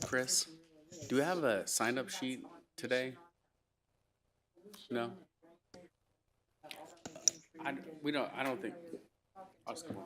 Chris, do we have a sign-up sheet today? No? We don't, I don't think. I'll just come on.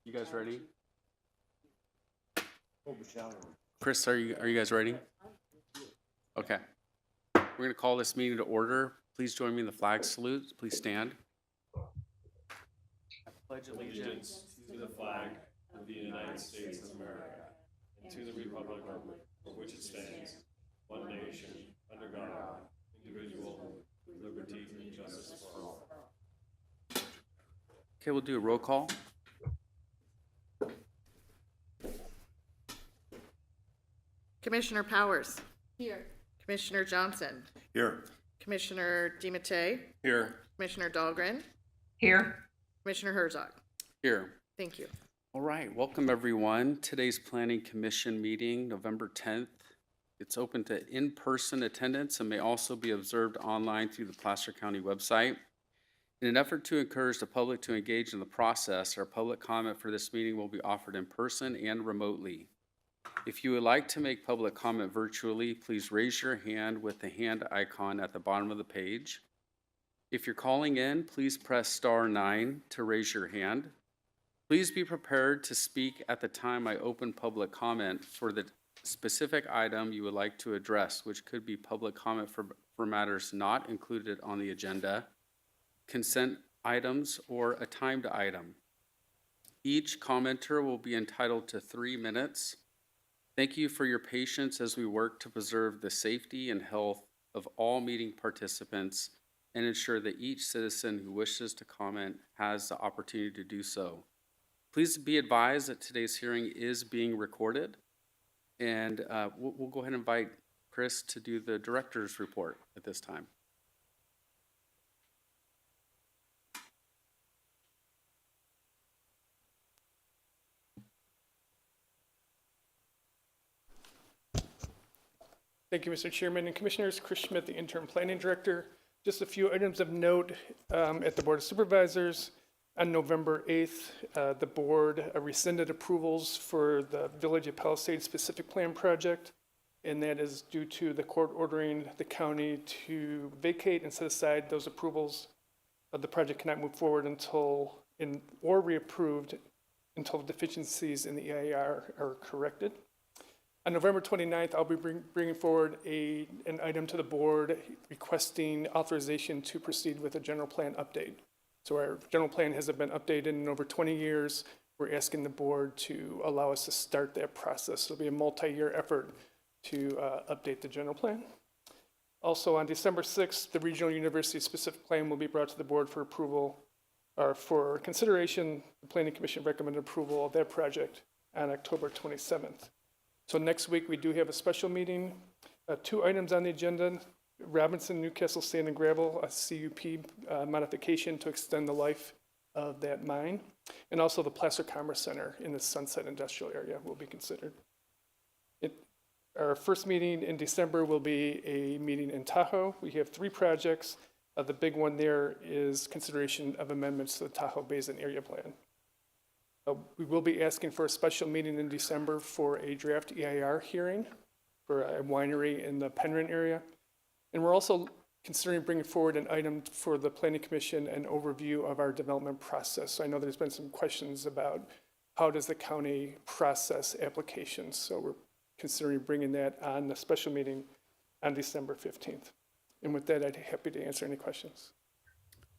You guys ready? Chris, are you guys ready? Okay. We're gonna call this meeting to order. Please join me in the flag salute. Please stand. I pledge allegiance To the flag of the United States of America and to the republic for which it stands, one nation, under God, indivisible, with liberty and justice for all. Okay, we'll do a roll call. Commissioner Powers. Here. Commissioner Johnson. Here. Commissioner DiMattei. Here. Commissioner Dahlgren. Here. Commissioner Herzog. Here. Thank you. All right, welcome everyone. Today's Planning Commission meeting, November 10th. It's open to in-person attendance and may also be observed online through the Placer County website. In an effort to encourage the public to engage in the process, our public comment for this meeting will be offered in person and remotely. If you would like to make public comment virtually, please raise your hand with the hand icon at the bottom of the page. If you're calling in, please press *9 to raise your hand. Please be prepared to speak at the time I open public comment for the specific item you would like to address, which could be public comment for matters not included on the agenda, consent items, or a timed item. Each commenter will be entitled to 3 minutes. Thank you for your patience as we work to preserve the safety and health of all meeting participants and ensure that each citizen who wishes to comment has the opportunity to do so. Please be advised that today's hearing is being recorded, and we'll go ahead and invite Chris to do the director's report at this time. Thank you, Mr. Chairman and Commissioners. Chris Schmidt, the Interim Planning Director. Just a few items of note at the Board of Supervisors. On November 8th, the board rescinded approvals for the Village of Palisades Specific Plan project, and that is due to the court ordering the county to vacate and set aside those approvals. The project cannot move forward until, or reapproved until deficiencies in the EIR are corrected. On November 29th, I'll be bringing forward an item to the board requesting authorization to proceed with a general plan update. So our general plan hasn't been updated in over 20 years. We're asking the board to allow us to start that process. It'll be a multi-year effort to update the general plan. Also, on December 6th, the Regional University Specific Plan will be brought to the board for approval, or for consideration. The Planning Commission recommended approval of that project on October 27th. So next week, we do have a special meeting. 2 items on the agenda: Robinson Newcastle Sand and Gravel, a CUP modification to extend the life of that mine, and also the Placer Commerce Center in the Sunset Industrial Area will be considered. Our first meeting in December will be a meeting in Tahoe. We have 3 projects. The big one there is consideration of amendments to the Tahoe Basin Area Plan. We will be asking for a special meeting in December for a draft EIR hearing for a winery in the Penryn area. And we're also considering bringing forward an item for the Planning Commission, an overview of our development process. So I know there's been some questions about how does the county process applications. So we're considering bringing that on the special meeting on December 15th. And with that, I'd be happy to answer any questions.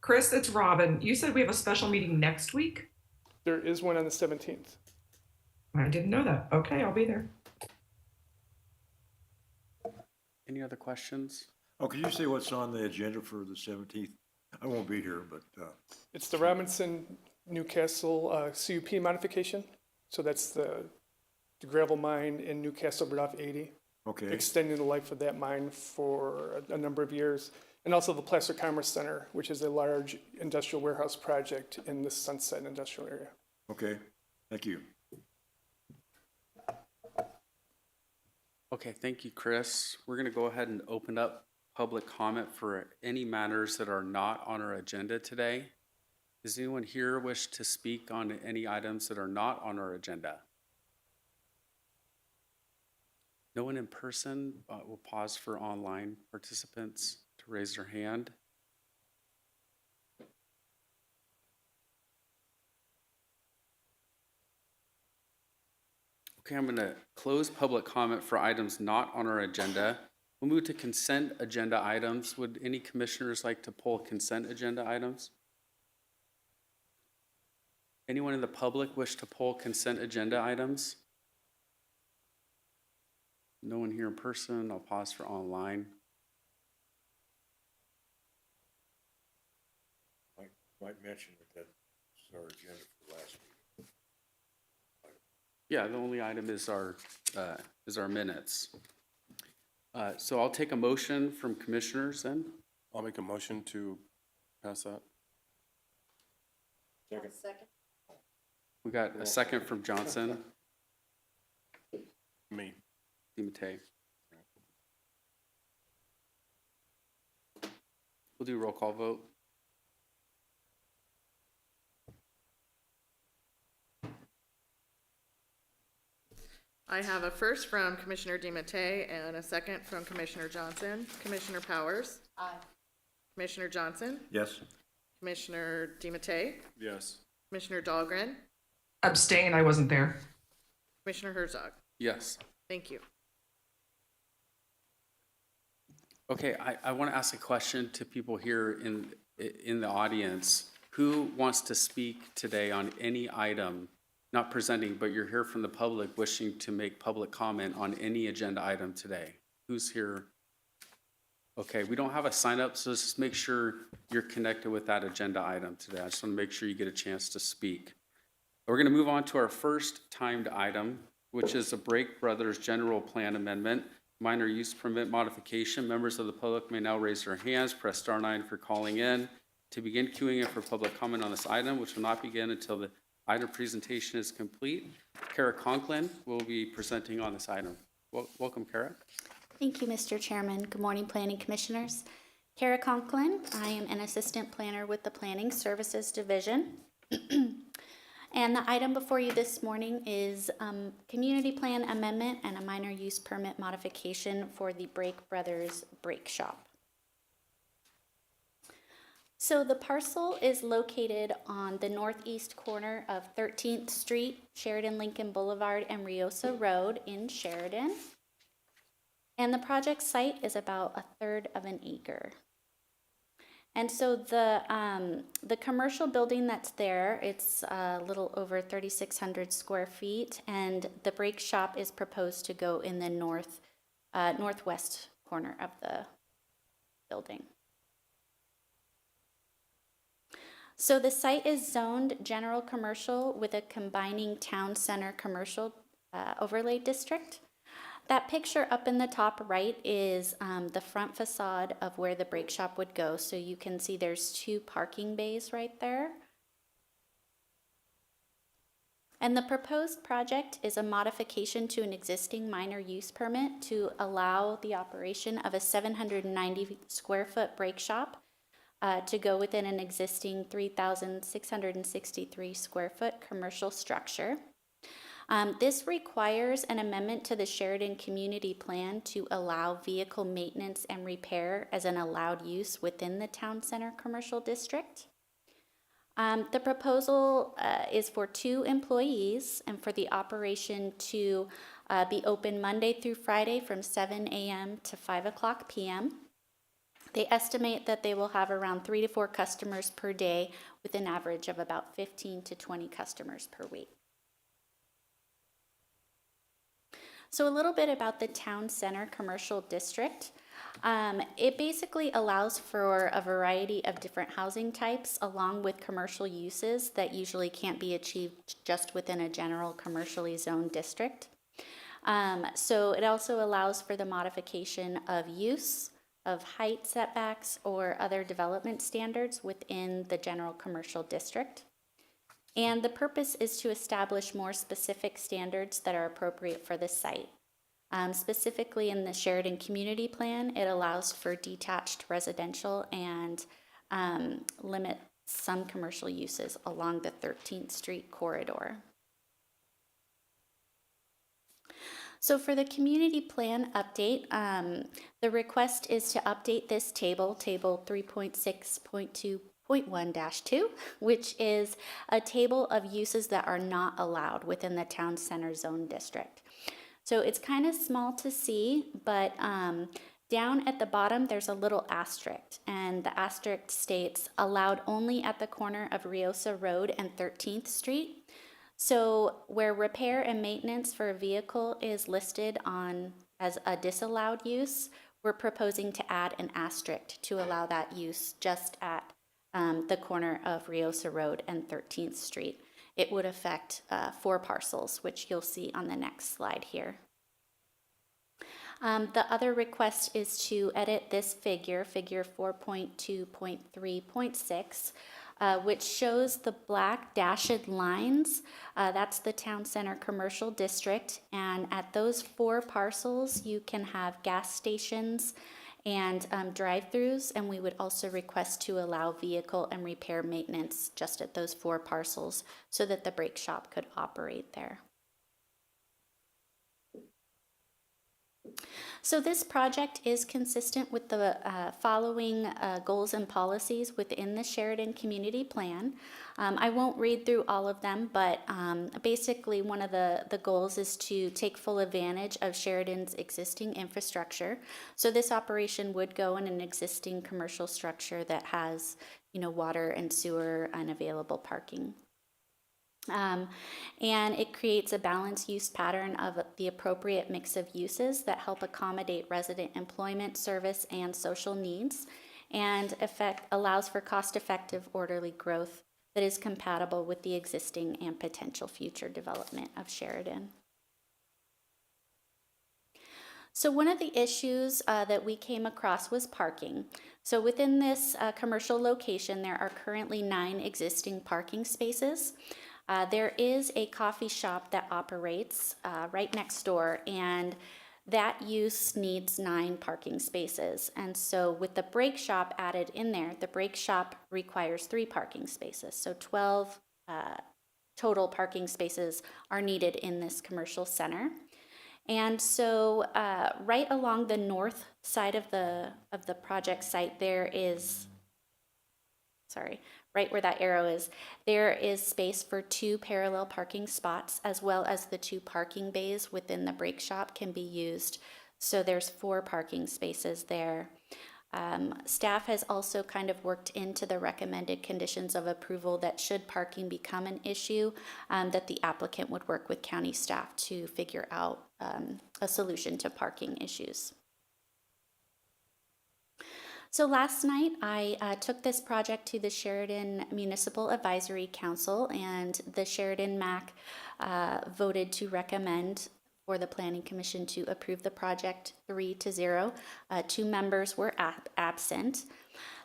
Chris, it's Robin. You said we have a special meeting next week? There is one on the 17th. I didn't know that. Okay, I'll be there. Any other questions? Oh, could you say what's on the agenda for the 17th? I won't be here, but, It's the Robinson Newcastle CUP modification. So that's the gravel mine in Newcastle, but off 80, okay, extending the life of that mine for a number of years. And also the Placer Commerce Center, which is a large industrial warehouse project in the Sunset Industrial Area. okay, thank you. Okay, thank you, Chris. We're going to go ahead and open up public comment for any matters that are not on our agenda today. Does anyone here wish to speak on any items that are not on our agenda? No one in person. We'll pause for online participants to raise their hand. Okay, I'm going to close public comment for items not on our agenda. We'll move to consent agenda items. Would any commissioners like to pull consent agenda items? Anyone in the public wish to pull consent agenda items? No one here in person. I'll pause for online. Might mention that that's our agenda for last week. Yeah, the only item is our minutes. So I'll take a motion from commissioners then. I'll make a motion to pass that. Second. We got a second from Johnson, Me. DiMattei. We'll do roll call vote. I have a first from Commissioner DiMattei and a second from Commissioner Johnson. Commissioner Powers? Aye. Commissioner Johnson? Yes. Commissioner DiMattei? Yes. Commissioner Dahlgren? Abstain, I wasn't there. Commissioner Herzog? Yes. Thank you. Okay, I want to ask a question to people here in the audience. Who wants to speak today on any item, not presenting, but you're here from the public wishing to make public comment on any agenda item today? Who's here? Okay, we don't have a sign up, so let's just make sure you're connected with that agenda item today. I just want to make sure you get a chance to speak. We're going to move on to our first timed item, which is a Brake Brothers General Plan Amendment, minor use permit modification. Members of the public may now raise their hands, press star 9 for calling in. To begin queuing in for public comment on this item, which will not begin until the item presentation is complete, Kara Conklin will be presenting on this item. Welcome, Kara. Thank you, Mr. Chairman. Good morning, Planning Commissioners. Kara Conklin. I am an assistant planner with the Planning Services Division. And the item before you this morning is community plan amendment and a minor use permit modification for the Brake Brothers Brake Shop. So the parcel is located on the northeast corner of 13th Street, Sheridan Lincoln Boulevard, and Riosa Road in Sheridan. And the project site is about 1/3 of an acre. And so the commercial building that's there, it's a little over 3,600 square feet, and the brake shop is proposed to go in the northwest corner of the building. So the site is zoned general commercial with a combining town center commercial overlay district. That picture up in the top right is the front facade of where the brake shop would go. So you can see there's 2 parking bays right there. And the proposed project is a modification to an existing minor use permit to allow the operation of a 790 square foot brake shop to go within an existing 3,663 square foot commercial structure. This requires an amendment to the Sheridan Community Plan to allow vehicle maintenance and repair as an allowed use within the Town Center Commercial District. The proposal is for 2 employees and for the operation to be open Monday through Friday from 7 a.m. to 5:00 p.m. They estimate that they will have around 3 to 4 customers per day with an average of about 15 to 20 customers per week. So a little bit about the Town Center Commercial District. It basically allows for a variety of different housing types along with commercial uses that usually can't be achieved just within a general commercially zoned district. So it also allows for the modification of use, of height setbacks, or other development standards within the general commercial district. And the purpose is to establish more specific standards that are appropriate for the site. Specifically in the Sheridan Community Plan, it allows for detached residential and limits some commercial uses along the 13th Street corridor. So for the community plan update, the request is to update this table 3.6.2.1-2, which is a table of uses that are not allowed within the town center zone district. So it's kind of small to see, but down at the bottom there's a little asterisk, and the asterisk states allowed only at the corner of Riosa Road and 13th Street. So where repair and maintenance for a vehicle is listed on as a disallowed use, we're proposing to add an asterisk to allow that use just at the corner of Riosa Road and 13th Street. It would affect 4 parcels, which you'll see on the next slide here. The other request is to edit this figure 4.2.3.6. which shows the black dashed lines. That's the town center commercial district. And at those 4 parcels, you can have gas stations and drive-throughs. And we would also request to allow vehicle and repair maintenance just at those 4 parcels so that the brake shop could operate there. So this project is consistent with the following goals and policies within the Sheridan Community Plan. I won't read through all of them, but basically one of the goals is to take full advantage of Sheridan's existing infrastructure. So this operation would go in an existing commercial structure that has, water and sewer and available parking. And it creates a balanced use pattern of the appropriate mix of uses that help accommodate resident employment, service, and social needs, and allows for cost-effective, orderly growth that is compatible with the existing and potential future development of Sheridan. So one of the issues that we came across was parking. So within this commercial location, there are currently 9 existing parking spaces. There is a coffee shop that operates right next door, and that use needs 9 parking spaces. And so with the brake shop added in there, the brake shop requires 3 parking spaces. So 12 total parking spaces are needed in this commercial center. And so right along the north side of the project site, there is, right where that arrow is, there is space for 2 parallel parking spots, as well as the 2 parking bays within the brake shop can be used. So there's 4 parking spaces there. Staff has also kind of worked into the recommended conditions of approval that should parking become an issue, that the applicant would work with county staff to figure out a solution to parking issues. So last night, I took this project to the Sheridan Municipal Advisory Council, and the Sheridan MAC voted to recommend for the Planning Commission to approve the project 3-0. 2 members were absent.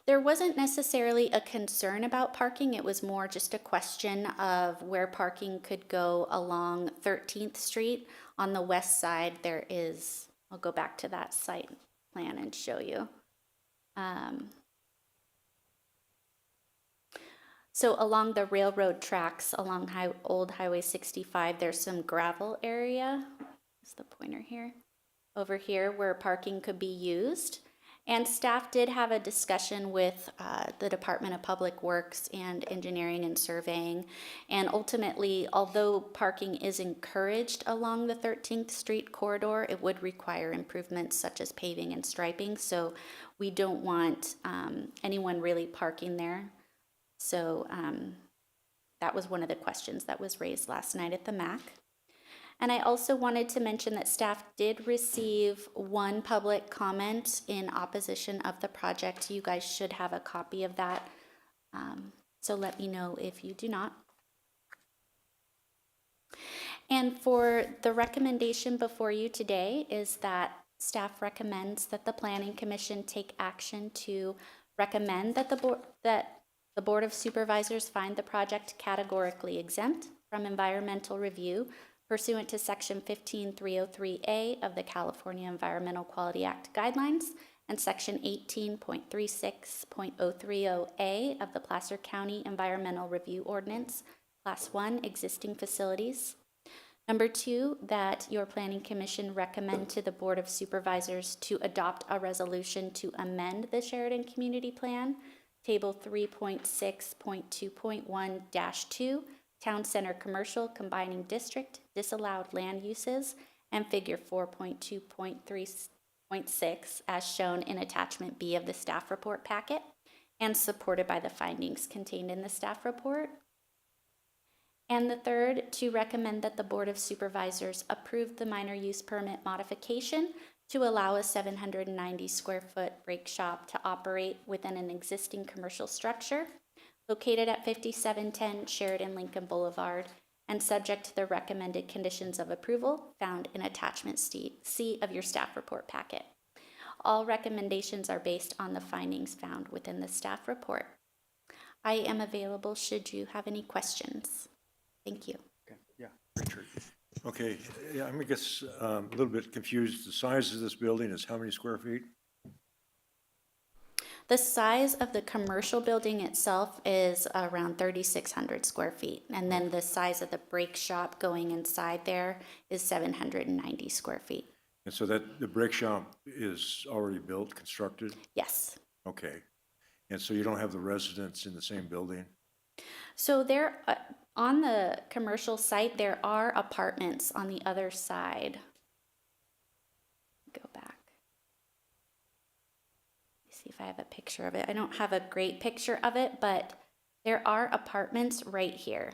There wasn't necessarily a concern about parking. It was more just a question of where parking could go along 13th Street. On the west side, there is, I'll go back to that site plan and show you. So along the railroad tracks, along Old Highway 65, there's some gravel area. Is the pointer here? Over here where parking could be used. And staff did have a discussion with the Department of Public Works and Engineering and Surveying. And ultimately, although parking is encouraged along the 13th Street corridor, it would require improvements such as paving and striping. So we don't want anyone really parking there. So that was one of the questions that was raised last night at the MAC. And I also wanted to mention that staff did receive 1 public comment in opposition of the project. You guys should have a copy of that. So let me know if you do not. And for the recommendation before you today is that staff recommends that the Planning Commission take action to recommend that the Board of Supervisors find the project categorically exempt from environmental review pursuant to Section 15303A of the California Environmental Quality Act guidelines and Section 18.36.030A of the Placer County Environmental Review Ordinance, Class 1, Existing Facilities. Number 2, that your Planning Commission recommend to the Board of Supervisors to adopt a resolution to amend the Sheridan Community Plan, Table 3.6.2.1-2, Town Center Commercial Combining District, Disallowed Land Uses, and Figure 4.2.3.6 as shown in Attachment B of the staff report packet, and supported by the findings contained in the staff report. And the 3rd, to recommend that the Board of Supervisors approve the minor use permit modification to allow a 790 square foot brake shop to operate within an existing commercial structure located at 5710 Sheridan Lincoln Boulevard and subject to the recommended conditions of approval found in Attachment C of your staff report packet. All recommendations are based on the findings found within the staff report. I am available should you have any questions. Thank you. Okay, yeah, Richard. Okay, yeah, I'm, I guess, a little bit confused. The size of this building is how many square feet? The size of the commercial building itself is around 3,600 square feet. And then the size of the brake shop going inside there is 790 square feet. And so that, the brake shop is already built, constructed? Yes. Okay. And so you don't have the residents in the same building? So there, on the commercial site, there are apartments on the other side. Go back. See if I have a picture of it. I don't have a great picture of it, but there are apartments right here.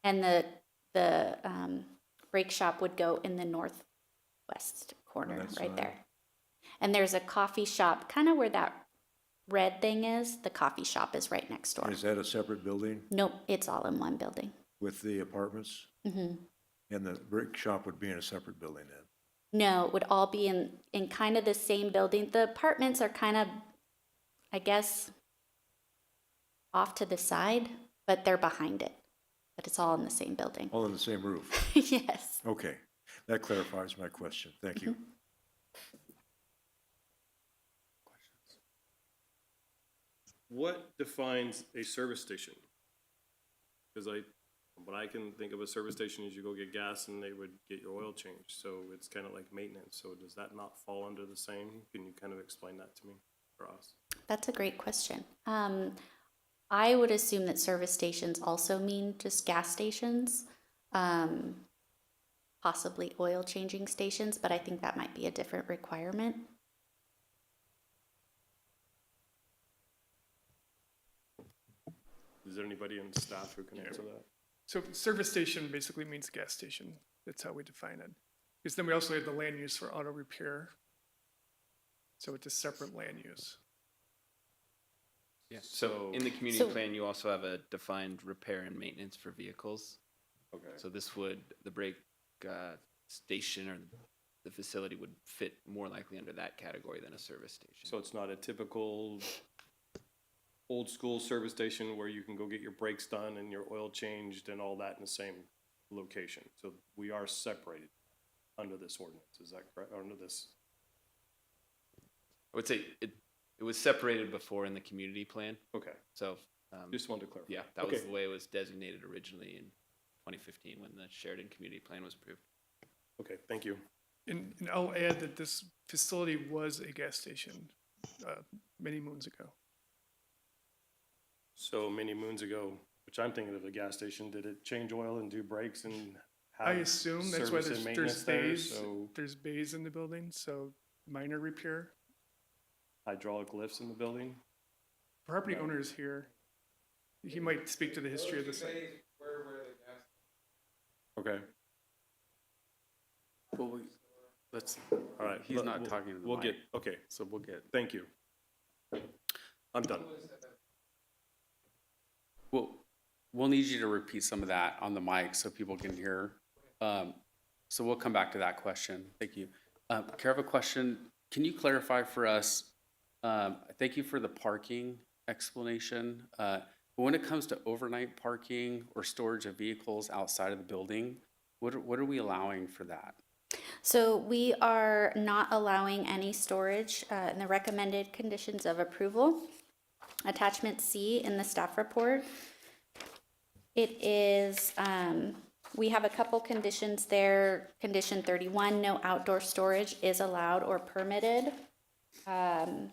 And the brake shop would go in the northwest corner, that right side. there. And there's a coffee shop, kind of where that red thing is. The coffee shop is right next door. Is that a separate building Nope, it's all in one building. with the apartments? Hmm. And the brake shop would be in a separate building then? No, it would all be in kind of the same building. The apartments are kind of, I guess, off to the side, but they're behind it. But it's all in the same building. All in the same roof? Yes. Okay, that clarifies my question. Thank you. What defines a service station? Because what I can think of a service station is you go get gas and they would get your oil changed. So it's kind of like maintenance. So does that not fall under the same? Can you kind of explain that to me for us? That's a great question. I would assume that service stations also mean just gas stations, possibly oil changing stations, but I think that might be a different requirement. Is there anybody in staff who can answer that? So service station basically means gas station. That's how we define it. Because then we also have the land use for auto repair. So it's a separate land use. Yeah, so in the community So- plan, you also have a defined repair and maintenance for vehicles. Okay. So this would, the brake station or the facility would fit more likely under that category than a service station. So it's not a typical old school service station where you can go get your brakes done and your oil changed and all that in the same location. So we are separated under this ordinance, is that correct? Or under this, I would say it was separated before in the community plan, okay, so, just wanted to clarify. yeah, that was Okay. the way it was designated originally in 2015 when the Sheridan Community Plan was approved. Okay, thank you. And I'll add that this facility was a gas station many moons ago. So many moons ago, which I'm thinking of a gas station, did it change oil and do brakes and I have assume that's why service and there's maintenance there? bays, So there's bays in the building, so minor repair. hydraulic lifts in the building? Property owner is here. He might speak to the history of the site. Okay, Well, let's, all right. he's not talking to the We'll mic. get, okay, so we'll get, thank you. I'm done. we'll need you to repeat some of that on the mic so people can hear. So we'll come back to that question. Thank you. Kara, I have a question. Can you clarify for us, thank you for the parking explanation. But when it comes to overnight parking or storage of vehicles outside of the building, what are we allowing for that? So we are not allowing any storage in the recommended conditions of approval. Attachment C in the staff report. It is, we have a couple conditions there. Condition 31, no outdoor storage is allowed or permitted. And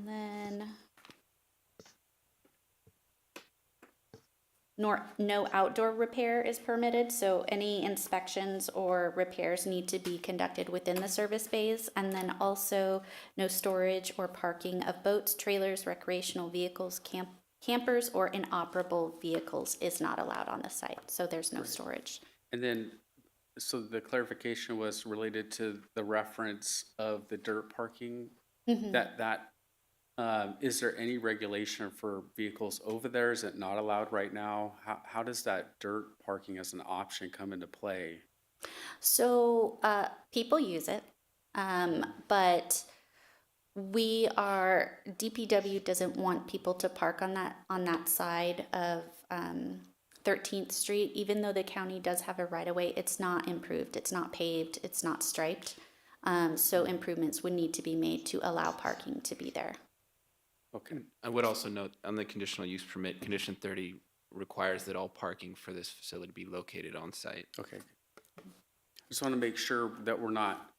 then no outdoor repair is permitted, so any inspections or repairs need to be conducted within the service bays. And then also no storage or parking of boats, trailers, recreational vehicles, campers, or inoperable vehicles is not allowed on the site, so there's no storage. And then, so the clarification was related to the reference of the dirt parking. Is there any regulation for vehicles over there? Is it not allowed right now? How does that dirt parking as an option come into play? So people use it, but DPW doesn't want people to park on that side of 13th Street. Even though the county does have a right-of-way, it's not improved, it's not paved, it's not striped. So improvements would need to be made to allow parking to be there. Okay, I would also note on the conditional use permit, condition 30 requires that all parking for this facility be located on site. okay. Just want to make sure that we're not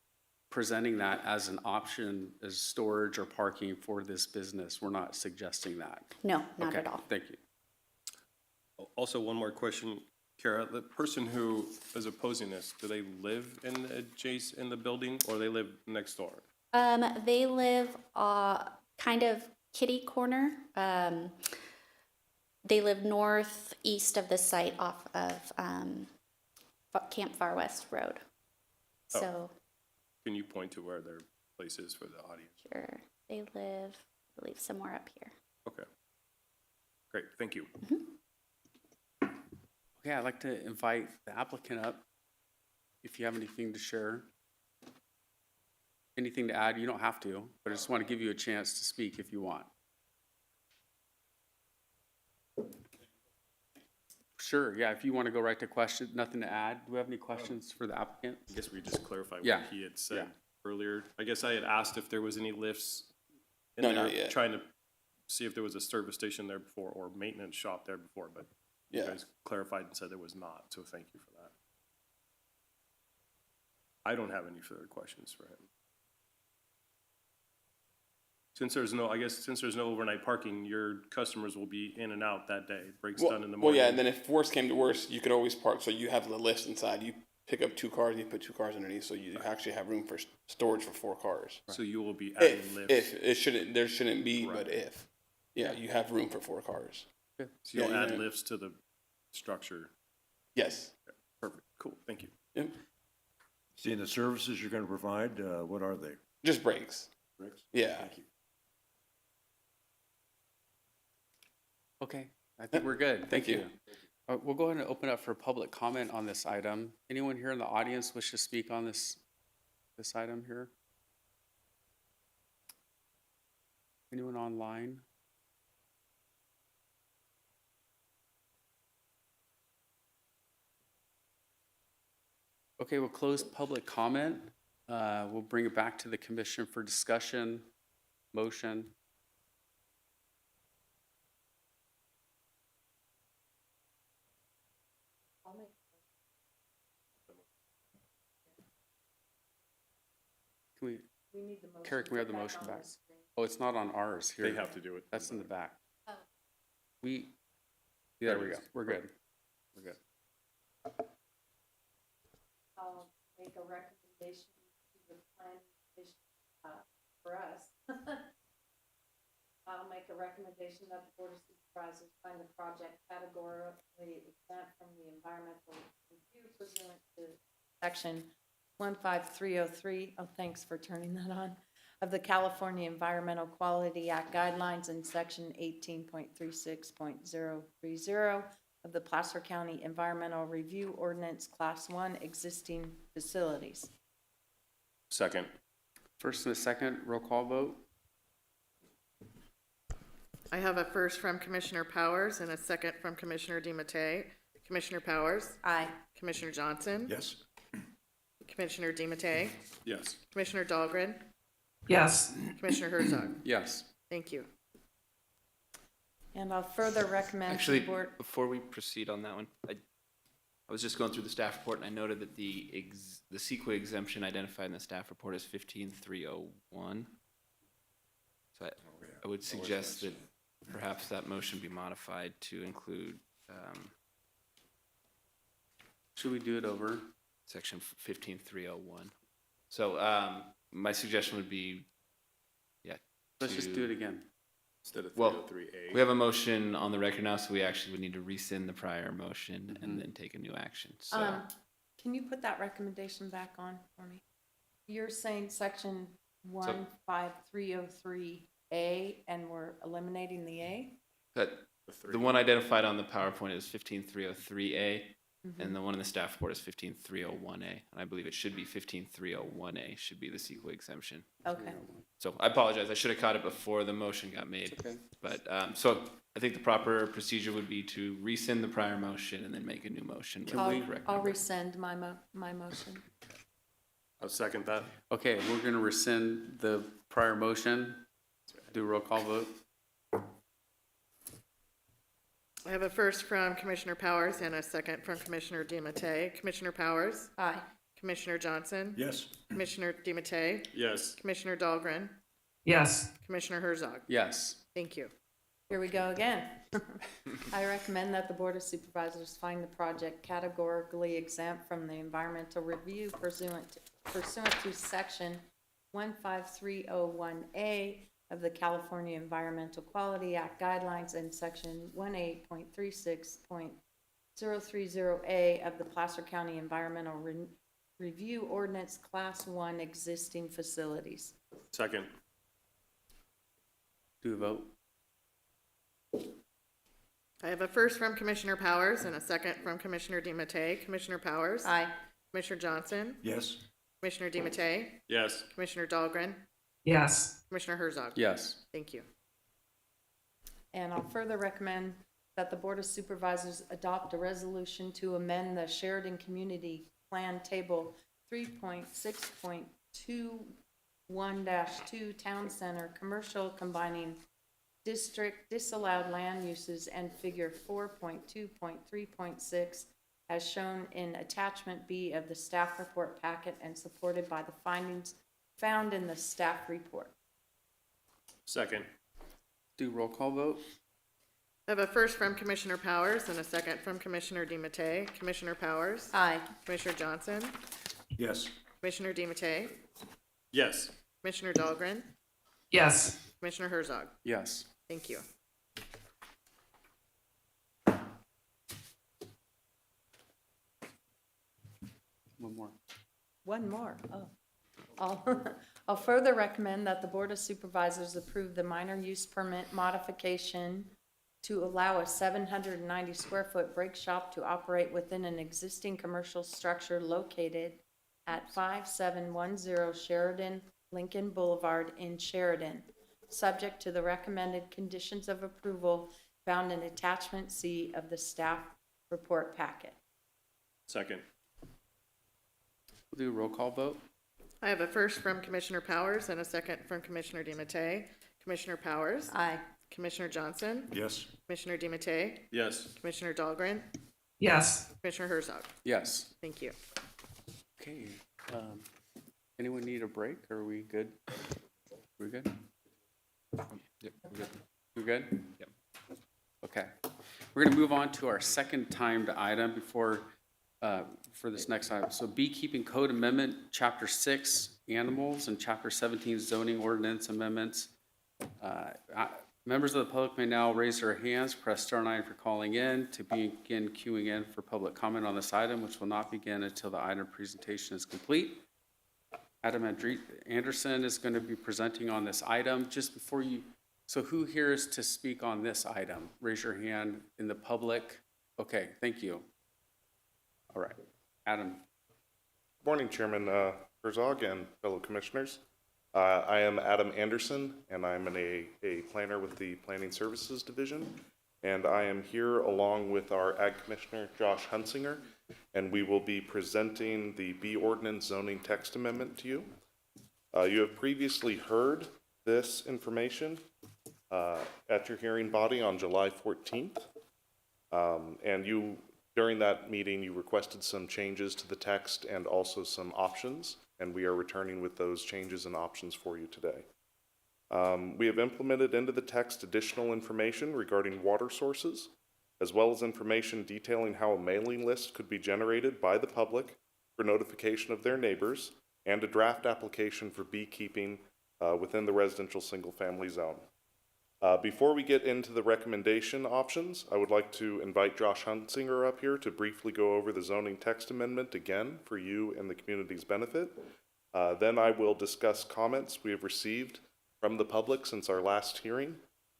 presenting that as an option as storage or parking for this business. We're not suggesting that. No, not Okay, at all. thank you. Also, one more question, Kara, the person who is opposing this, do they live in the building or they live next door? They live kind of kitty corner. They live northeast of the site off of Camp Far West Road. Oh. So, Can you point to where their place is for the audience? sure, they live, I believe, somewhere up here. Okay. Great, thank you. Okay, I'd like to invite the applicant up. If you have anything to share. Anything to add, you don't have to, but I just want to give you a chance to speak if you want. Sure, yeah, if you want to go right to question, nothing to add. Do we have any questions for the applicant? I guess we just clarify Yeah, what he had said yeah. earlier. I guess I had asked if there was any lifts in No, there, not yet. trying to see if there was a service station there before or maintenance shop there before, but you Yeah. guys clarified and said there was not, so thank you for that. I don't have any further questions for him. Since there's no overnight parking, your customers will be in and out that day, breaks done in the Well, morning. yeah, and then if worse came to worse, you could always park, so you have the lifts inside, you pick up 2 cars, and you put 2 cars underneath, so you actually have room for storage for 4 cars. So you will be adding lifts. There shouldn't be, but Right. if, yeah, you have room for 4 cars. So you'll yeah, add yeah. lifts to the structure. Yes, Perfect, cool, thank you. yep, See, and the services you're going to provide, what are they? just brakes, Bricks? yeah. Thank you. Okay, I think we're good. Thank you. We'll go ahead and open up for public comment on this item. Anyone here in the audience wish to speak on this item here? Anyone online? Okay, we'll close public comment. We'll bring it back to the commission for discussion, motion. Can we, Kara, can we have the motion back? Oh, it's not on ours here. They have to do it. That's in the back. We, there we go. We're good. We're good. I'll make a recommendation to the planning commission, for us. I'll make a recommendation that the board of supervisors find the project categorically exempt from the environmental review pursuant to section 15303. Oh, thanks for turning that on. Of the California Environmental Quality Act guidelines and section 18.36.030 of the Placer County Environmental Review Ordinance Class 1 existing facilities. Second. First and a second, roll call vote. I have a first from Commissioner Powers and a second from Commissioner DiMattei. Commissioner Powers? Aye. Commissioner Johnson? Yes? Commissioner DiMattei? Yes. Commissioner Dahlgren? Yes, Commissioner Herzog? Yes. Thank you. And I'll further recommend to Actually, the board. before we proceed on that one, I was just going through the staff report and I noted that the CEQA exemption identified in the staff report is 15301. So I would suggest that perhaps that motion be modified to include Should we do it over? section 15301. So my suggestion would be, Let's just do it again. Instead of Well, 303A. we have a motion on the record now, so we actually would need to rescind the prior motion and then take a new action. So Can you put that recommendation back on for me? You're saying section 15303A and we're eliminating the A? that the one identified on the PowerPoint is 15303A. and the one in the staff report is 15301A, and I believe it should be 15301A should be the CEQA exemption. Okay. So I apologize, I should have caught it before the motion got made. Okay. But, so I think the proper procedure would be to rescind the prior motion and then make a new motion with the correct I'll number. rescind my motion. I'll second that. Okay, we're gonna rescind the prior motion. Do a roll call vote. I have a first from Commissioner Powers and a second from Commissioner DiMattei. Commissioner Powers? Aye. Commissioner Johnson? Yes. Commissioner DiMattei? Yes. Commissioner Dahlgren? Yes. Commissioner Herzog? Yes. Thank you. Here we go again. I recommend that the Board of Supervisors find the project categorically exempt from the environmental review pursuant to Section 15301A of the California Environmental Quality Act guidelines and Section 18.36.030A of the Placer County Environmental Review Ordinance Class 1 existing facilities. Second. Do a vote. I have a first from Commissioner Powers and a second from Commissioner DiMattei. Commissioner Powers? Aye. Commissioner Johnson? Yes. Commissioner DiMattei? Yes. Commissioner Dahlgren? Yes. Commissioner Herzog? Yes. Thank you. And I'll further recommend that the Board of Supervisors adopt a resolution to amend the Sheridan Community Plan Table 3.6.21-2 Town Center Commercial combining district disallowed land uses and figure 4.2.3.6 as shown in attachment B of the staff report packet and supported by the findings found in the staff report. Second. Do roll call vote. I have a first from Commissioner Powers and a second from Commissioner DiMattei. Commissioner Powers? Aye. Commissioner Johnson? Yes. Commissioner DiMattei? Yes. Commissioner Dahlgren? Yes. Commissioner Herzog? Yes. Thank you. One more. One more, oh. I'll further recommend that the Board of Supervisors approve the minor use permit modification to allow a 790 square foot brake shop to operate within an existing commercial structure located at 5710 Sheridan Lincoln Boulevard in Sheridan, subject to the recommended conditions of approval found in attachment C of the staff report packet. Second. We'll do a roll call vote. I have a first from Commissioner Powers and a second from Commissioner DiMattei. Commissioner Powers? Aye. Commissioner Johnson? Yes. Commissioner DiMattei? Yes. Commissioner Dahlgren? Yes. Commissioner Herzog? Yes. Thank you. Okay. Anyone need a break? Or are we good? We're good? Yep, we're good. We're good? Yep. Okay. We're gonna move on to our second timed item before, for this next item. So Beekeeping Code Amendment, Chapter 6, Animals, and Chapter 17, Zoning Ordinance Amendments. Members of the public may now raise their hands, press star 9 for calling in to begin queuing in for public comment on this item, which will not begin until the item presentation is complete. Adam Anderson is going to be presenting on this item. Just before you, so who here is to speak on this item? Raise your hand in the public. Okay, thank you. All right, Adam. Morning, Chairman Herzog and fellow commissioners. I am Adam Anderson, and I'm a planner with the Planning Services Division. And I am here along with our Ag Commissioner, Josh Hunsinger, and we will be presenting the B Ordinance Zoning Text Amendment to you. You have previously heard this information at your hearing body on July 14th. And during that meeting, you requested some changes to the text and also some options, and we are returning with those changes and options for you today. We have implemented into the text additional information regarding water sources, as well as information detailing how a mailing list could be generated by the public for notification of their neighbors, and a draft application for beekeeping within the residential single-family zone. Before we get into the recommendation options, I would like to invite Josh Hunsinger up here to briefly go over the zoning text amendment again for you and the community's benefit. Then I will discuss comments we have received from the public since our last hearing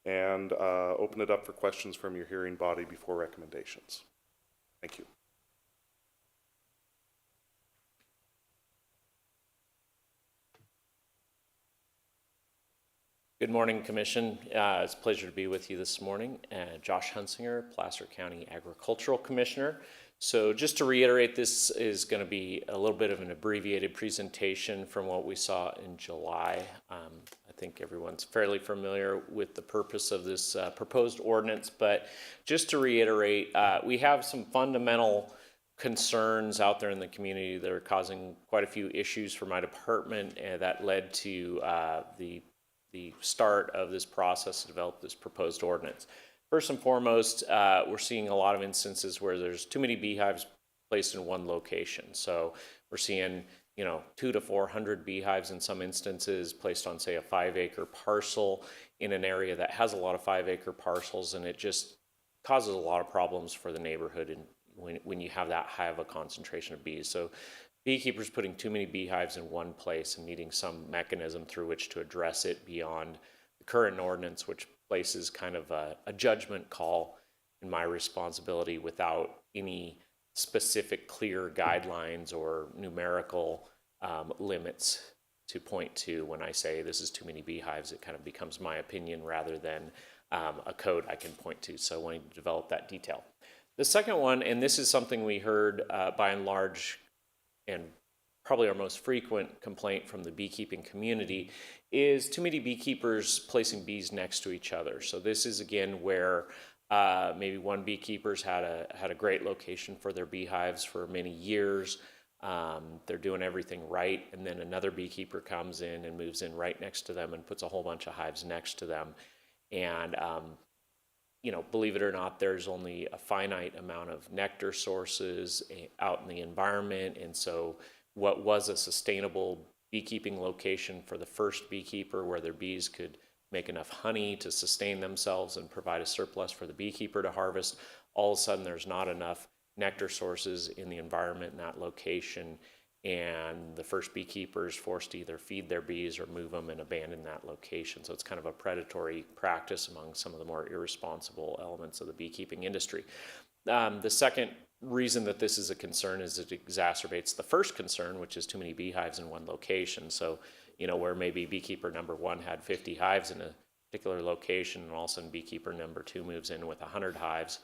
and open it up for questions from your hearing body before recommendations. Thank you. Good morning, Commission. It's a pleasure to be with you this morning. Josh Hunsinger, Placer County Agricultural Commissioner. So just to reiterate, this is going to be a little bit of an abbreviated presentation from what we saw in July. I think everyone's fairly familiar with the purpose of this proposed ordinance, but just to reiterate, we have some fundamental concerns out there in the community that are causing quite a few issues for my department, and that led to the start of this process to develop this proposed ordinance. First and foremost, we're seeing a lot of instances where there's too many beehives placed in one location. So we're seeing, 200 to 400 beehives in some instances placed on, say, a 5-acre parcel in an area that has a lot of 5-acre parcels, and it just causes a lot of problems for the neighborhood and when you have that high of a concentration of bees. So beekeepers putting too many beehives in one place and needing some mechanism through which to address it beyond the current ordinance, which places kind of a judgment call in my responsibility without any specific clear guidelines or numerical limits to point to. When I say this is too many beehives, it kind of becomes my opinion rather than a code I can point to. So I wanted to develop that detail. The second one, and this is something we heard by and large, and probably our most frequent complaint from the beekeeping community, is too many beekeepers placing bees next to each other. So this is again where maybe one beekeeper's had a great location for their beehives for many years. They're doing everything right, and then another beekeeper comes in and moves in right next to them and puts a whole bunch of hives next to them. And believe it or not, there's only a finite amount of nectar sources out in the environment. And so what was a sustainable beekeeping location for the first beekeeper where their bees could make enough honey to sustain themselves and provide a surplus for the beekeeper to harvest, all of a sudden there's not enough nectar sources in the environment in that location, and the first beekeeper is forced to either feed their bees or move them and abandon that location. So it's kind of a predatory practice among some of the more irresponsible elements of the beekeeping industry. The second reason that this is a concern is it exacerbates the first concern, which is too many beehives in one location. So, where maybe beekeeper number one had 50 hives in a particular location, and all of a sudden beekeeper number two moves in with 100 hives.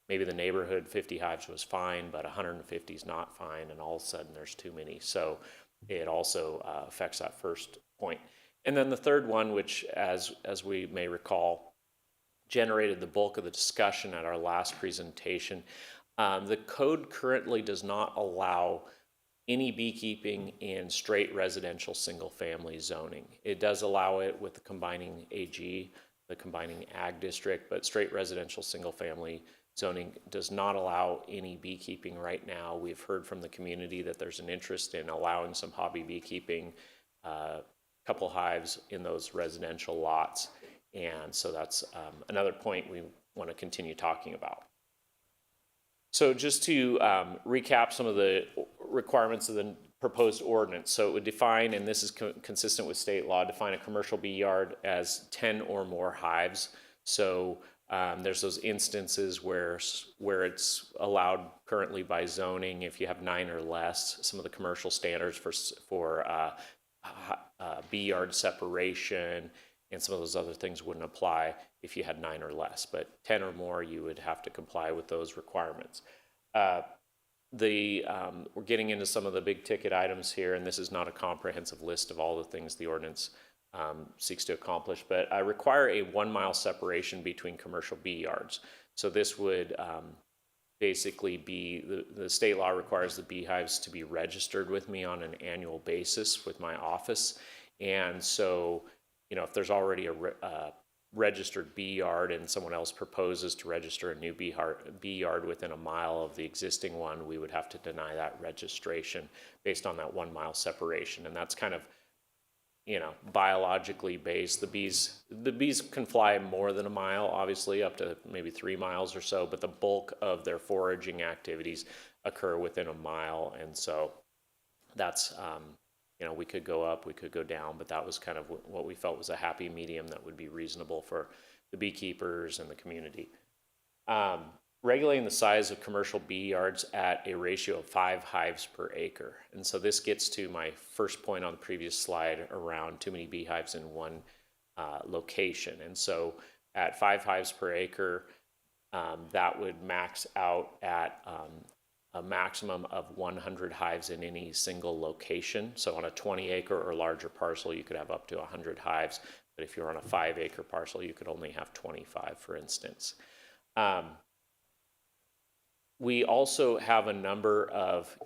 Maybe the neighborhood 50 hives was fine, but 150 is not fine, and all of a sudden there's too many. So it also affects that first point. And then the third one, which as we may recall, generated the bulk of the discussion at our last presentation. The code currently does not allow any beekeeping in straight residential single-family zoning. It does allow it with the combining AG, the combining ag district, but straight residential single-family zoning does not allow any beekeeping right now. We've heard from the community that there's an interest in allowing some hobby beekeeping, couple hives in those residential lots. And so that's another point we want to continue talking about. So just to recap some of the requirements of the proposed ordinance. So it would define, and this is consistent with state law, define a commercial bee yard as 10 or more hives. So there's those instances where it's allowed currently by zoning if you have 9 or less. Some of the commercial standards for bee yard separation and some of those other things wouldn't apply if you had 9 or less, but 10 or more, you would have to comply with those requirements. We're getting into some of the big ticket items here, and this is not a comprehensive list of all the things the ordinance seeks to accomplish, but I require a 1 mile separation between commercial bee yards. So this would basically be, the state law requires the beehives to be registered with me on an annual basis with my office. And so, if there's already a registered bee yard and someone else proposes to register a new bee yard within a mile of the existing one, we would have to deny that registration based on that 1 mile separation. And that's kind of, biologically based. The bees can fly more than a mile, obviously, up to maybe 3 miles or so, but the bulk of their foraging activities occur within a mile. And so that's, we could go up, we could go down, but that was kind of what we felt was a happy medium that would be reasonable for the beekeepers and the community. Regulating the size of commercial bee yards at a ratio of 5 hives per acre. And so this gets to my first point on the previous slide around too many beehives in one location. And so at 5 hives per acre, that would max out at a maximum of 100 hives in any single location. So on a 20-acre or larger parcel, you could have up to 100 hives. But if you're on a 5-acre parcel, you could only have 25, for instance. We also have a number of,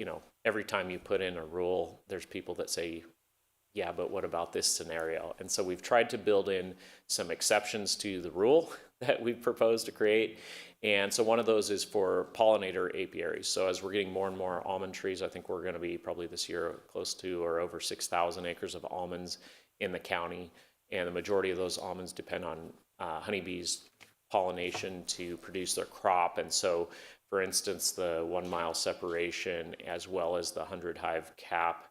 every time you put in a rule, there's people that say, yeah, but what about this scenario? And so we've tried to build in some exceptions to the rule that we've proposed to create. And so one of those is for pollinator apiaries. So as we're getting more and more almond trees, I think we're going to be probably this year close to or over 6,000 acres of almonds in the county. And the majority of those almonds depend on honeybees pollination to produce their crop. And so, for instance, the 1 mile separation as well as the 100 hive cap,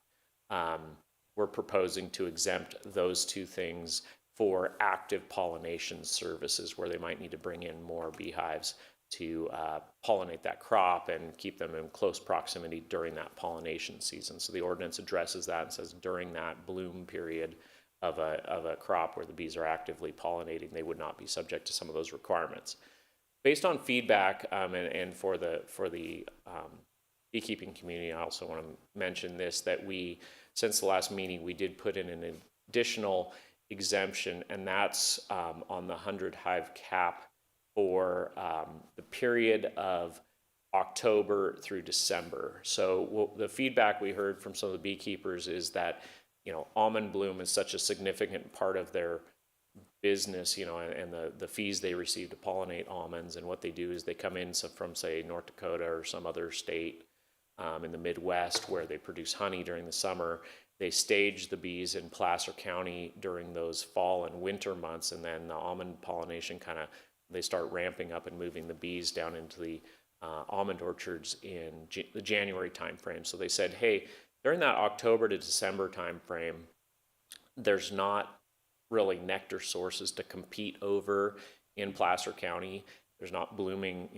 we're proposing to exempt those two things for active pollination services where they might need to bring in more beehives to pollinate that crop and keep them in close proximity during that pollination season. So the ordinance addresses that and says during that bloom period of a crop where the bees are actively pollinating, they would not be subject to some of those requirements. Based on feedback and for the beekeeping community, I also want to mention this, that since the last meeting, we did put in an additional exemption, and that's on the 100 hive cap for the period of October through December. So the feedback we heard from some of the beekeepers is that, almond bloom is such a significant part of their business, and the fees they receive to pollinate almonds. And what they do is they come in from, say, North Dakota or some other state in the Midwest where they produce honey during the summer. They stage the bees in Placer County during those fall and winter months, and then the almond pollination they start ramping up and moving the bees down into the almond orchards in the January timeframe. So they said, hey, during that October to December timeframe, there's not really nectar sources to compete over in Placer County. There's not blooming,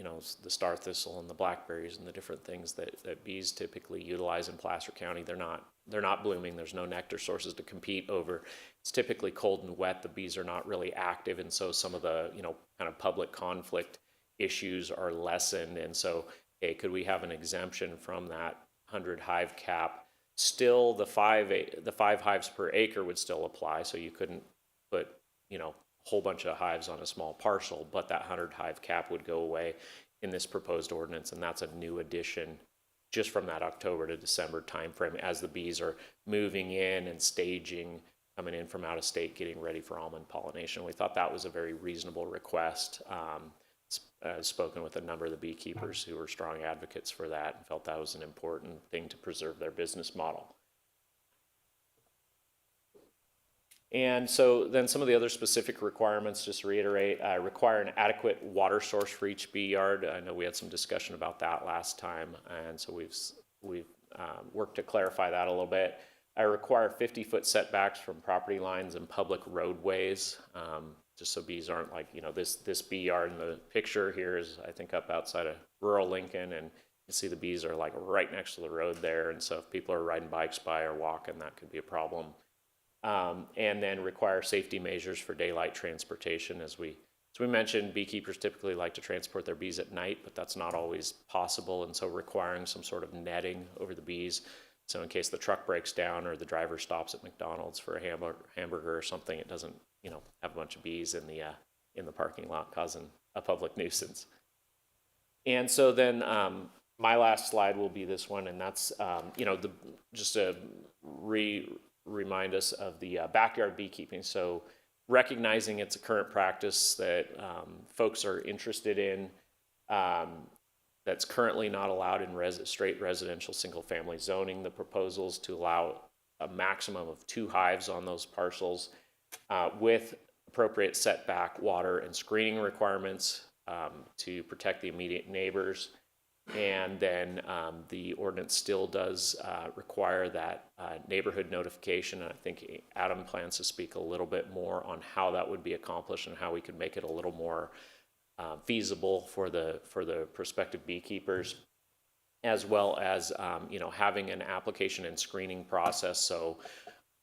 the star thistle and the blackberries and the different things that bees typically utilize in Placer County. They're not blooming. There's no nectar sources to compete over. It's typically cold and wet. The bees are not really active, and so some of the kind of public conflict issues are lessened. And so, hey, could we have an exemption from that 100 hive cap? Still, the 5 hives per acre would still apply. So you couldn't put a whole bunch of hives on a small parcel, but that 100 hive cap would go away in this proposed ordinance, and that's a new addition just from that October to December timeframe as the bees are moving in and staging, coming in from out of state, getting ready for almond pollination. We thought that was a very reasonable request. Spoken with a number of the beekeepers who were strong advocates for that and felt that was an important thing to preserve their business model. And so then some of the other specific requirements, just to reiterate, require an adequate water source for each bee yard. I know we had some discussion about that last time, and so we've worked to clarify that a little bit. I require 50-foot setbacks from property lines and public roadways, just so bees aren't like, this bee yard in the picture here is, I think, up outside of rural Lincoln, and you see the bees are like right next to the road there, and so if people are riding bikes by or walking, that could be a problem. And then require safety measures for daylight transportation. As we mentioned, beekeepers typically like to transport their bees at night, but that's not always possible. And so requiring some sort of netting over the bees. So in case the truck breaks down or the driver stops at McDonald's for a hamburger or something, it doesn't, have a bunch of bees in the parking lot causing a public nuisance. And so then my last slide will be this one, and that's, just to remind us of the backyard beekeeping. So recognizing it's a current practice that folks are interested in, that's currently not allowed in straight residential single-family zoning. The proposals to allow a maximum of 2 hives on those parcels with appropriate setback, water, and screening requirements to protect the immediate neighbors. And then the ordinance still does require that neighborhood notification. And I think Adam plans to speak a little bit more on how that would be accomplished and how we could make it a little more feasible for the prospective beekeepers, as well as having an application and screening process. So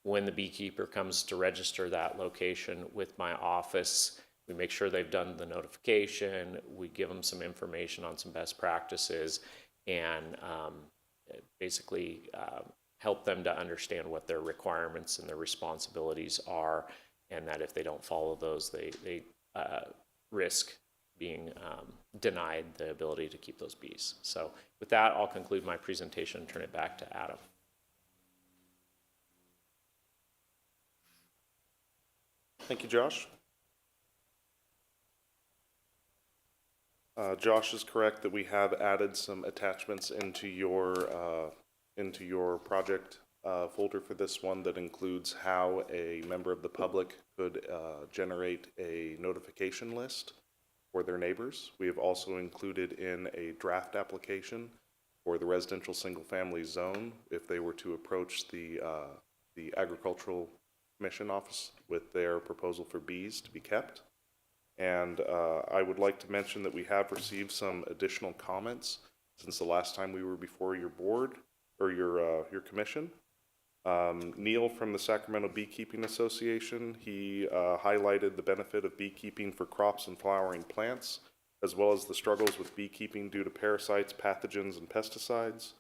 when the beekeeper comes to register that location with my office, we make sure they've done the notification, we give them some information on some best practices, and basically help them to understand what their requirements and their responsibilities are, and that if they don't follow those, they risk being denied the ability to keep those bees. So with that, I'll conclude my presentation and turn it back to Adam. Thank you, Josh. Josh is correct that we have added some attachments into your project folder for this one that includes how a member of the public could generate a notification list for their neighbors. We have also included in a draft application for the residential single-family zone if they were to approach the Agricultural Commission office with their proposal for bees to be kept. And I would like to mention that we have received some additional comments since the last time we were before your board or your commission. Neil from the Sacramento Beekeeping Association, he highlighted the benefit of beekeeping for crops and flowering plants, as well as the struggles with beekeeping due to parasites, pathogens, and pesticides.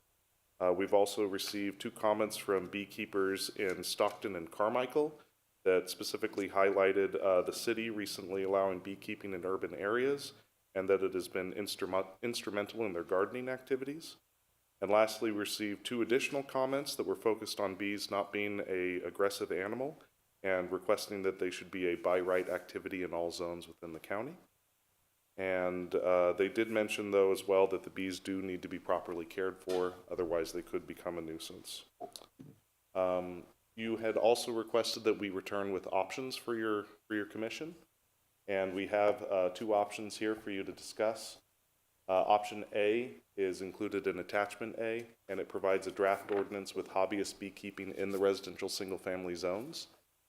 We've also received 2 comments from beekeepers in Stockton and Carmichael that specifically highlighted the city recently allowing beekeeping in urban areas, and that it has been instrumental in their gardening activities. And lastly, we received 2 additional comments that were focused on bees not being an aggressive animal and requesting that they should be a by right activity in all zones within the county. And they did mention, though, as well, that the bees do need to be properly cared for, otherwise they could become a nuisance. You had also requested that we return with options for your commission, and we have 2 options here for you to discuss. Option A is included in Attachment A, and it provides a draft ordinance with hobbyist beekeeping in the residential single-family zones.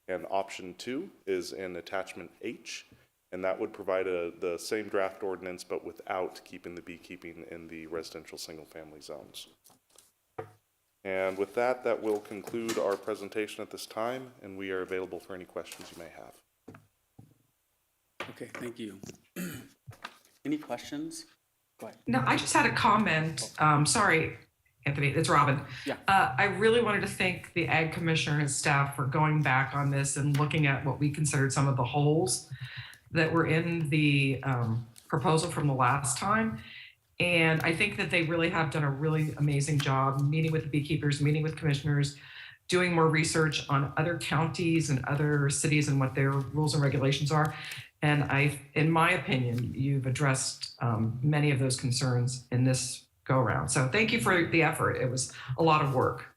And Option 2 is in Attachment H, and that would provide the same draft ordinance but without keeping the beekeeping in the residential single-family zones. And with that, that will conclude our presentation at this time, and we are available for any questions you may have. Okay, thank you. Any questions? Go ahead. No, I just had a comment. Sorry, Anthony, it's Robin. Yeah. I really wanted to thank the Ag Commissioner and his staff for going back on this and looking at what we considered some of the holes that were in the proposal from the last time. And I think that they really have done a really amazing job meeting with the beekeepers, meeting with commissioners, doing more research on other counties and other cities and what their rules and regulations are. And in my opinion, you've addressed many of those concerns in this go-around. So thank you for the effort. It was a lot of work.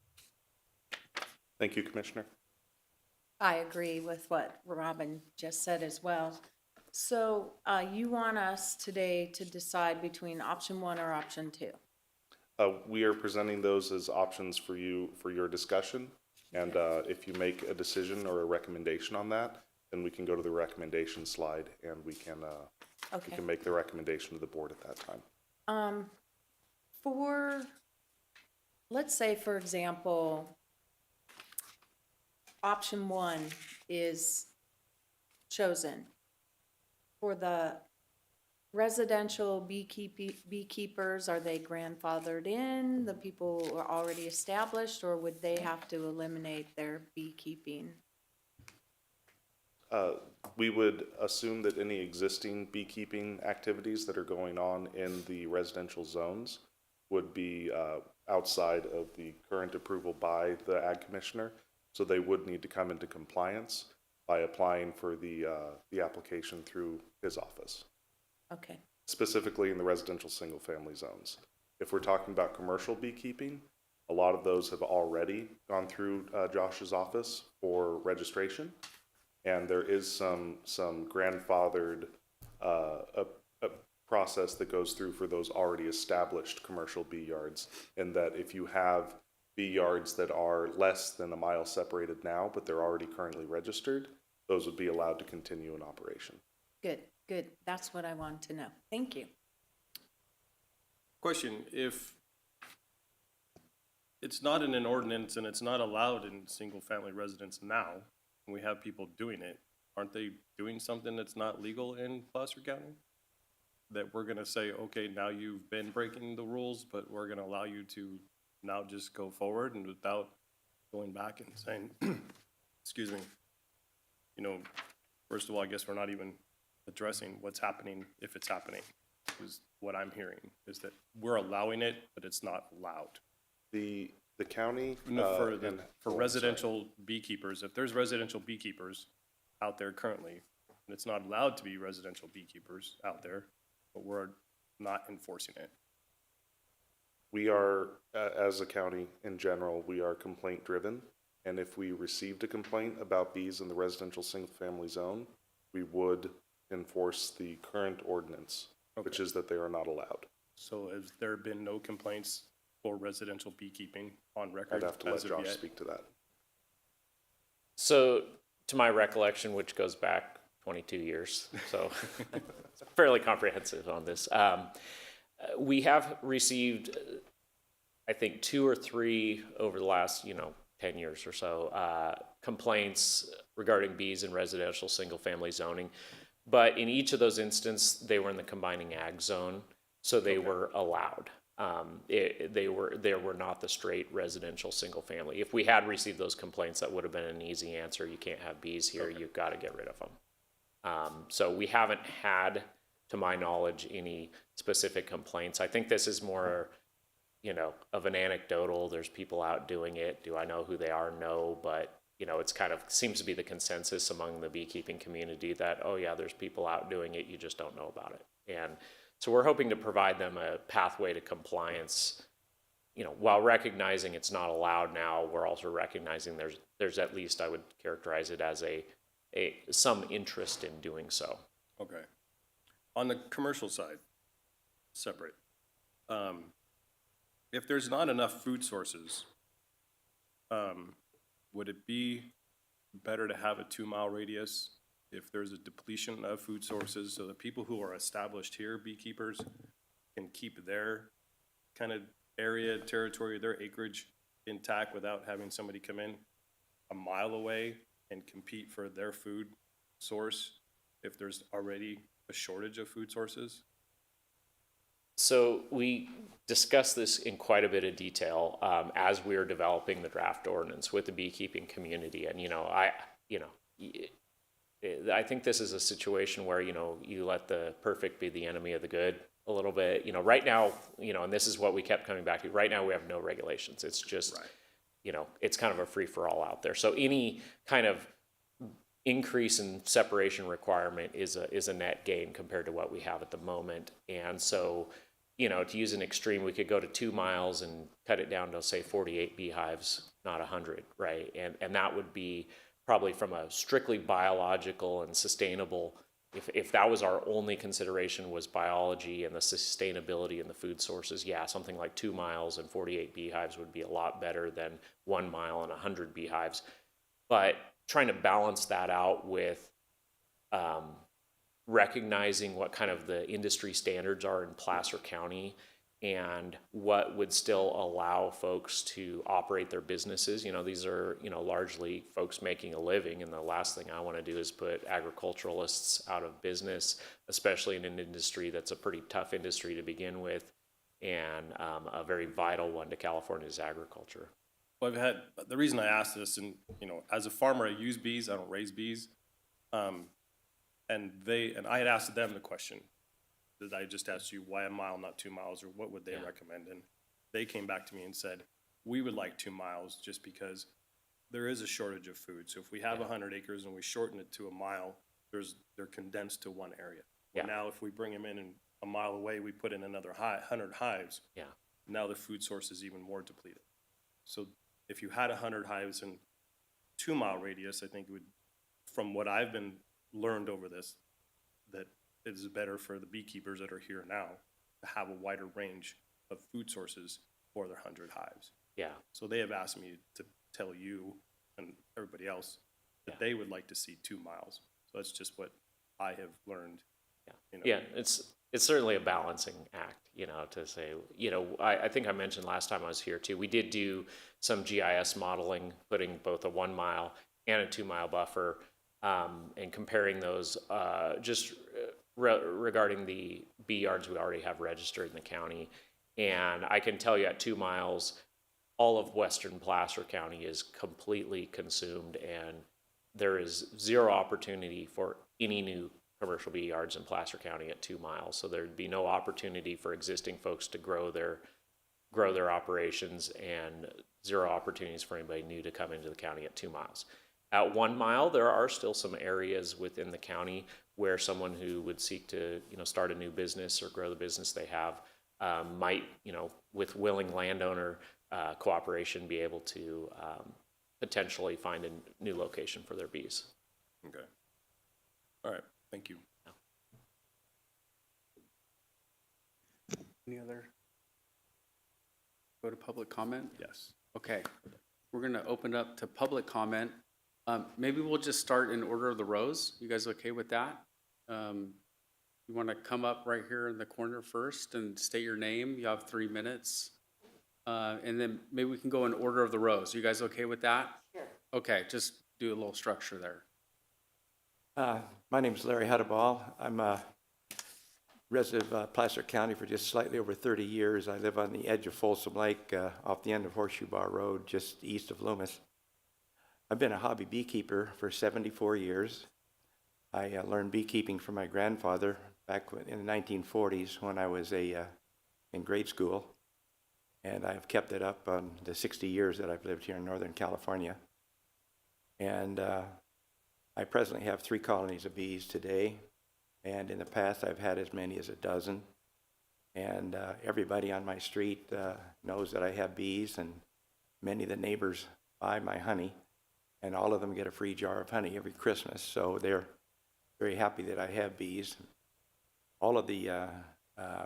Thank you, Commissioner. I agree with what Robin just said as well. So you want us today to decide between option 1 or option 2? We are presenting those as options for you for your discussion. And if you make a decision or a recommendation on that, then we can go to the recommendation slide and we can make the recommendation to the board at that time. Let's say, for example, option 1 is chosen. For the residential beekeepers, are they grandfathered in, the people who are already established, or would they have to eliminate their beekeeping? We would assume that any existing beekeeping activities that are going on in the residential zones would be outside of the current approval by the Ag Commissioner. So they would need to come into compliance by applying for the application through his office. Okay. Specifically in the residential single-family zones. If we're talking about commercial beekeeping, a lot of those have already gone through Josh's office for registration. And there is some grandfathered a process that goes through for those already established commercial bee yards, in that if you have bee yards that are less than a mile separated now, but they're already currently registered, those would be allowed to continue in operation. Good, good. That's what I wanted to know. Thank you. Question, if it's not in an ordinance and it's not allowed in single-family residence now, and we have people doing it, aren't they doing something that's not legal in Placer County? That we're gonna say, okay, now you've been breaking the rules, but we're gonna allow you to now just go forward and without going back and saying, excuse me, you know, first of all, I guess we're not even addressing what's happening if it's happening, is what I'm hearing, is that we're allowing it, but it's not allowed. The county. For and- for oh, I'm residential beekeepers, if there's residential beekeepers out there currently, and it's not allowed to be residential beekeepers out there, but we're not enforcing it. We are, as a county in general, we are complaint driven. And if we received a complaint about bees in the residential single-family zone, we would enforce the current ordinance, which is that they are not allowed. So has there been no complaints for residential beekeeping on record I'd have to let as of Josh yet? speak to that. So, to my recollection, which goes back 22 years, so it's fairly comprehensive on this. We have received, I think, 2 or 3 over the last, 10 years or so, complaints regarding bees in residential single-family zoning. But in each of those instances, they were in the combining ag zone, so they were allowed. They were not the straight residential single-family. If we had received those complaints, that would have been an easy answer. You can't have bees here. You've got to get rid of them. So we haven't had, to my knowledge, any specific complaints. I think this is more, of an anecdotal. There's people out doing it. Do I know who they are? No, but it's kind of seems to be the consensus among the beekeeping community that, oh yeah, there's people out doing it. You just don't know about it. And so we're hoping to provide them a pathway to compliance. While recognizing it's not allowed now, we're also recognizing there's at least, I would characterize it as some interest in doing so. Okay. On the commercial side, separate. If there's not enough food sources, would it be better to have a 2-mile radius if there's a depletion of food sources, so the people who are established here, beekeepers, can keep their kind of area, territory, their acreage intact without having somebody come in a mile away and compete for their food source if there's already a shortage of food sources? So we discussed this in quite a bit of detail as we were developing the draft ordinance with the beekeeping community. And, I think this is a situation where, you let the perfect be the enemy of the good a little bit. Right now, and this is what we kept coming back to, right now we have no regulations. It's just, it's kind of a free-for-all out there. So any kind of increase in separation requirement is a net gain compared to what we have at the moment. And so, to use an extreme, we could go to 2 miles and cut it down to, say, 48 beehives, not 100, right? And that would be probably from a strictly biological and sustainable, if that was our only consideration, was biology and the sustainability and the food sources, yeah, something like 2 miles and 48 beehives would be a lot better than 1 mile and 100 beehives. But trying to balance that out with recognizing what kind of the industry standards are in Placer County and what would still allow folks to operate their businesses. These are, largely folks making a living, and the last thing I want to do is put agriculturalists out of business, especially in an industry that's a pretty tough industry to begin with, and a very vital one to California's agriculture. Well, the reason I asked this, and, as a farmer, I use bees, I don't raise bees. And I had asked them the question that I just asked you, why a mile, not 2 miles, or what would they recommend? And they came back to me and said, we would like 2 miles just because there is a shortage of food. So if we have 100 acres and we shorten it to a mile, they're condensed to one area. Well, now if we bring them in and a mile away, we put in another 100 hives. Yeah. Now the food source is even more depleted. So if you had 100 hives in 2 mile radius, I think it would, from what I've been learned over this, that it is better for the beekeepers that are here now to have a wider range of food sources for their 100 hives. Yeah. So they have asked me to tell you and everybody else that they would like to see 2 miles. So that's just what I have learned. Yeah, it's certainly a balancing act. to say, I think I mentioned last time I was here too, we did do some GIS modeling, putting both a 1 mile and a 2 mile buffer, and comparing those, regarding the bee yards we already have registered in the county. And I can tell you at 2 miles, all of western Placer County is completely consumed, and there is zero opportunity for any new commercial bee yards in Placer County at 2 miles. So there'd be no opportunity for existing folks to grow their operations, and zero opportunities for anybody new to come into the county at 2 miles. At 1 mile, there are still some areas within the county where someone who would seek to, start a new business or grow the business they have, might, with willing landowner cooperation, be able to potentially find a new location for their bees. Okay. All right, thank you. Any other? Go to public comment? Yes. Okay, we're gonna open up to public comment. Maybe we'll just start in order of the rows. You guys okay with that? You wanna come up right here in the corner first and state your name? You have 3 minutes. And then maybe we can go in order of the rows. You guys okay with that? Sure. Okay, just do a little structure there. My name is Larry Huddeball. I'm a resident of Placer County for just slightly over 30 years. I live on the edge of Folsom Lake, off the end of Horseshoe Bar Road, just east of Loomis. I've been a hobby beekeeper for 74 years. I learned beekeeping from my grandfather back in the 1940s when I was in grade school. And I've kept it up on the 60 years that I've lived here in Northern California. And I presently have 3 colonies of bees today. And in the past, I've had as many as a dozen. And everybody on my street knows that I have bees, and many of the neighbors buy my honey. And all of them get a free jar of honey every Christmas. So they're very happy that I have bees. All of the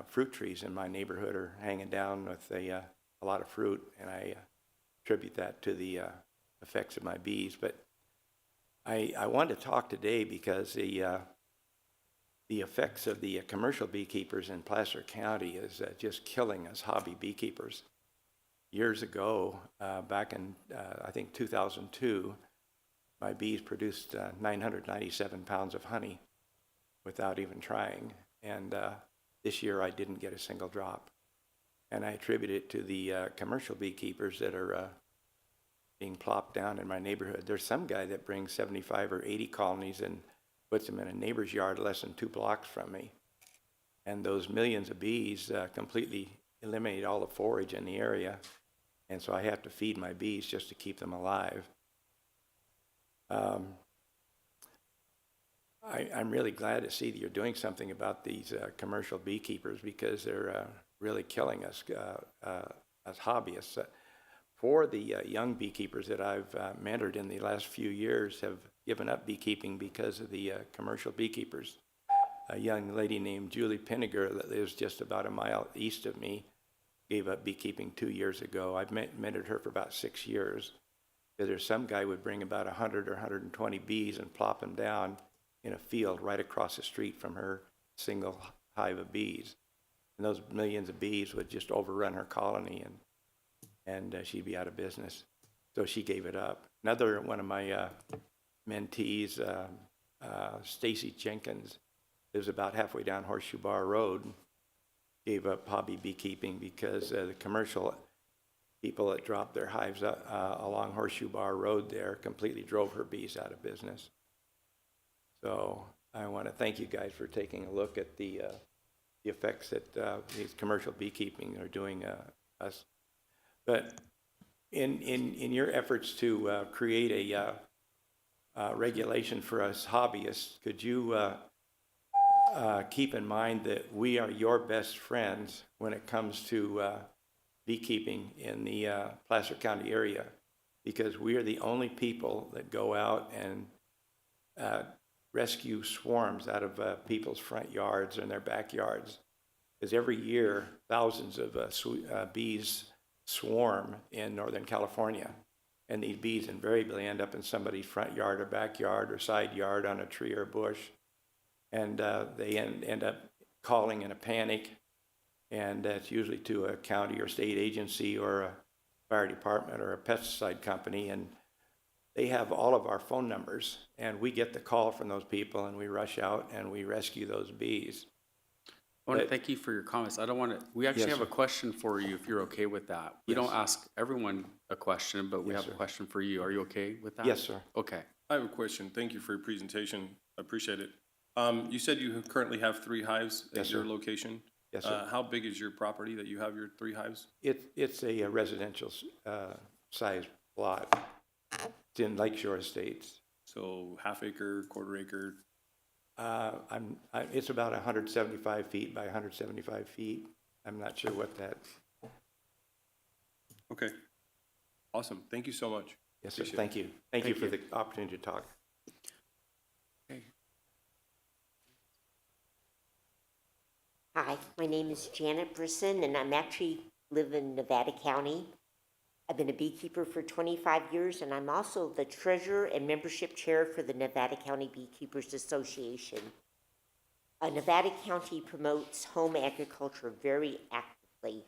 fruit trees in my neighborhood are hanging down with a lot of fruit, and I attribute that to the effects of my bees. But I wanted to talk today because the effects of the commercial beekeepers in Placer County is just killing us hobby beekeepers. Years ago, back in I think 2002, my bees produced 997 pounds of honey without even trying. And this year I didn't get a single drop. And I attribute it to the commercial beekeepers that are being plopped down in my neighborhood. There's some guy that brings 75 or 80 colonies and puts them in a neighbor's yard less than 2 blocks from me. And those millions of bees completely eliminate all the forage in the area. And so I have to feed my bees just to keep them alive. I'm really glad to see that you're doing something about these commercial beekeepers, because they're really killing us as hobbyists. 4 of the young beekeepers that I've mentored in the last few years have given up beekeeping because of the commercial beekeepers. A young lady named Julie Pinniger that lives just about a mile east of me gave up beekeeping 2 years ago. I've mentored her for about 6 years. There's some guy would bring about 100 or 120 bees and plop them down in a field right across the street from her single hive of bees. And those millions of bees would just overrun her colony, and she'd be out of business. So she gave it up. Another one of my mentees, Stacy Jenkins, lives about halfway down Horseshoe Bar Road, gave up hobby beekeeping because the commercial people that dropped their hives along Horseshoe Bar Road there completely drove her bees out of business. So I want to thank you guys for taking a look at the effects that these commercial beekeeping are doing us. But in your efforts to create a regulation for us hobbyists, could you keep in mind that we are your best friends when it comes to beekeeping in the Placer County area, because we are the only people that go out and rescue swarms out of people's front yards and their backyards. Because every year, thousands of bees swarm in Northern California. And these bees invariably end up in somebody's front yard or backyard or side yard on a tree or a bush. And they end up calling in a panic. And that's usually to a county or state agency or a fire department or a pesticide company. And they have all of our phone numbers, and we get the call from those people, and we rush out and we rescue those bees. I want to But- thank you for your comments. I don't want to, we actually Yes, have a sir. question for you if you're okay with that. We don't Yes. ask everyone a question, but we Yes, have a sir. question for you. Are you okay with that? Yes, sir. Okay. I have a question. Thank you for your presentation. I appreciate it. You said you currently have 3 hives at Yes, your sir. location? Yes, sir. How big is your property that you have your 3 hives? It's a residential size lot. It's in Lakeshore Estates. So half acre, quarter acre? It's about 175 feet by 175 feet. I'm not sure what that, Okay. Awesome. Thank you so much. yes, sir, Appreciate it. thank you. Thank you Thank for you. the opportunity to talk. Hi, my name is Janet Brisson, and I'm actually live in Nevada County. I've been a beekeeper for 25 years, and I'm also the treasurer and membership chair for the Nevada County Beekeepers Association. Nevada County promotes home agriculture very actively.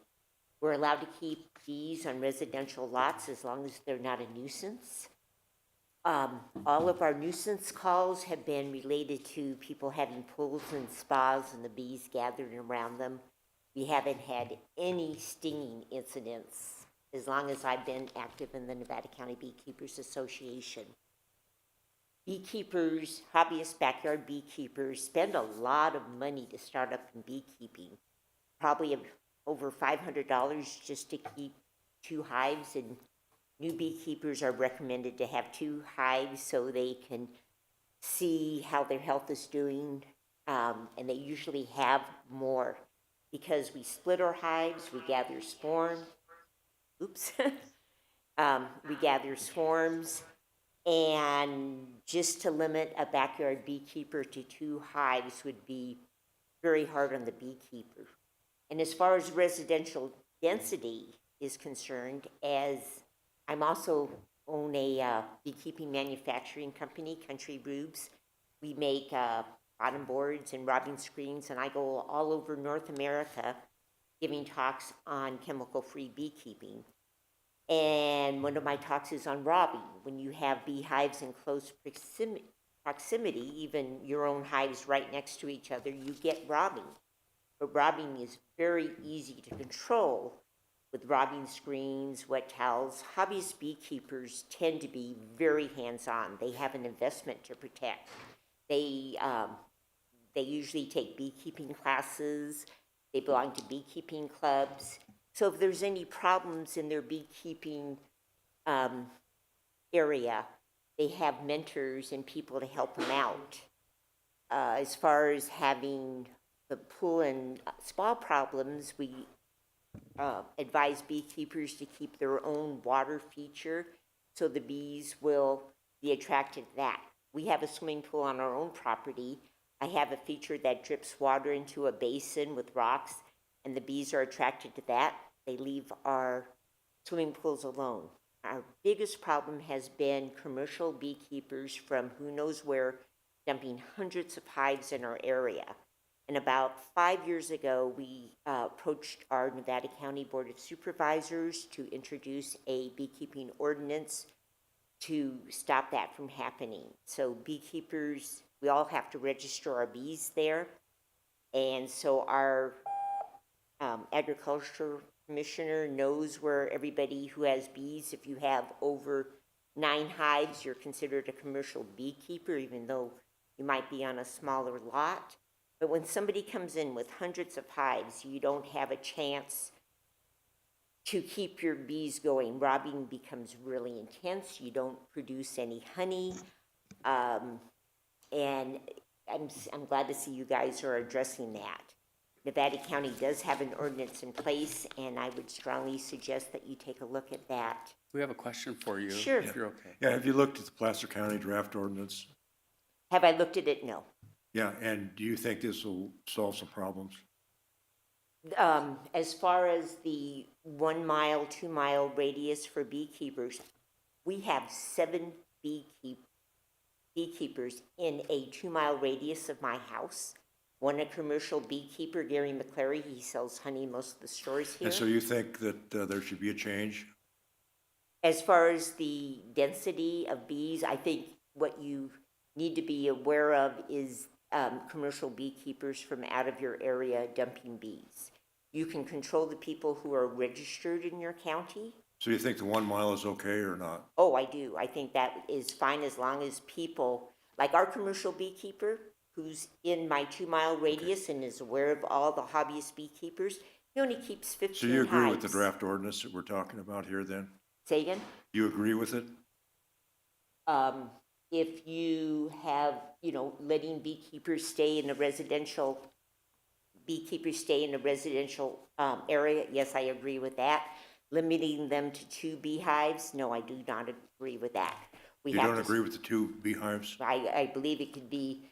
We're allowed to keep bees on residential lots as long as they're not a nuisance. All of our nuisance calls have been related to people having pools and spas and the bees gathering around them. We haven't had any stinging incidents as long as I've been active in the Nevada County Beekeepers Association. Beekeepers, hobbyist backyard beekeepers, spend a lot of money to start up in beekeeping. Probably over $500 just to keep 2 hives, and new beekeepers are recommended to have 2 hives so they can see how their health is doing, and they usually have more because we split our hives, we gather swarms. We gather swarms, and just to limit a backyard beekeeper to 2 hives would be very hard on the beekeeper. And as far as residential density is concerned, as I'm also own a beekeeping manufacturing company, Country Rubes. We make bottom boards and robbing screens, and I go all over North America giving talks on chemical-free beekeeping. And one of my talks is on robbing. When you have beehives in close proximity, even your own hives right next to each other, you get robbing. But robbing is very easy to control with robbing screens, wet towels. Hobbyist beekeepers tend to be very hands-on. They have an investment to protect. They usually take beekeeping classes. They belong to beekeeping clubs. So if there's any problems in their beekeeping area, they have mentors and people to help them out. As far as having the pool and spa problems, we advise beekeepers to keep their own water feature so the bees will be attracted to that. We have a swimming pool on our own property. I have a feature that drips water into a basin with rocks, and the bees are attracted to that. They leave our swimming pools alone. Our biggest problem has been commercial beekeepers from who knows where dumping hundreds of hives in our area. And about 5 years ago, we approached our Nevada County Board of Supervisors to introduce a beekeeping ordinance to stop that from happening. So beekeepers, we all have to register our bees there. And so our agriculture commissioner knows where everybody who has bees, if you have over 9 hives, you're considered a commercial beekeeper, even though you might be on a smaller lot. But when somebody comes in with hundreds of hives, you don't have a chance to keep your bees going. Robbing becomes really intense. You don't produce any honey. And I'm glad to see you guys are addressing that. Nevada County does have an ordinance in place, and I would strongly suggest that you take a look at that. We have a question for you. Sure. If you're okay. Yeah, have you looked at the Placer County draft ordinance? Have I looked at it? No. Yeah, and do you think this will solve some problems? As far as the 1 mile, 2 mile radius for beekeepers, we have 7 beekeepers in a 2 mile radius of my house. one a commercial beekeeper, Gary McClary. He sells honey in most of the stores here. And so you think that there should be a change? As far as the density of bees, I think what you need to be aware of is commercial beekeepers from out of your area dumping bees. You can control the people who are registered in your county. So you think the 1 mile is okay or not? Oh, I do. I think that is fine as long as people, like our commercial beekeeper, who's in my 2 mile radius and is aware of all the hobbyist beekeepers, he only keeps 15 hives. So you agree with the draft ordinance that we're talking about here then? Say again? You agree with it? If you have, letting beekeepers stay in a residential area, yes, I agree with that. Limiting them to 2 beehives, no, I do not agree with that. You don't agree with the 2 beehives? I believe it could be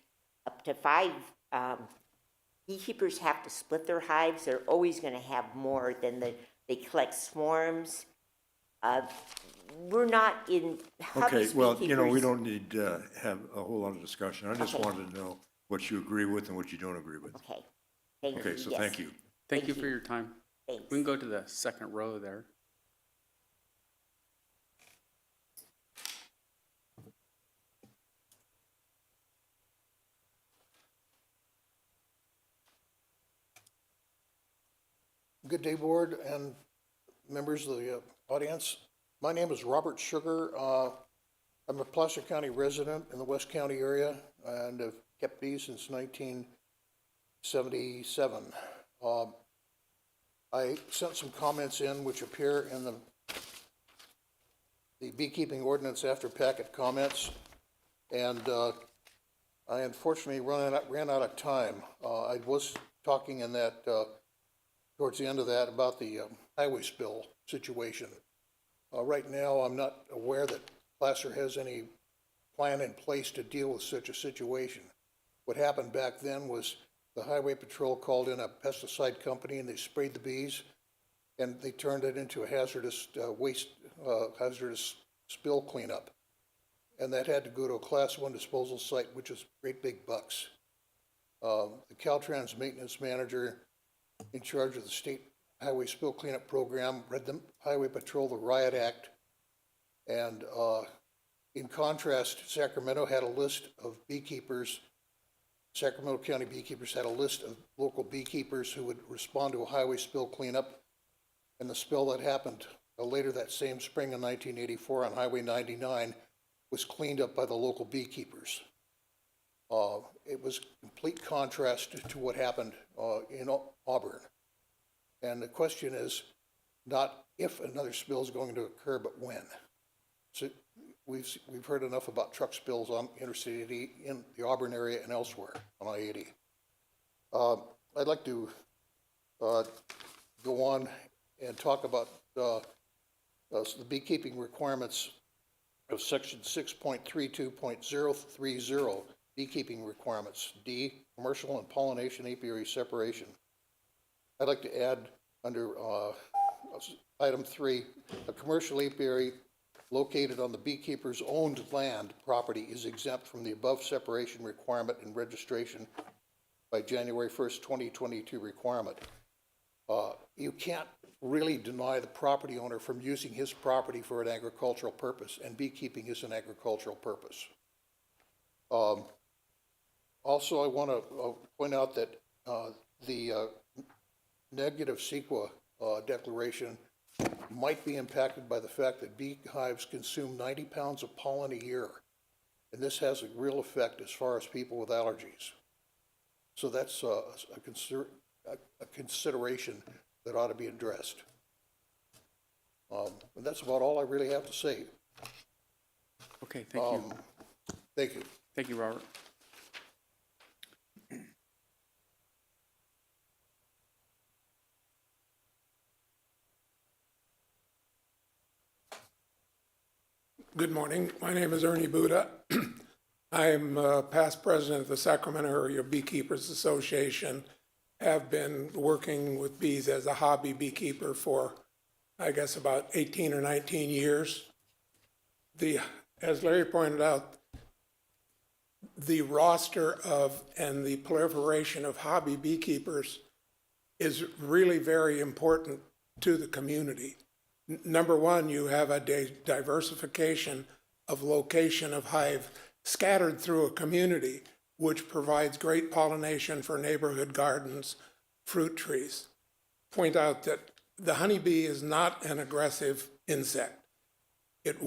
up to 5. Beekeepers have to split their hives. They're always going to have more than they collect swarms. We're not in Okay, hobbyist well, beekeepers. we don't need to have a whole lot of discussion. I just Okay. wanted to know what you agree with and what you don't agree with. Okay, thank you. Okay, so Yes. thank you. Thank you for your time. Thanks. We can go to the second row there. Good day, Board and members of the audience. My name is Robert Sugar. I'm a Placer County resident in the West County area and have kept bees since 1977. I sent some comments in which appear in the beekeeping ordinance after packet comments, and I unfortunately ran out of time. I was talking in that towards the end of that about the highway spill situation. Right now, I'm not aware that Placer has any plan in place to deal with such a situation. What happened back then was the highway patrol called in a pesticide company and they sprayed the bees and they turned it into a hazardous hazardous spill cleanup. And that had to go to a Class 1 disposal site, which is great big bucks. The Caltrans maintenance manager in charge of the state highway spill cleanup program read the Highway Patrol the Riot Act, and in contrast, Sacramento had a list of beekeepers. Sacramento County beekeepers had a list of local beekeepers who would respond to a highway spill cleanup, and the spill that happened later that same spring in 1984 on Highway 99 was cleaned up by the local beekeepers. It was complete contrast to what happened in Auburn. And the question is not if another spill is going to occur, but when. So we've heard enough about truck spills on Interstate 80 in the Auburn area and elsewhere on I-80. I'd like to go on and talk about the beekeeping requirements of section 6.32.030, beekeeping requirements, D, commercial and pollination apiary separation. I'd like to add under item 3, a commercial apiary located on the beekeeper's owned land property is exempt from the above separation requirement and registration by January 1st, 2022 requirement. You can't really deny the property owner from using his property for an agricultural purpose, and beekeeping is an agricultural purpose. Also, I want to point out that the negative CEQA declaration might be impacted by the fact that beehives consume 90 pounds of pollen a year, and this has a real effect as far as people with allergies. So that's a consideration that ought to be addressed. And that's about all I really have to say. Okay, thank you. Thank you. Thank you, Robert. Good morning. My name is Ernie Buda. I'm past president of the Sacramento Area Beekeepers Association. Have been working with bees as a hobby beekeeper for, I guess, about 18 or 19 years. As Larry pointed out, the roster of and the proliferation of hobby beekeepers is really very important to the community. Number one, you have a diversification of location of hive scattered through a community, which provides great pollination for neighborhood gardens, fruit trees. Point out that the honeybee is not an aggressive insect. It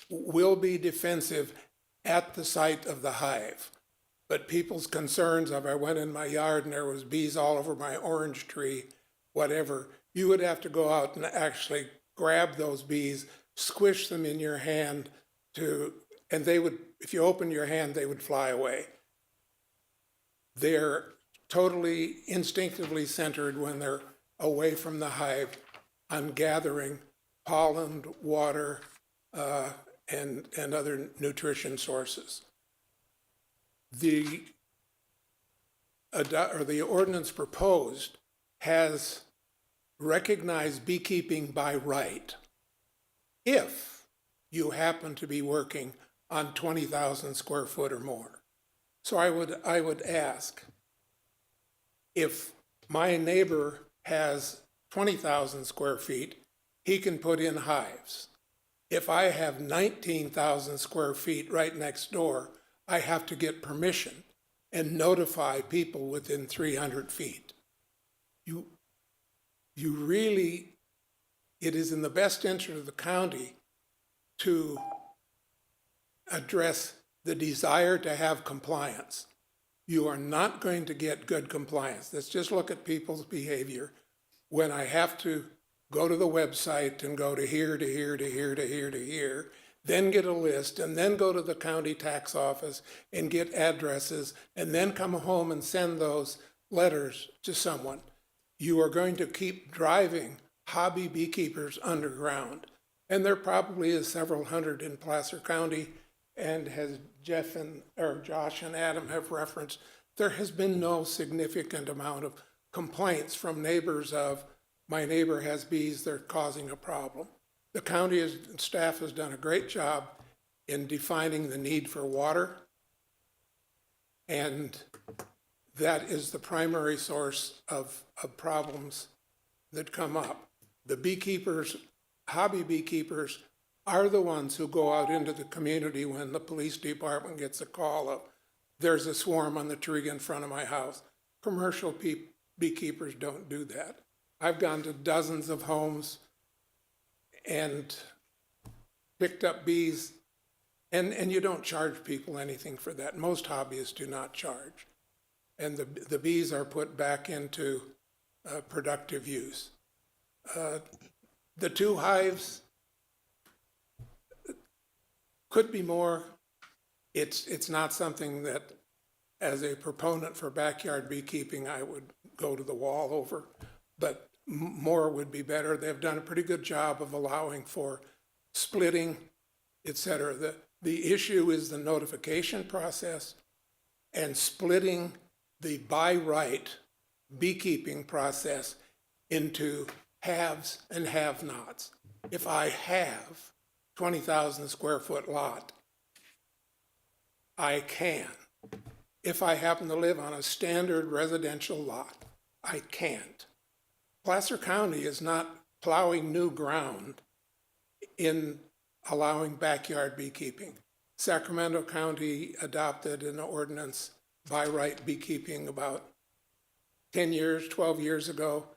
will be defensive at the site of the hive. But people's concerns of, I went in my yard and there was bees all over my orange tree, whatever, you would have to go out and actually grab those bees, squish them in your hand and they would, if you opened your hand, they would fly away. They're totally instinctively centered when they're away from the hive on gathering pollen, water, and other nutrition sources. The ordinance proposed has recognized beekeeping by right if you happen to be working on 20,000 square foot or more. So I would ask, if my neighbor has 20,000 square feet, he can put in hives. If I have 19,000 square feet right next door, I have to get permission and notify people within 300 feet. You really, it is in the best interest of the county to address the desire to have compliance. You are not going to get good compliance. Let's just look at people's behavior. When I have to go to the website and go to here, to here, to here, to here, to here, then get a list, and then go to the county tax office and get addresses, and then come home and send those letters to someone. You are going to keep driving hobby beekeepers underground. And there probably is several hundred in Placer County, and as Josh and Adam have referenced, there has been no significant amount of complaints from neighbors of, my neighbor has bees, they're causing a problem. The county staff has done a great job in defining the need for water, and that is the primary source of problems that come up. The beekeepers, hobby beekeepers, are the ones who go out into the community when the police department gets a call of, there's a swarm on the tree in front of my house. Commercial beekeepers don't do that. I've gone to dozens of homes and picked up bees, and you don't charge people anything for that. Most hobbyists do not charge. And the bees are put back into productive use. The two hives could be more. It's not something that, as a proponent for backyard beekeeping, I would go to the wall over, but more would be better. They've done a pretty good job of allowing for splitting, et cetera. The issue is the notification process and splitting the by right beekeeping process into haves and have-nots. If I have 20,000 square foot lot, I can. If I happen to live on a standard residential lot, I can't. Placer County is not plowing new ground in allowing backyard beekeeping. Sacramento County adopted an ordinance by right beekeeping about 10 years, 12 years ago.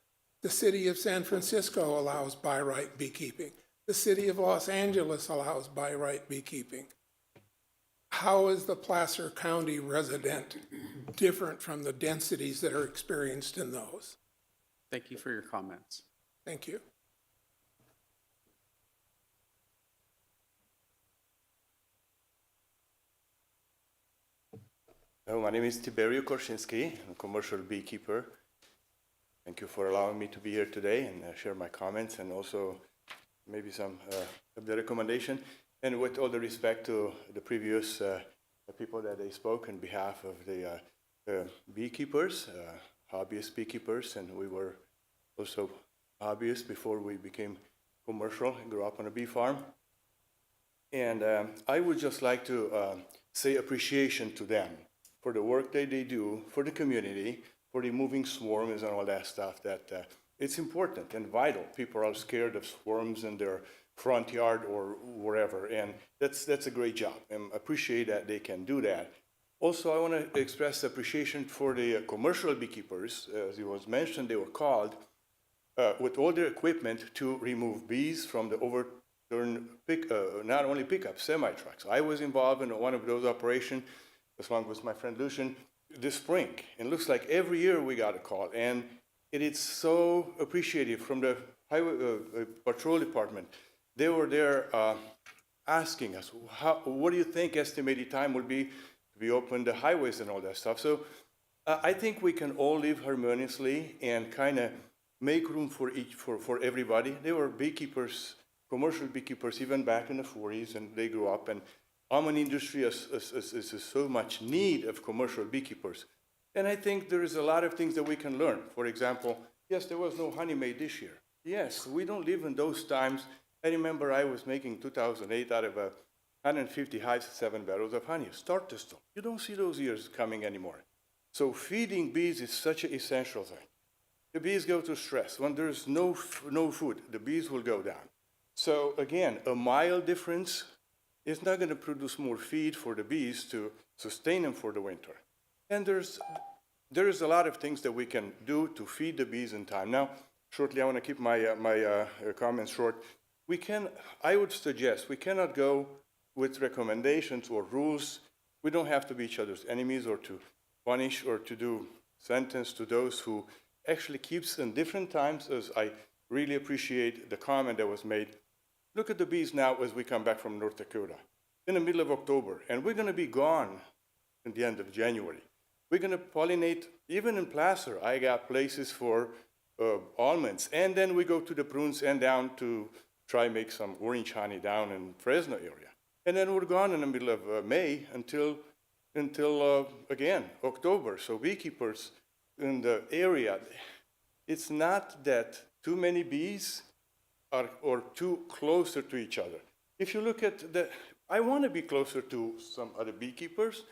The city of San Francisco allows by right beekeeping. The city of Los Angeles allows by right beekeeping. How is the Placer County resident different from the densities that are experienced in those? Thank you for your comments. Thank you. Hello, my name is Tiberio Korshinsky. I'm a commercial beekeeper. Thank you for allowing me to be here today and share my comments and also maybe some of the recommendation. And with all the respect to the previous people that they spoke on behalf of the beekeepers, hobbyist beekeepers, and we were also hobbyists before we became commercial and grew up on a bee farm. And I would just like to say appreciation to them for the work that they do for the community, for removing swarms and all that stuff. That it's important and vital. People are scared of swarms in their front yard or wherever, and that's a great job. And appreciate that they can do that. Also, I want to express appreciation for the commercial beekeepers. As it was mentioned, they were called with all their equipment to remove bees from the overturned not only pickup, semi-trucks. I was involved in one of those operations, along with my friend Lucian, this spring. And it looks like every year we got a call. And it is so appreciated from the highway patrol department. They were there asking us, what do you think estimated time will be to be open the highways and all that stuff? So I think we can all live harmoniously and kind of make room for everybody. They were beekeepers, commercial beekeepers, even back in the 40s, and they grew up. And almond industry is so much need of commercial beekeepers. And I think there is a lot of things that we can learn. For example, yes, there was no honey made this year. Yes, we don't live in those times. I remember I was making 2008 out of 150 hives, 7 barrels of honey, start to stop. You don't see those years coming anymore. So feeding bees is such an essential thing. The bees go through stress. When there's no food, the bees will go down. So again, a mild difference is not going to produce more feed for the bees to sustain them for the winter. And there is a lot of things that we can do to feed the bees in time. Now, shortly, I want to keep my comments short. I would suggest we cannot go with recommendations or rules. We don't have to be each other's enemies or to punish or to do sentence to those who actually keeps in different times, as I really appreciate the comment that was made. Look at the bees now as we come back from North Dakota in the middle of October, and we're going to be gone in the end of January. We're going to pollinate, even in Placer, I got places for almonds, and then we go to the prunes and down to try make some orange honey down in Fresno area. And then we're gone in the middle of May until again, October. So beekeepers in the area, it's not that too many bees are or too closer to each other. If you look at I want to be closer to some other beekeepers.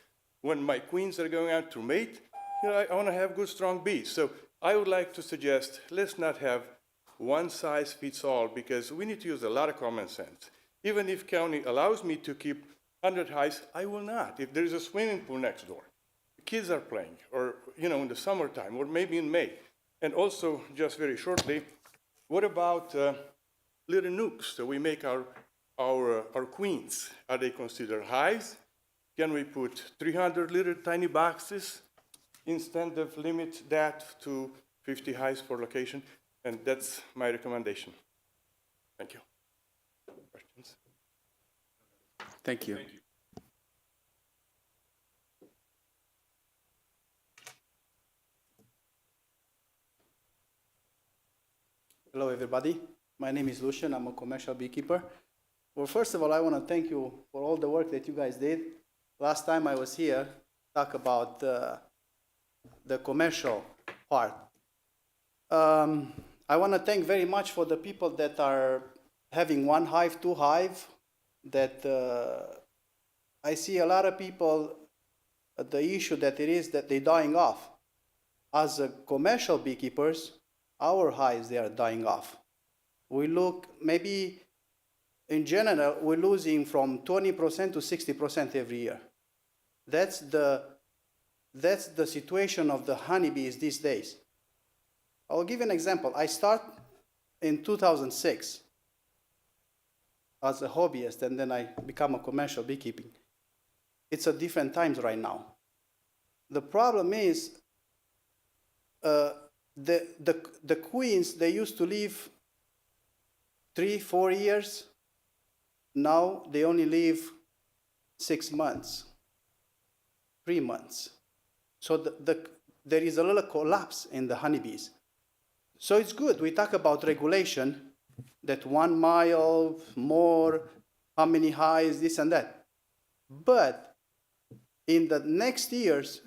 When my queens are going out to mate, I want to have good, strong bees. So I would like to suggest, let's not have one size fits all, because we need to use a lot of common sense. Even if county allows me to keep 100 hives, I will not. If there's a swimming pool next door, the kids are playing, or in the summertime, or maybe in May. And also, just very shortly, what about little nooks that we make our queens? Are they considered hives? Can we put 300 little tiny boxes instead of limit that to 50 hives per location? And that's my recommendation. Thank you. Questions? Thank you. Hello, everybody. My name is Lucian. I'm a commercial beekeeper. Well, first of all, I want to thank you for all the work that you guys did. Last time I was here, talk about the commercial part. I want to thank very much for the people that are having 1 hive, 2 hive, that I see a lot of people, the issue that it is that they're dying off. As a commercial beekeepers, our hives, they are dying off. We look, maybe in general, we're losing from 20% to 60% every year. That's the situation of the honeybees these days. I'll give you an example. I start in 2006 as a hobbyist, and then I become a commercial beekeeping. It's a different times right now. The problem is the queens, they used to live 3-4 years. Now they only live 6 months, 3 months. So there is a little collapse in the honeybees. So it's good. We talk about regulation, that 1 mile more, how many hives, this and that. But in the next years,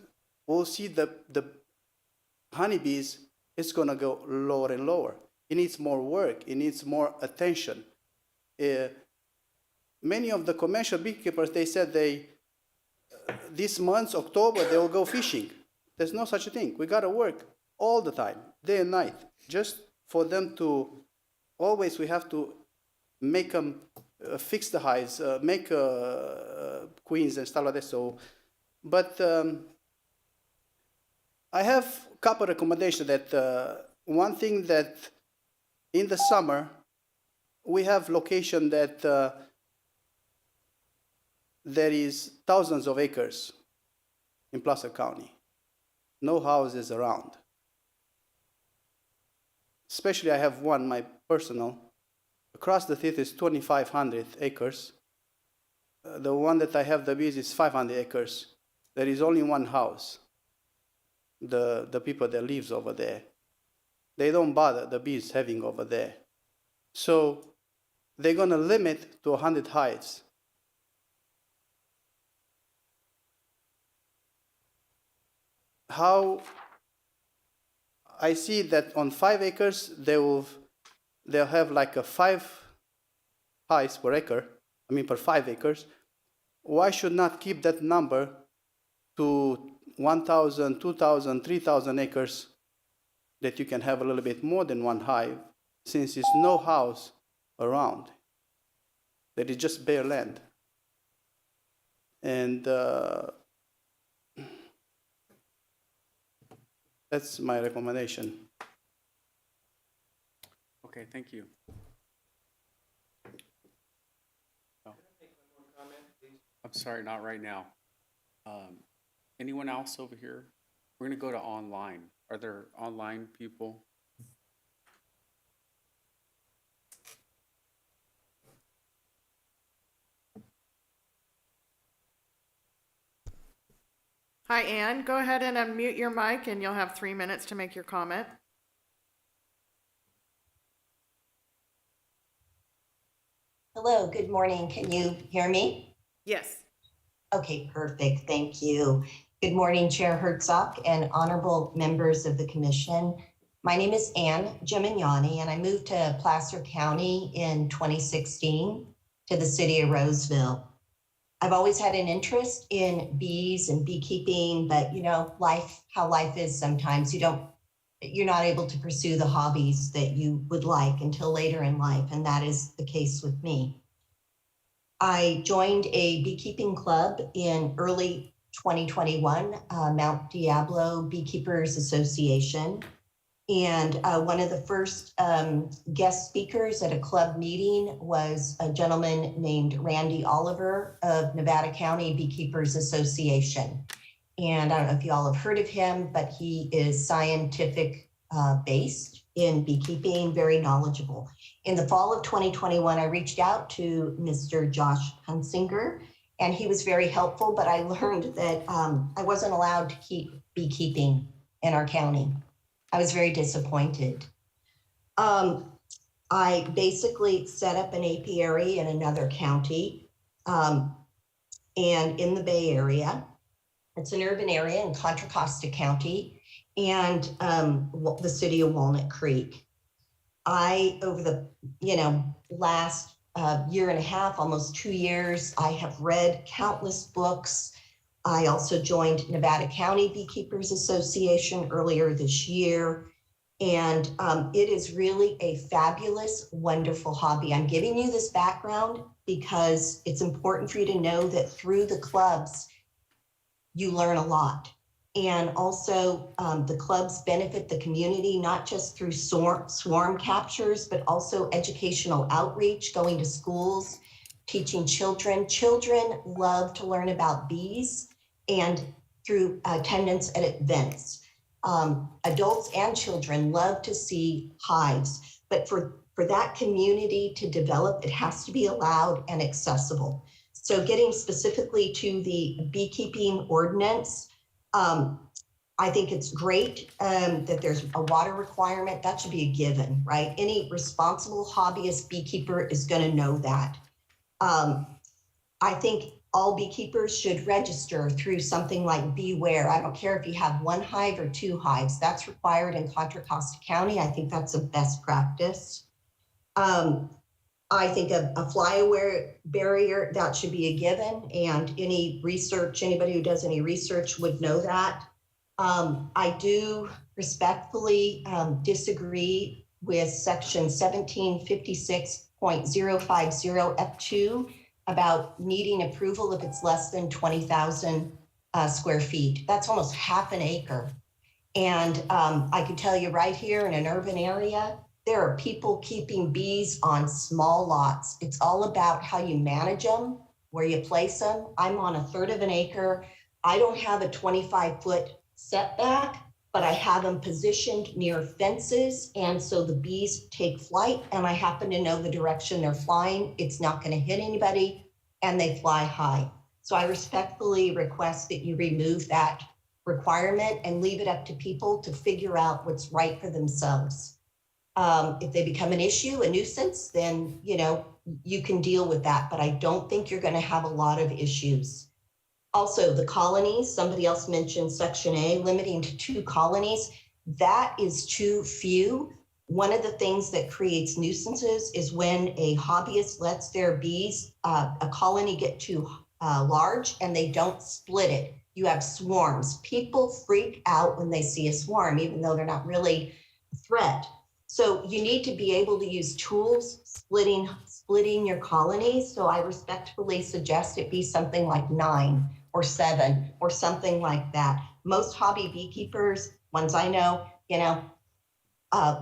we'll see the honeybees, it's going to go lower and lower. It needs more work. It needs more attention. many of the commercial beekeepers, they said this month, October, they will go fishing. There's no such a thing. We got to work all the time, day and night, just for them to, always we have to make them fix the hives, make queens and stuff like that. So, but I have a couple recommendations that one thing that in the summer, we have location that there is thousands of acres in Placer County. No houses around. Especially I have one, my personal. Across the theater is 2,500 acres. The one that I have the bees is 500 acres. There is only one house. The people that lives over there. They don't bother the bees having over there. So they're gonna limit to 100 hives. How I see that on 5 acres, they'll have like a 5 hives per acre, per 5 acres. Why should not keep that number to 1,000, 2,000, 3,000 acres that you can have a little bit more than one hive, since there's no house around. There is just bare land. And that's my recommendation. Okay, thank you. Oh. I'm sorry, not right now. Anyone else over here? We're gonna go to online. Are there online people? Hi, Ann. Go ahead and unmute your mic and you'll have 3 minutes to make your comment. Hello, good morning. Can you hear me? Yes. Okay, perfect. Thank you. Good morning, Chair Herzog and honorable members of the commission. My name is Ann Gimignani, and I moved to Placer County in 2016 to the city of Roseville. I've always had an interest in bees and beekeeping, but how life is sometimes. You're not able to pursue the hobbies that you would like until later in life, and that is the case with me. I joined a beekeeping club in early 2021, Mount Diablo Beekeepers Association. And one of the first guest speakers at a club meeting was a gentleman named Randy Oliver of Nevada County Beekeepers Association. And I don't know if you all have heard of him, but he is scientific based in beekeeping, very knowledgeable. In the fall of 2021, I reached out to Mr. Josh Hunsinger, and he was very helpful, but I learned that I wasn't allowed to keep beekeeping in our county. I was very disappointed. I basically set up an apiary in another county and in the Bay Area. It's an urban area in Contra Costa County and the city of Walnut Creek. Over the last year and a half, almost 2 years, I have read countless books. I also joined Nevada County Beekeepers Association earlier this year. And it is really a fabulous, wonderful hobby. I'm giving you this background because it's important for you to know that through the clubs, you learn a lot. And also the clubs benefit the community, not just through swarm captures, but also educational outreach, going to schools, teaching children. Children love to learn about bees and through attendance at events. Adults and children love to see hives, but for that community to develop, it has to be allowed and accessible. So getting specifically to the beekeeping ordinance, I think it's great that there's a water requirement. That should be a given, right? Any responsible hobbyist beekeeper is going to know that. I think all beekeepers should register through something like Beware. I don't care if you have 1 hive or 2 hives. That's required in Contra Costa County. I think that's a best practice. I think a fly-away barrier, that should be a given, and any research, anybody who does any research would know that. I do respectfully disagree with section 1756.050 F2 about needing approval if it's less than 20,000 square feet. That's almost half an acre. And I can tell you right here in an urban area, there are people keeping bees on small lots. It's all about how you manage them, where you place them. I'm on 1/3 of an acre. I don't have a 25-foot setback, but I have them positioned near fences. And so the bees take flight, and I happen to know the direction they're flying. It's not going to hit anybody, and they fly high. So I respectfully request that you remove that requirement and leave it up to people to figure out what's right for themselves. If they become an issue, a nuisance, then, you know, you can deal with that, but I don't think you're going to have a lot of issues. Also, the colonies, somebody else mentioned section A, limiting to 2 colonies. That is too few. One of the things that creates nuisances is when a hobbyist lets their bees, a colony get too large and they don't split it. You have swarms. People freak out when they see a swarm, even though they're not really a threat. So you need to be able to use tools, splitting your colonies. So I respectfully suggest it be something like 9 or 7 or something like that. Most hobby beekeepers, ones I know, you know,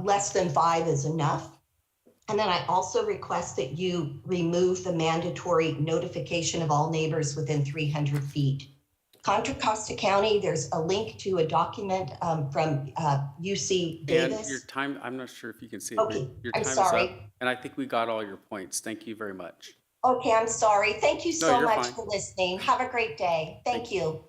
less than 5 is enough. And then I also request that you remove the mandatory notification of all neighbors within 300 feet. Contra Costa County, there's a link to a document from UC Davis. And your time, I'm not sure if you can see it. Okay, Your I'm time is sorry. up, and I think we got all your points. Thank you very much. Okay, I'm sorry. Thank you No, so you're much fine. for listening. Have a great day. Thank you.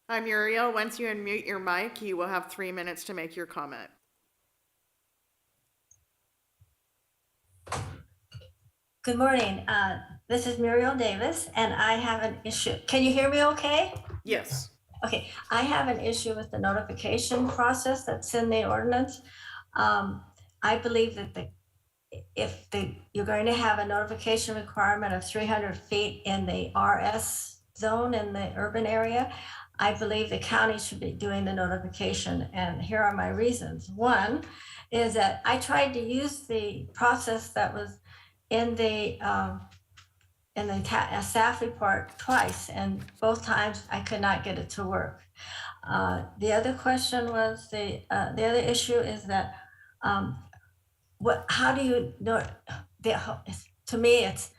Hi, Muriel. Once you unmute your mic, you will have 3 minutes to make your comment. Good morning. This is Muriel Davis, and I have an issue. Can you hear me okay? Yes. Okay, I have an issue with the notification process that's in the ordinance. I believe that you're going to have a notification requirement of 300 feet in the RS zone in the urban area, I believe the county should be doing the notification, and here are my reasons. One is that I tried to use the process that was in the staff report twice, and both times I could not get it to work. The other question was the other issue is that how do you know? To me, it's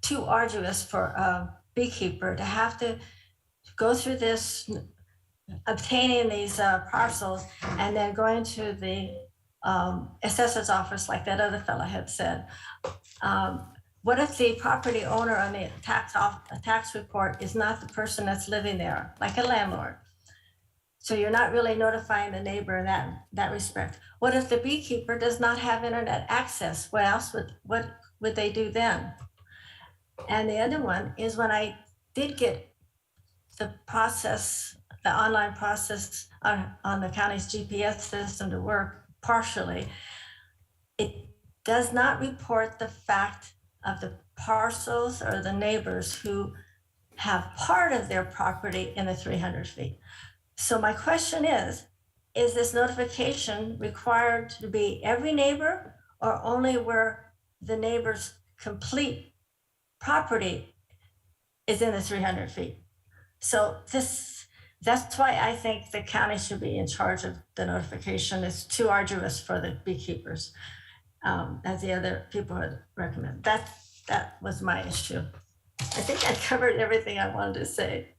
too arduous for a beekeeper to have to go through this, obtaining these parcels, and then going to the assessor's office, like that other fellow had said. What if the property owner on the tax report is not the person that's living there, like a landlord? So you're not really notifying the neighbor in that respect. What if the beekeeper does not have internet access? What would they do then? And the other one is when I did get the online process on the county's GPS system to work partially, it does not report the fact of the parcels or the neighbors who have part of their property in the 300 feet. So my question is this notification required to be every neighbor or only where the neighbor's complete property is in the 300 feet? So that's why I think the county should be in charge of the notification. It's too arduous for the beekeepers, as the other people had recommended. That was my issue. I think I covered everything I wanted to say.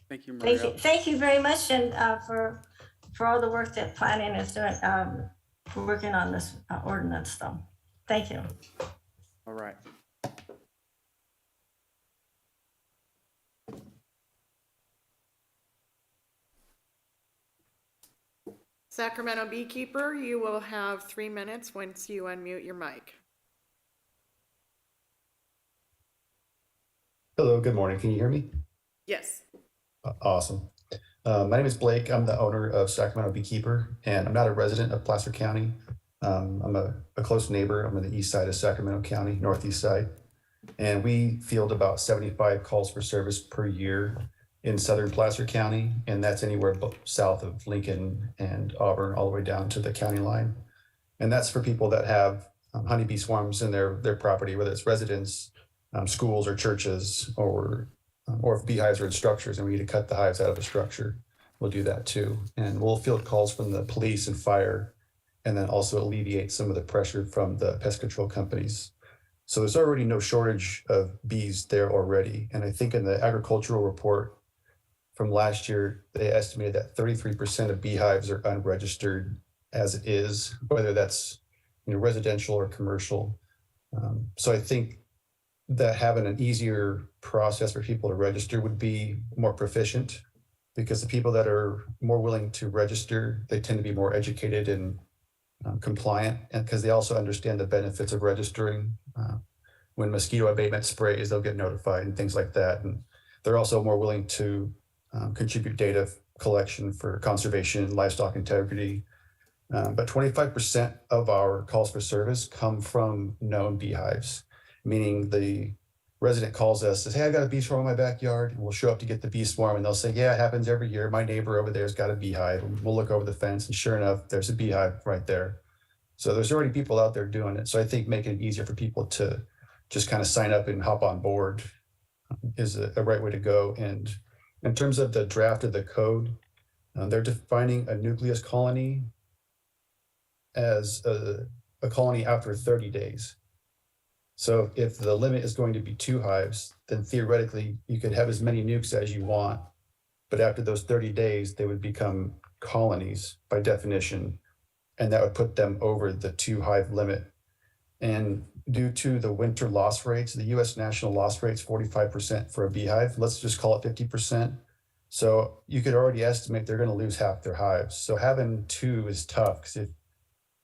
Thank you, Maria. Thank you very much, and for all the work that planning is doing, working on this ordinance. So, thank you. All right. Sacramento Beekeeper, you will have 3 minutes once you unmute your mic. Hello, good morning. Can you hear me? Yes. Awesome. My name is Blake. I'm the owner of Sacramento Beekeeper, and I'm not a resident of Placer County. I'm a close neighbor. I'm on the east side of Sacramento County, northeast side. And we field about 75 calls for service per year in southern Placer County, and that's anywhere south of Lincoln and Auburn, all the way down to the county line. And that's for people that have honeybee swarms in their property, whether it's residents, schools or churches, or if beehives are in structures and we need to cut the hives out of a structure, we'll do that too. And we'll field calls from the police and fire, and then also alleviate some of the pressure from the pest control companies. So there's already no shortage of bees there already. And I think in the agricultural report from last year, they estimated that 33% of beehives are unregistered as it is, whether that's residential or commercial. So I think that having an easier process for people to register would be more proficient, because the people that are more willing to register, they tend to be more educated and compliant, and because they also understand the benefits of registering. When mosquito abatement sprays, they'll get notified and things like that. And they're also more willing to contribute data collection for conservation, livestock integrity. But 25% of our calls for service come from known beehives, meaning the resident calls us, says, hey, I got a bee swarm in my backyard. And we'll show up to get the bee swarm, and they'll say, yeah, it happens every year. My neighbor over there's got a beehive. And we'll look over the fence, and sure enough, there's a beehive right there. So there's already people out there doing it. So I think making it easier for people to just kind of sign up and hop on board is a right way to go. And in terms of the draft of the code, they're defining a nucleus colony as a colony after 30 days. So if the limit is going to be 2 hives, then theoretically you could have as many nukes as you want, but after those 30 days, they would become colonies by definition, and that would put them over the 2 hive limit. And due to the winter loss rates, the US national loss rate's 45% for a beehive. Let's just call it 50%. So you could already estimate they're going to lose half their hives. So having 2 is tough, because if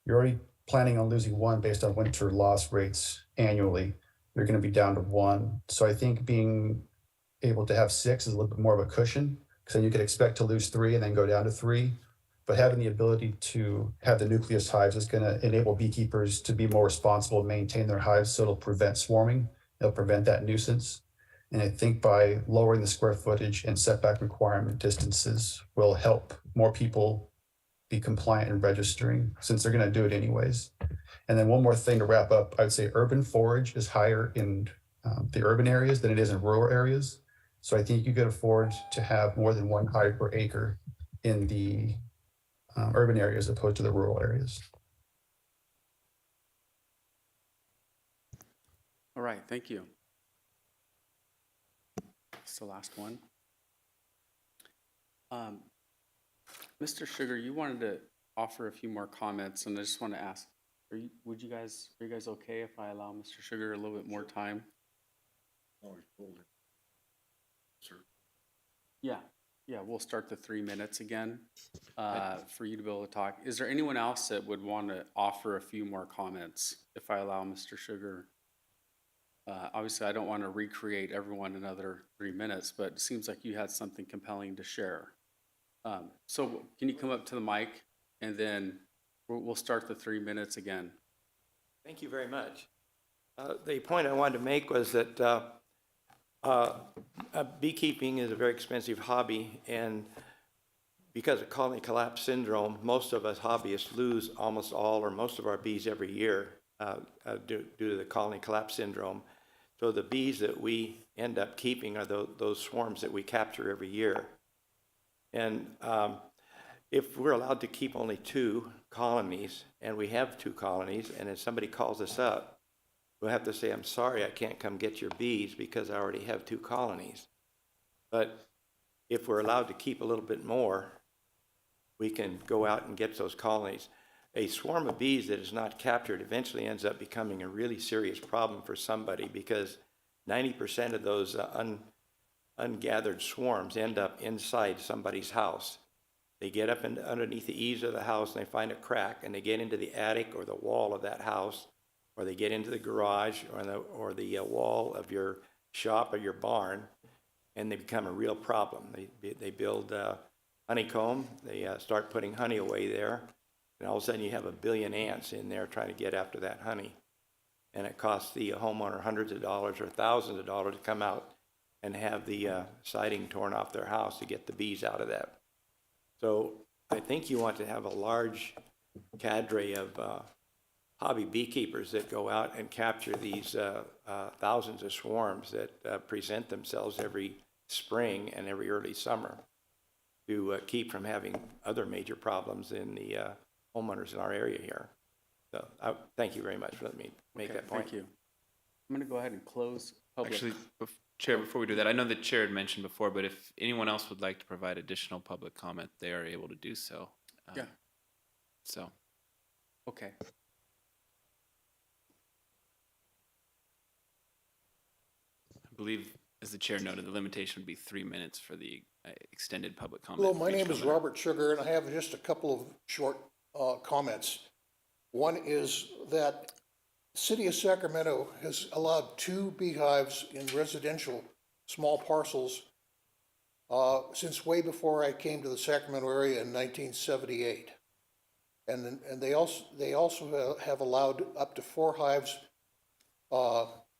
you're already planning on losing 1 based on winter loss rates annually, you're going to be down to 1. So I think being able to have 6 is a little bit more of a cushion, because then you could expect to lose 3 and then go down to 3. But having the ability to have the nucleus hives is going to enable beekeepers to be more responsible and maintain their hives, so it'll prevent swarming. It'll prevent that nuisance. And I think by lowering the square footage and setback requirement distances will help more people be compliant in registering, since they're going to do it anyways. And then one more thing to wrap up, I'd say urban forage is higher in the urban areas than it is in rural areas. So I think you could afford to have more than 1 hive per acre in the urban areas as opposed to the rural areas. All right, thank you. It's the last one. Mr. Sugar, you wanted to offer a few more comments, and I just want to ask, are you guys okay if I allow Mr. Sugar a little bit more time? Yeah, we'll start the 3 minutes again for you to be able to talk. Is there anyone else that would want to offer a few more comments if I allow Mr. Sugar? Obviously, I don't want to recreate everyone another 3 minutes, but it seems like you had something compelling to share. So can you come up to the mic, and then we'll start the 3 minutes again. Thank you very much. The point I wanted to make was that beekeeping is a very expensive hobby, and because of colony collapse syndrome, most of us hobbyists lose almost all or most of our bees every year due to the colony collapse syndrome. So the bees that we end up keeping are those swarms that we capture every year. And if we're allowed to keep only 2 colonies, and we have 2 colonies, and if somebody calls us up, we'll have to say, I'm sorry, I can't come get your bees because I already have 2 colonies. But if we're allowed to keep a little bit more, we can go out and get those colonies. A swarm of bees that is not captured eventually ends up becoming a really serious problem for somebody, because 90% of those ungathered swarms end up inside somebody's house. They get up underneath the eaves of the house, and they find a crack, and they get into the attic or the wall of that house, or they get into the garage or the wall of your shop or your barn, and they become a real problem. They build honeycomb. They start putting honey away there, and all of a sudden you have 1 billion ants in there trying to get after that honey. And it costs the homeowner hundreds of dollars or thousands of dollars to come out and have the siding torn off their house to get the bees out of that. So I think you want to have a large cadre of hobby beekeepers that go out and capture these thousands of swarms that present themselves every spring and every early summer to keep from having other major problems in the homeowners in our area here. So thank you very much for letting me make that point. Thank you. I'm going to go ahead and close public. Actually, Chair, before we do that, I know the Chair had mentioned before, but if anyone else would like to provide additional public comment, they are able to do so. Yeah. So. Okay. I believe, as the Chair noted, the limitation would be 3 minutes for the extended public comment. Hello, my for each name is comment. Sugar, and I have just a couple of short comments. One is that City of Sacramento has allowed 2 beehives in residential small parcels since way before I came to the Sacramento area in 1978. And they also have allowed up to 4 hives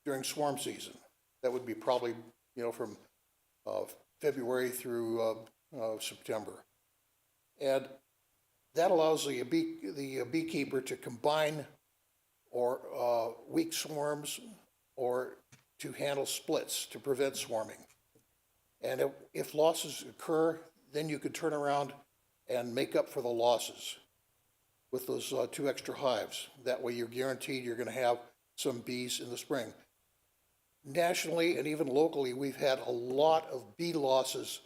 during swarm season. That would be probably, from February through September. And that allows the beekeeper to combine or weak swarms or to handle splits to prevent swarming. And if losses occur, then you could turn around and make up for the losses with those 2 extra hives. That way you're guaranteed you're going to have some bees in the spring. Nationally and even locally, we've had a lot of bee losses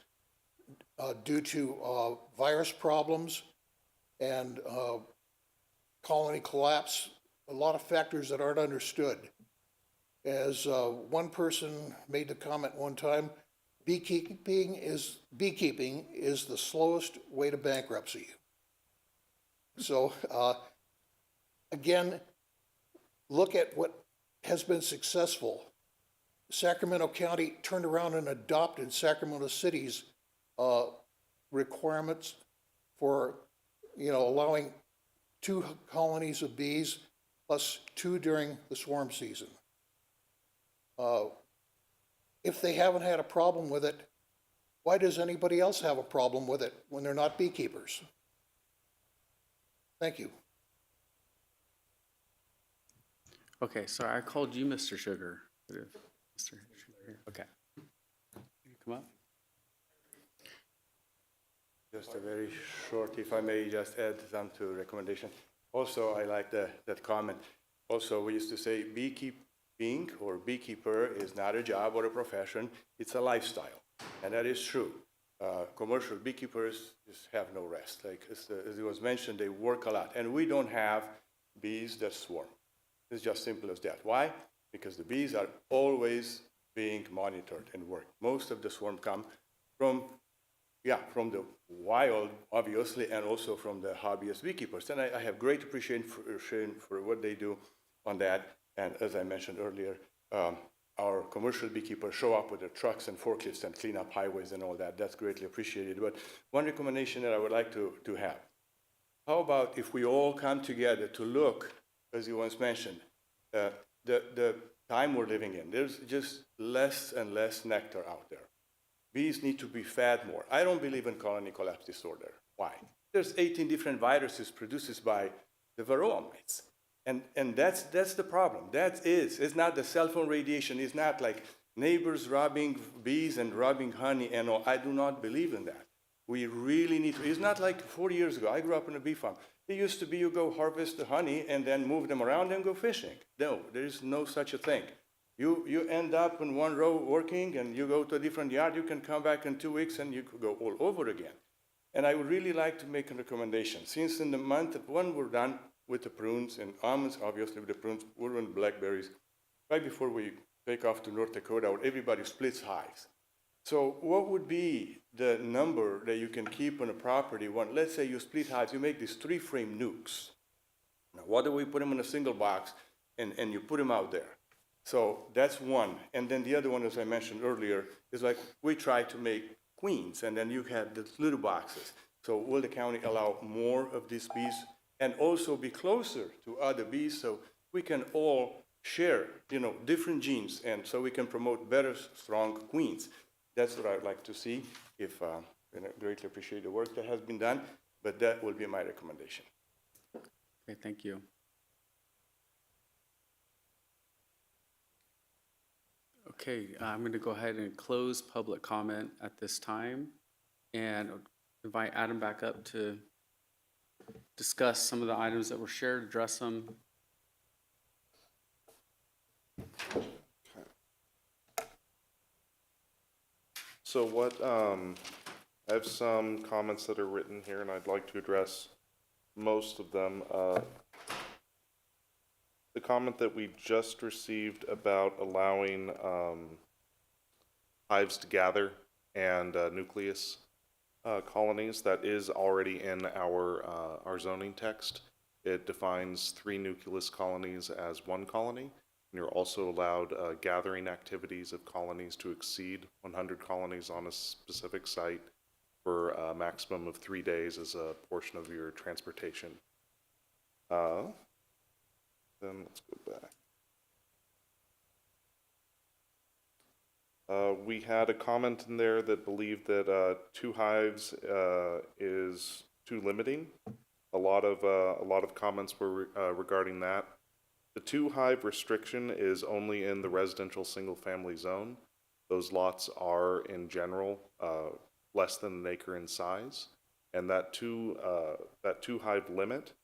due to virus problems and colony collapse, a lot of factors that aren't understood. As one person made the comment one time, beekeeping is the slowest way to bankruptcy. So again, look at what has been successful. Sacramento County turned around and adopted Sacramento City's requirements for, allowing 2 colonies of bees plus 2 during the swarm season. If they haven't had a problem with it, why does anybody else have a problem with it when they're not beekeepers? Thank you. Okay, sorry, I called you Mr. Sugar. Mr. Sugar. Okay. You come up. Just a very short, if I may just add some to recommendation. Also, I like that comment. Also, we used to say beekeeping or beekeeper is not a job or a profession, it's a lifestyle. And that is true. Commercial beekeepers just have no rest. Like as it was mentioned, they work a lot. And we don't have bees that swarm. It's just simple as that. Why? Because the bees are always being monitored and worked. Most of the swarm come from the wild, obviously, and also from the hobbyist beekeepers. And I have great appreciation for what they do on that. And as I mentioned earlier, our commercial beekeepers show up with their trucks and forklifts and clean up highways and all that. That's greatly appreciated. But one recommendation that I would like to have, how about if we all come together to look, as you once mentioned, the time we're living in, there's just less and less nectar out there. Bees need to be fed more. I don't believe in colony collapse disorder. Why? There's 18 different viruses produced by the varroa mites. And that's the problem. It's not the cell phone radiation. It's not like neighbors robbing bees and robbing honey and all. I do not believe in that. We really need to. It's not like 40 years ago. I grew up in a bee farm. It used to be you go harvest the honey and then move them around and go fishing. No, there is no such a thing. You end up in one row working and you go to a different yard. You can come back in 2 weeks and you could go all over again. And I would really like to make a recommendation. Since in the month of when we're done with the prunes and almonds, obviously with the prunes, we're in blackberries. Right before we take off to North Dakota, where everybody splits hives. So what would be the number that you can keep on a property when, let's say you split hives, you make these 3-frame nukes. Now, what do we put them in a single box and you put them out there? So that's one. And then the other one, as I mentioned earlier, is like we try to make queens, and then you have the little boxes. So will the county allow more of these bees and also be closer to other bees so we can all share, different genes, and so we can promote better, strong queens? That's what I'd like to see. If I greatly appreciate the work that has been done, but that will be my recommendation. Okay, thank you. Okay, I'm going to go ahead and close public comment at this time and invite Adam back up to discuss some of the items that were shared, address them. So I have some comments that are written here, and I'd like to address most of them. The comment that we just received about allowing hives to gather and nucleus colonies, that is already in our zoning text. It defines 3 nucleus colonies as 1 colony. And you're also allowed gathering activities of colonies to exceed 100 colonies on a specific site for a maximum of 3 days as a portion of your transportation. Then let's go back. We had a comment in there that believed that 2 hives is too limiting. A lot of comments were regarding that. The 2 hive restriction is only in the residential single-family zone. Those lots are, in general, less than an acre in size, and that two hive limit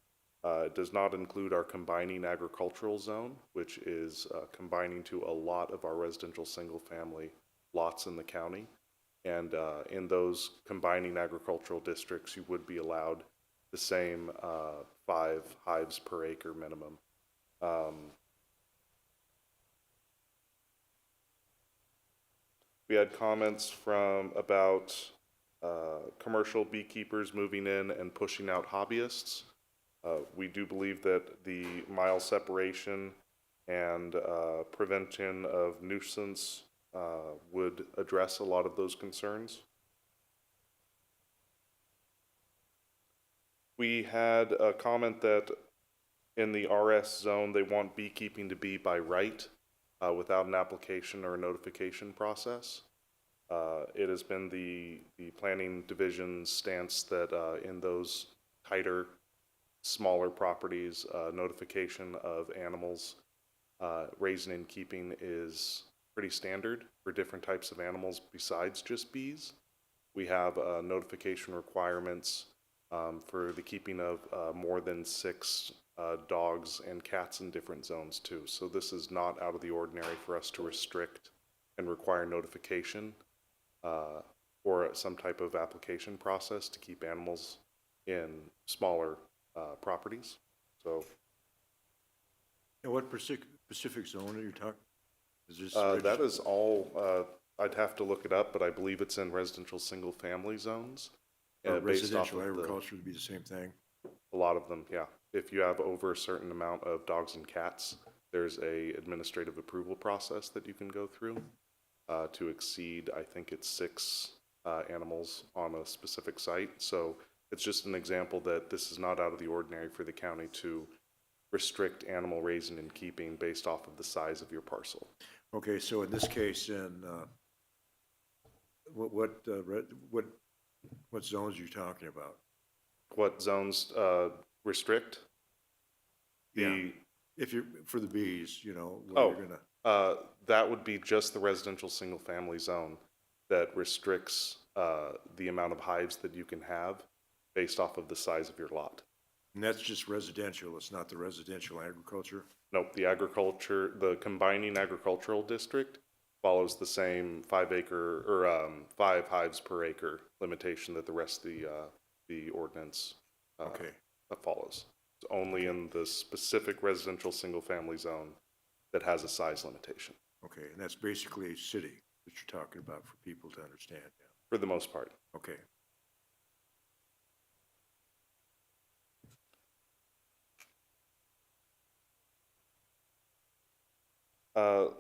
does not include our combining agricultural zone, which is combining to a lot of our residential single-family lots in the county. And in those combining agricultural districts, you would be allowed the same 5 hives per acre minimum. We had comments about commercial beekeepers moving in and pushing out hobbyists. We do believe that the mile separation and prevention of nuisance would address a lot of those concerns. We had a comment that in the RS zone, they want beekeeping to be by right without an application or a notification process. It has been the planning division's stance that in those tighter, smaller properties, notification of animals raising and keeping is pretty standard for different types of animals besides just bees. We have notification requirements for the keeping of more than 6 dogs and cats in different zones too. So this is not out of the ordinary for us to restrict and require notification or some type of application process to keep animals in smaller properties. So. And what specific zone are you talking? Is this that is all, I'd have to look it up, but I believe it's in residential single-family zones. Residential agriculture would be the same thing? A lot of them, yeah. If you have over a certain amount of dogs and cats, there's a administrative approval process that you can go through to exceed, I think it's 6 animals on a specific site. So it's just an example that this is not out of the ordinary for the county to restrict animal raising and keeping based off of the size of your parcel. Okay, so in this case, then, what zones are you talking about? What zones restrict? If you're for the bees, you're gonna. That would be just the residential single-family zone that restricts the amount of hives that you can have based off of the size of your lot. And that's just residential. It's not the residential agriculture. Nope, the combining agricultural district follows the same 5 acre or 5 hives per acre limitation that the rest of the ordinance follows. It's only in the specific residential single-family zone that has a size limitation. Okay, and that's basically a city that you're talking about for people to understand. Yeah. For the most part. Okay.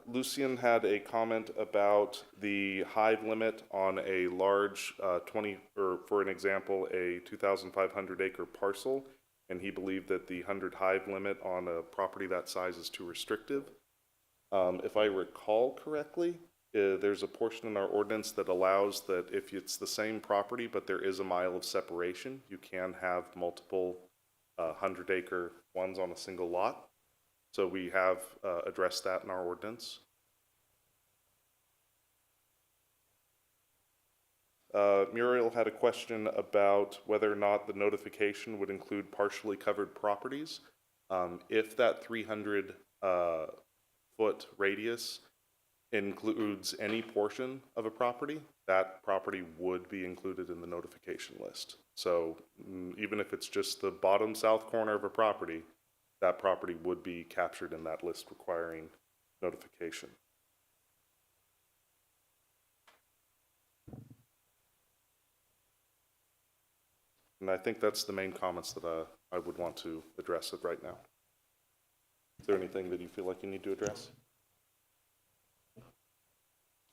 Lucian had a comment about the hive limit on a large 20, or for an example, a 2,500 acre parcel, and he believed that the 100 hive limit on a property that size is too restrictive. If I recall correctly, there's a portion in our ordinance that allows that if it's the same property but there is a mile of separation, you can have multiple 100 acre ones on a single lot. So we have addressed that in our ordinance. Muriel had a question about whether or not the notification would include partially covered properties. If that 300 foot radius includes any portion of a property, that property would be included in the notification list. So even if it's just the bottom south corner of a property, that property would be captured in that list requiring notification. And I think that's the main comments that I would want to address right now. Is there anything that you feel like you need to address?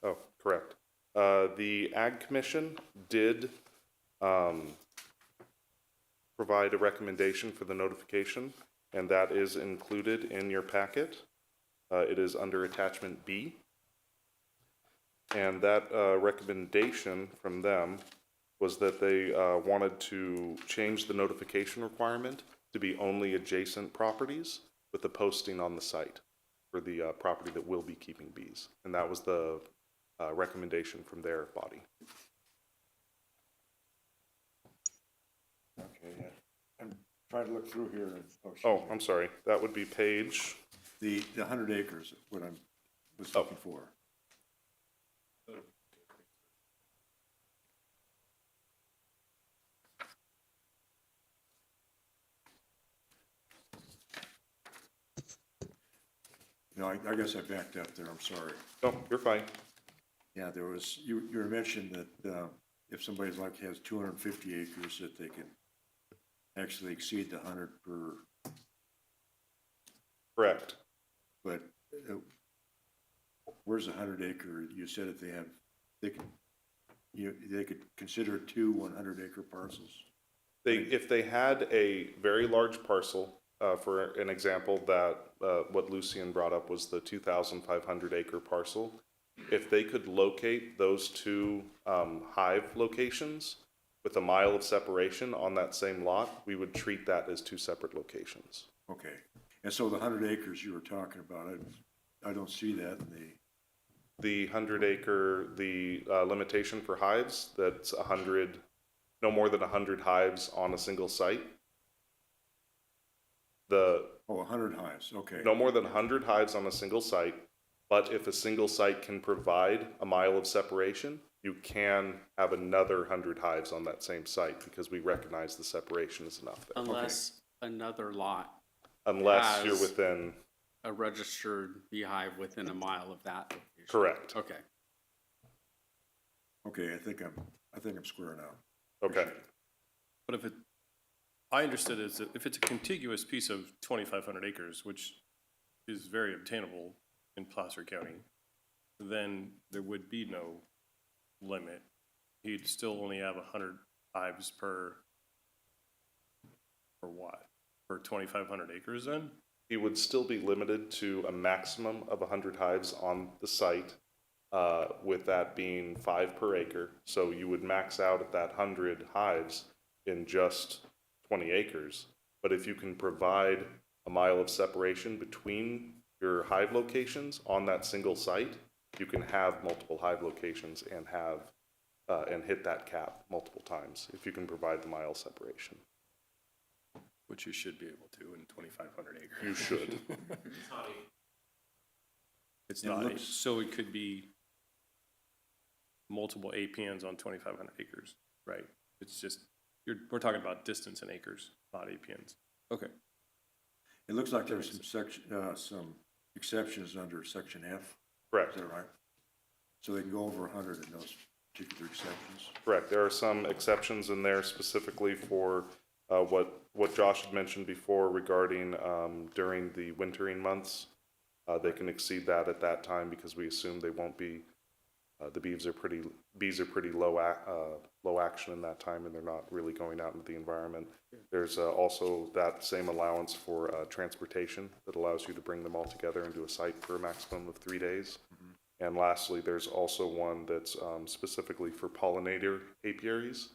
Oh, correct. The Ag Commission did provide a recommendation for the notification, and that is included in your packet. It is under attachment B. And that recommendation from them was that they wanted to change the notification requirement to be only adjacent properties with the posting on the site for the property that will be keeping bees. And that was the recommendation from their body. Okay, yeah. I'm trying to look through here. Oh, I'm sorry. That would be page. The 100 acres, what I was looking for. No, I guess I backed up there, I'm sorry. No, you're fine. Yeah, there was, you mentioned that if somebody's like has 250 acres, that they can actually exceed the 100 per. Correct. But where's the 100 acre? You said if they could consider two 100 acre parcels. If they had a very large parcel, for an example, that what Lucian brought up was the 2,500 acre parcel. If they could locate those two hive locations with a mile of separation on that same lot, we would treat that as two separate locations. Okay. And so the 100 acres you were talking about, I don't see that in the 100 acre, the limitation for hives, that's 100, no more than 100 hives on a single site. 100 hives, okay. No more than 100 hives on a single site, but if a single site can provide a mile of separation, you can have another 100 hives on that same site because we recognize the separation is enough there. Unless another lot. Unless you're has within. a registered beehive within a mile of that location. Correct. Okay. Okay, I think I'm square now. Okay. But if I understood it as if it's a contiguous piece of 2,500 acres, which is very obtainable in Placer County, then there would be no limit. He'd still only have 100 hives per what? Per 2,500 acres then? He would still be limited to a maximum of 100 hives on the site, with that being 5 per acre. So you would max out at that 100 hives in just 20 acres. But if you can provide a mile of separation between your hive locations on that single site, you can have multiple hive locations and have and hit that cap multiple times if you can provide the mile separation. Which you should be able to in 2,500 acres. You should. It's not, so it could be multiple APNs on 2,500 acres, right? It's just, we're talking about distance in acres, not APNs. Okay. It looks like there's some exceptions under section F. Correct. Is that right? So they can go over 100 in those particular exceptions. Correct. There are some exceptions in there specifically for what Josh had mentioned before regarding during the wintering months, They can exceed that at that time because we assume they won't be, the bees are pretty low action in that time, and they're not really going out into the environment. There's also that same allowance for transportation that allows you to bring them all together into a site for a maximum of 3 days. And lastly, there's also one that's specifically for pollinator apiaries.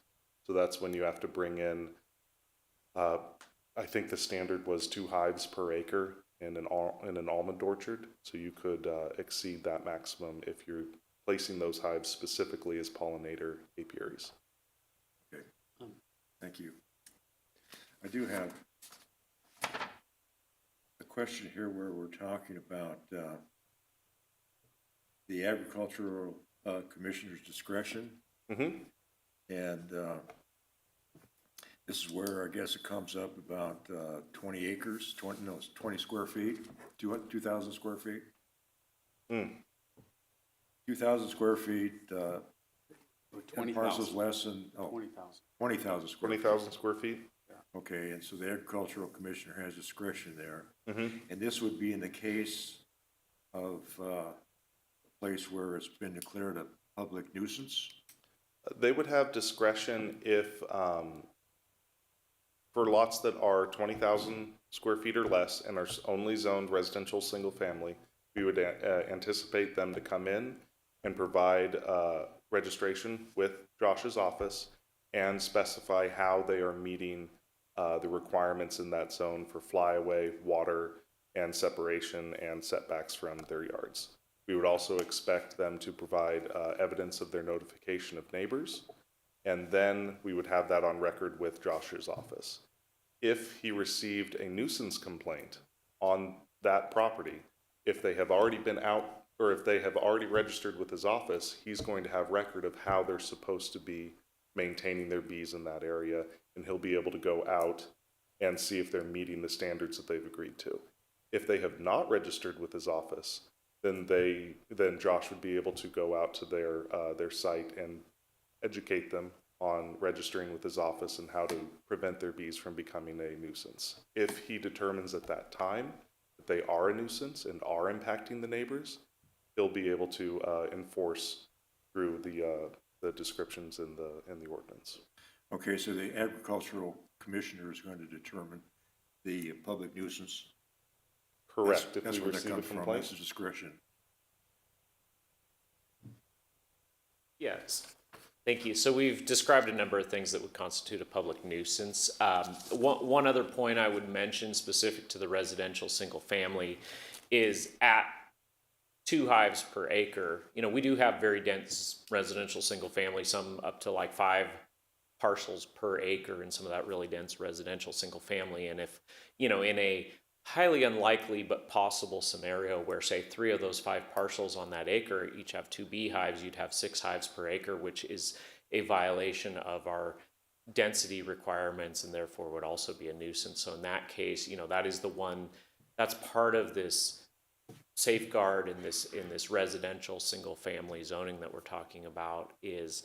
So that's when you have to bring in, I think the standard was 2 hives per acre in an almond orchard. So you could exceed that maximum if you're placing those hives specifically as pollinator apiaries. Okay, thank you. I do have a question here where we're talking about the agricultural commissioner's discretion. Mm-hmm. And this is where I guess it comes up about 20 acres, 20 square feet, 2,000 square feet. 2,000 square feet, 20,000. parcels less than, 20,000 square. 20,000 square feet. Okay, and so the agricultural commissioner has discretion there. Mm-hmm. And this would be in the case of a place where it's been declared a public nuisance? They would have discretion if, for lots that are 20,000 square feet or less and are only zoned residential single family, we would anticipate them to come in and provide registration with Josh's office and specify how they are meeting the requirements in that zone for flyaway, water, and separation and setbacks from their yards. We would also expect them to provide evidence of their notification of neighbors, and then we would have that on record with Josh's office. If he received a nuisance complaint on that property, if they have already been out, or if they have already registered with his office, he's going to have record of how they're supposed to be maintaining their bees in that area, and he'll be able to go out and see if they're meeting the standards that they've agreed to. If they have not registered with his office, then Josh would be able to go out to their site and educate them on registering with his office and how to prevent their bees from becoming a nuisance. If he determines at that time that they are a nuisance and are impacting the neighbors, he'll be able to enforce through the descriptions in the ordinance. Okay, so the agricultural commissioner is going to determine the public nuisance. Correct. That's if we where that receive a comes from, complaint. that's the discretion. Yes. Thank you. So we've described a number of things that would constitute a public nuisance. One other point I would mention specific to the residential single family is at 2 hives per acre. You know, we do have very dense residential single family, some up to like 5 parcels per acre, and some of that really dense residential single family. And if, you know, in a highly unlikely but possible scenario where, say, 3 of those 5 parcels on that acre each have 2 beehives, you'd have 6 hives per acre, which is a violation of our density requirements and therefore would also be a nuisance. So in that case, you know, that is the one, that's part of this safeguard in this residential single family zoning that we're talking about is,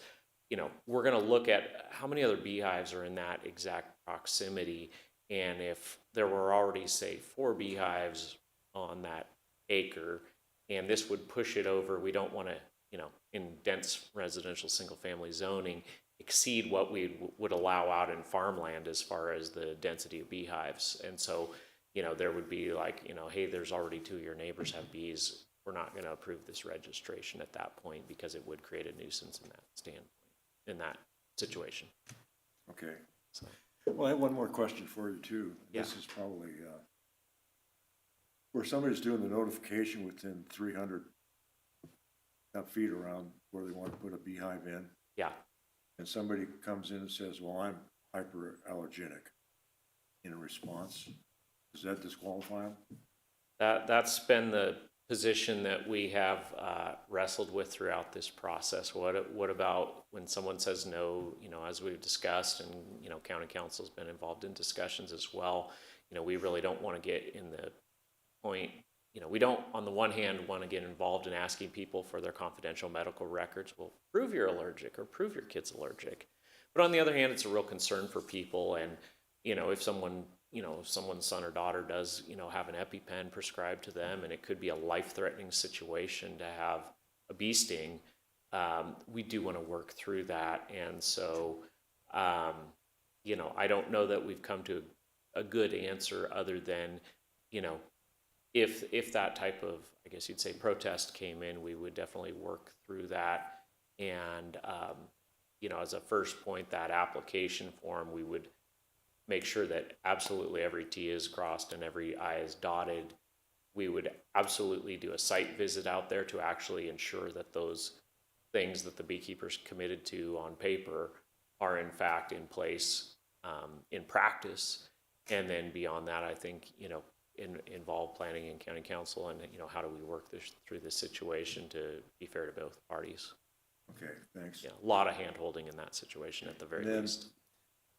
you know, we're going to look at how many other beehives are in that exact proximity. And if there were already, say, 4 beehives on that acre, and this would push it over, we don't want to, you know, in dense residential single-family zoning, exceed what we would allow out in farmland as far as the density of beehives. And so, you know, there would be like, you know, hey, there's already 2 of your neighbors have bees. We're not going to approve this registration at that point because it would create a nuisance in that standpoint, in that situation. Okay. So. Well, I have one more question for you too. Yeah. This is probably where somebody's doing the notification within 300 feet around where they want to put a beehive in. Yeah. And somebody comes in and says, well, I'm hyperallergenic in response. Does that disqualify them? That's been the position that we have wrestled with throughout this process. What about when someone says no, you know, as we've discussed, and, you know, county council's been involved in discussions as well. You know, we really don't want to get in the point, you know, we don't, on the one hand, want to get involved in asking people for their confidential medical records. Well, prove you're allergic or prove your kid's allergic. But on the other hand, it's a real concern for people. And, you know, if someone if someone's son or daughter does, have an EpiPen prescribed to them, and it could be a life-threatening situation to have a bee sting, we do want to work through that. And so, I don't know that we've come to a good answer other than, if that type of, I guess you'd say, protest came in, we would definitely work through that. And, as a first point, that application form, we would make sure that absolutely every T is crossed and every I is dotted. We would absolutely do a site visit out there to actually ensure that those things that the beekeepers committed to on paper are in fact in place in practice. And then beyond that, I think, involve planning and county council and, how do we work through this situation to be fair to both parties. Okay, thanks. Yeah, a lot of hand-holding in that situation at the very And then least.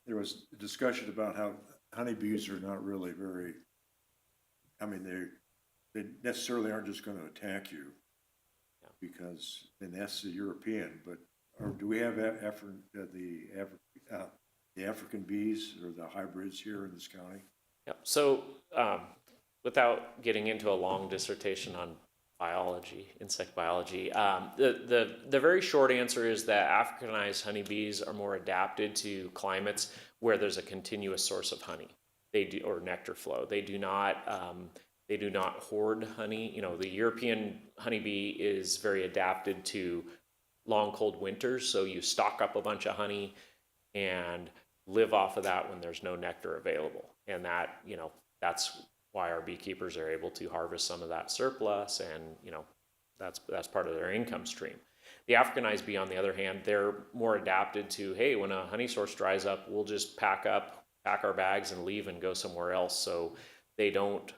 there was a discussion about how honeybees are not really very, they necessarily aren't just going to attack you because, and that's the European, but do we have the African bees or the hybrids here in this county? Yep. So without getting into a long dissertation on biology, insect biology, the very short answer is that Africanized honeybees are more adapted to climates where there's a continuous source of honey. They do, or nectar flow. They do not hoard honey. The European honeybee is very adapted to long, cold winters. So you stock up a bunch of honey and live off of that when there's no nectar available. And that, that's why our beekeepers are able to harvest some of that surplus, and that's part of their income stream. The Africanized bee, on the other hand, they're more adapted to, hey, when a honey source dries up, we'll just pack our bags and leave and go somewhere else. So they don't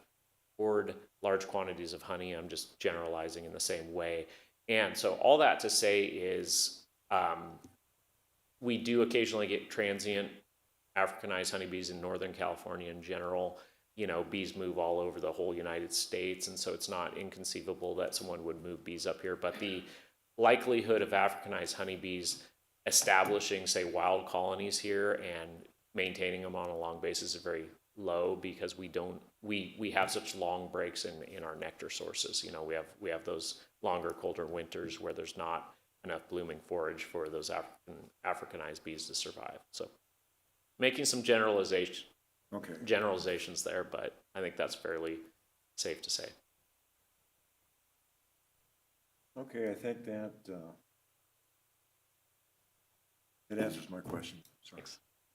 hoard large quantities of honey. I'm just generalizing in the same way. And so all that to say is we do occasionally get transient Africanized honeybees in Northern California in general. Bees move all over the whole United States, and so it's not inconceivable that someone would move bees up here. But the likelihood of Africanized honeybees establishing, say, wild colonies here and maintaining them on a long basis is very low because we have such long breaks in our nectar sources. We have those longer, colder winters where there's not enough blooming forage for those Africanized bees to survive. So making some generalizations there, but I think that's fairly safe to say. Okay, I think that answers my question. Sorry.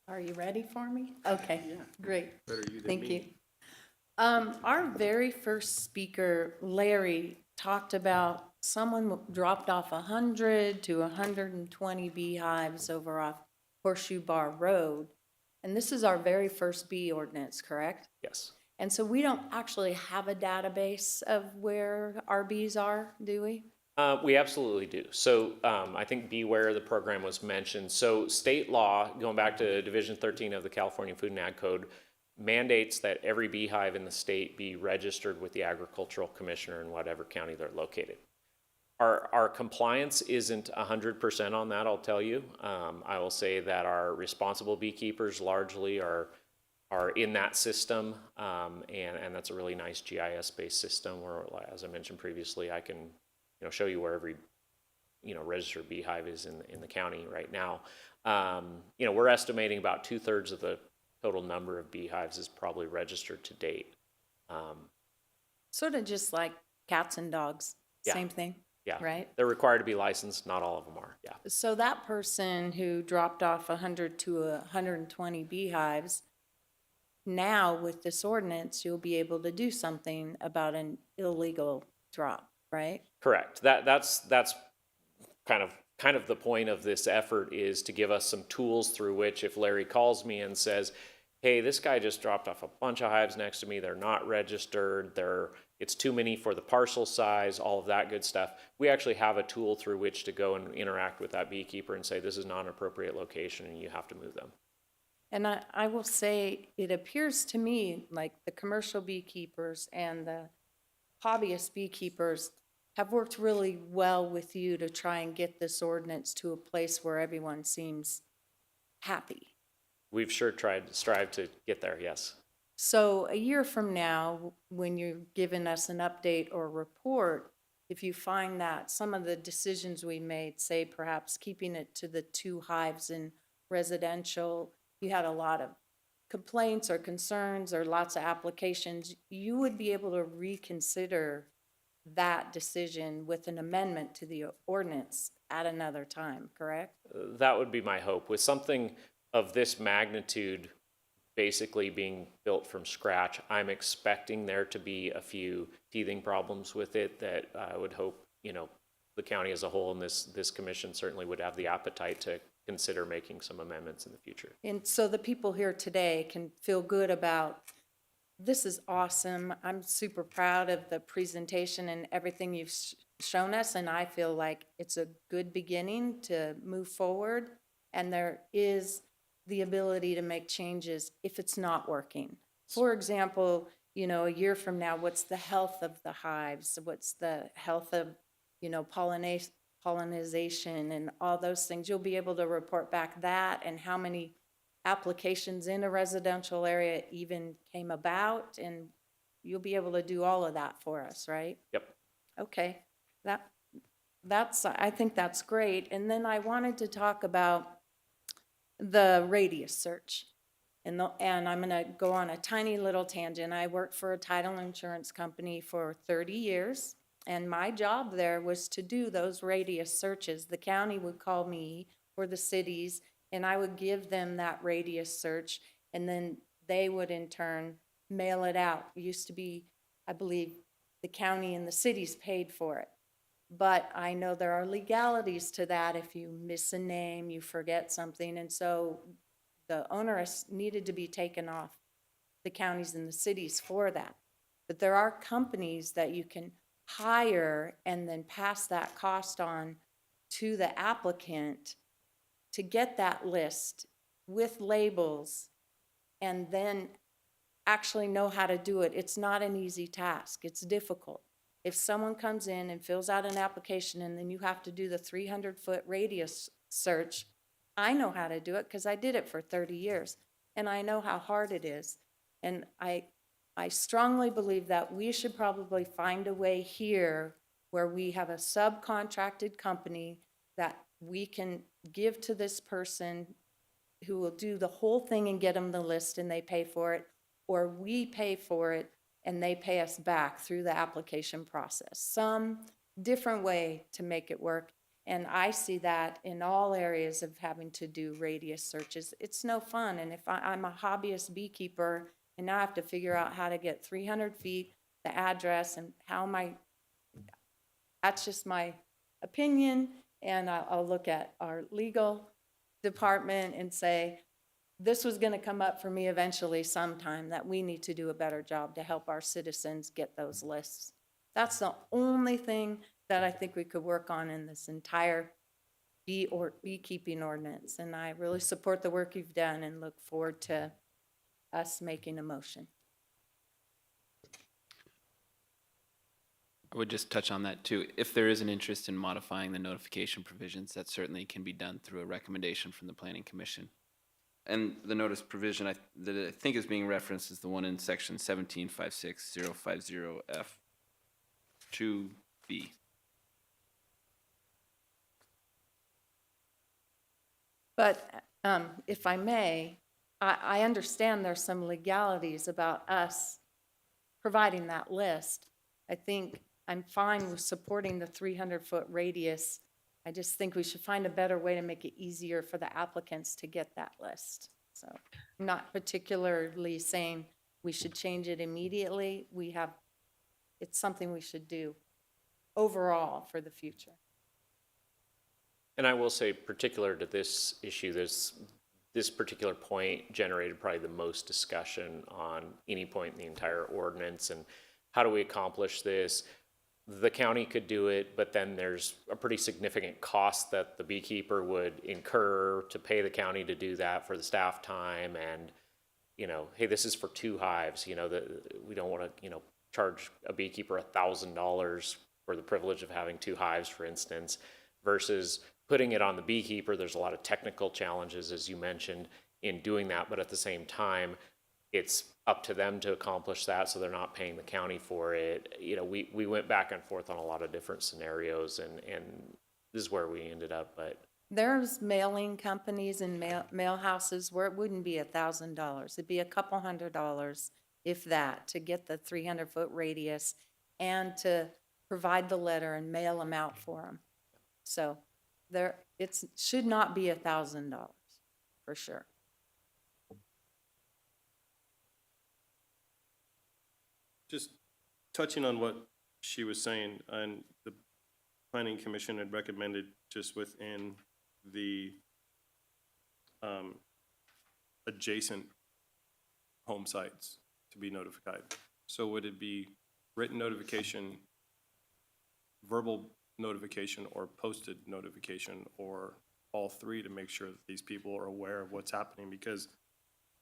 Are you ready for me? Okay, great. Better you than Thank me. you. Our very first speaker, Larry, talked about someone dropped off 100 to 120 beehives over off Horseshoe Bar Road. And this is our very first bee ordinance, correct? Yes. And so we don't actually have a database of where our bees are, do we? We absolutely do. So I think Beware, the program, was mentioned. So state law, going back to Division 13 of the California Food and Ag Code, mandates that every beehive in the state be registered with the agricultural commissioner in whatever county they're located. Our compliance isn't 100% on that, I'll tell you. I will say that our responsible beekeepers largely are in that system, and that's a really nice GIS-based system where, as I mentioned previously, I can show you where every registered beehive is in the county right now. We're estimating about 2/3 of the total number of beehives is probably registered to date. Sort of just like cats and dogs, Yeah. same thing? Yeah, Right? They're required to be licensed. Not all of them are. Yeah. So that person who dropped off 100 to 120 beehives, now with this ordinance, you'll be able to do something about an illegal drop, right? Correct. That's kind of the point of this effort, is to give us some tools through which, if Larry calls me and says, hey, this guy just dropped off a bunch of hives next to me, they're not registered, it's too many for the parcel size, all of that good stuff, we actually have a tool through which to go and interact with that beekeeper and say, this is not an appropriate location and you have to move them. And I will say, it appears to me like the commercial beekeepers and the hobbyist beekeepers have worked really well with you to try and get this ordinance to a place where everyone seems happy. We've sure strive to get there, yes. So a year from now, when you're giving us an update or report, if you find that some of the decisions we made, say perhaps keeping it to the 2 hives in residential, you had a lot of complaints or concerns or lots of applications, you would be able to reconsider that decision with an amendment to the ordinance at another time, correct? That would be my hope. With something of this magnitude basically being built from scratch, I'm expecting there to be a few teething problems with it that I would hope, the county as a whole and this commission certainly would have the appetite to consider making some amendments in the future. And so the people here today can feel good about, this is awesome. I'm super proud of the presentation and everything you've shown us, and I feel like it's a good beginning to move forward, and there is the ability to make changes if it's not working. For example, a year from now, what's the health of the hives? What's the health of, pollination and all those things? You'll be able to report back that and how many applications in a residential area even came about, and you'll be able to do all of that for us, right? Yep. Okay, I think that's great. And then I wanted to talk about the radius search. And I'm gonna go on a tiny little tangent. I worked for a title insurance company for 30 years, and my job there was to do those radius searches. The county would call me, or the cities, and I would give them that radius search, and then they would in turn mail it out. It used to be, I believe, the county and the cities paid for it. But I know there are legalities to that. If you miss a name, you forget something, and so the onerous needed to be taken off the counties and the cities for that. But there are companies that you can hire and then pass that cost on to the applicant to get that list with labels and then actually know how to do it. It's not an easy task. It's difficult. If someone comes in and fills out an application and then you have to do the 300-foot radius search, I know how to do it because I did it for 30 years, and I know how hard it is. And I strongly believe that we should probably find a way here where we have a subcontracted company that we can give to this person who will do the whole thing and get them the list and they pay for it, or we pay for it and they pay us back through the application process. Some different way to make it work. And I see that in all areas of having to do radius searches. It's no fun. And if I'm a hobbyist beekeeper and now I have to figure out how to get 300 feet, the address, and that's just my opinion. And I'll look at our legal department and say, this was going to come up for me eventually sometime, that we need to do a better job to help our citizens get those lists. That's the only thing that I think we could work on in this entire beekeeping ordinance. And I really support the work you've done and look forward to us making a motion. I would just touch on that too. If there is an interest in modifying the notification provisions, that certainly can be done through a recommendation from the Planning Commission. And the notice provision that I think is being referenced is the one in section 1756050F2B. But if I may, I understand there's some legalities about us providing that list. I think I'm fine with supporting the 300-foot radius. I just think we should find a better way to make it easier for the applicants to get that list. So I'm not particularly saying we should change it immediately. It's something we should do overall for the future. And I will say, particular to this issue, this particular point generated probably the most discussion on any point in the entire ordinance. And how do we accomplish this? The county could do it, but then there's a pretty significant cost that the beekeeper would incur to pay the county to do that for the staff time. And, hey, this is for 2 hives. We don't want to, charge a beekeeper $1,000 for the privilege of having 2 hives, for instance, versus putting it on the beekeeper. There's a lot of technical challenges, as you mentioned, in doing that. But at the same time, it's up to them to accomplish that, so they're not paying the county for it. You know, we went back and forth on a lot of different scenarios, and this is where we ended up, but There's mailing companies and mail houses where it wouldn't be $1,000. It'd be a couple $100, if that, to get the 300-foot radius and to provide the letter and mail them out for them. So it should not be $1,000, for sure. Just touching on what she was saying, and the planning commission had recommended just within the adjacent home sites to be notified. So would it be written notification, verbal notification, or posted notification, or all three, to make sure that these people are aware of what's happening? Because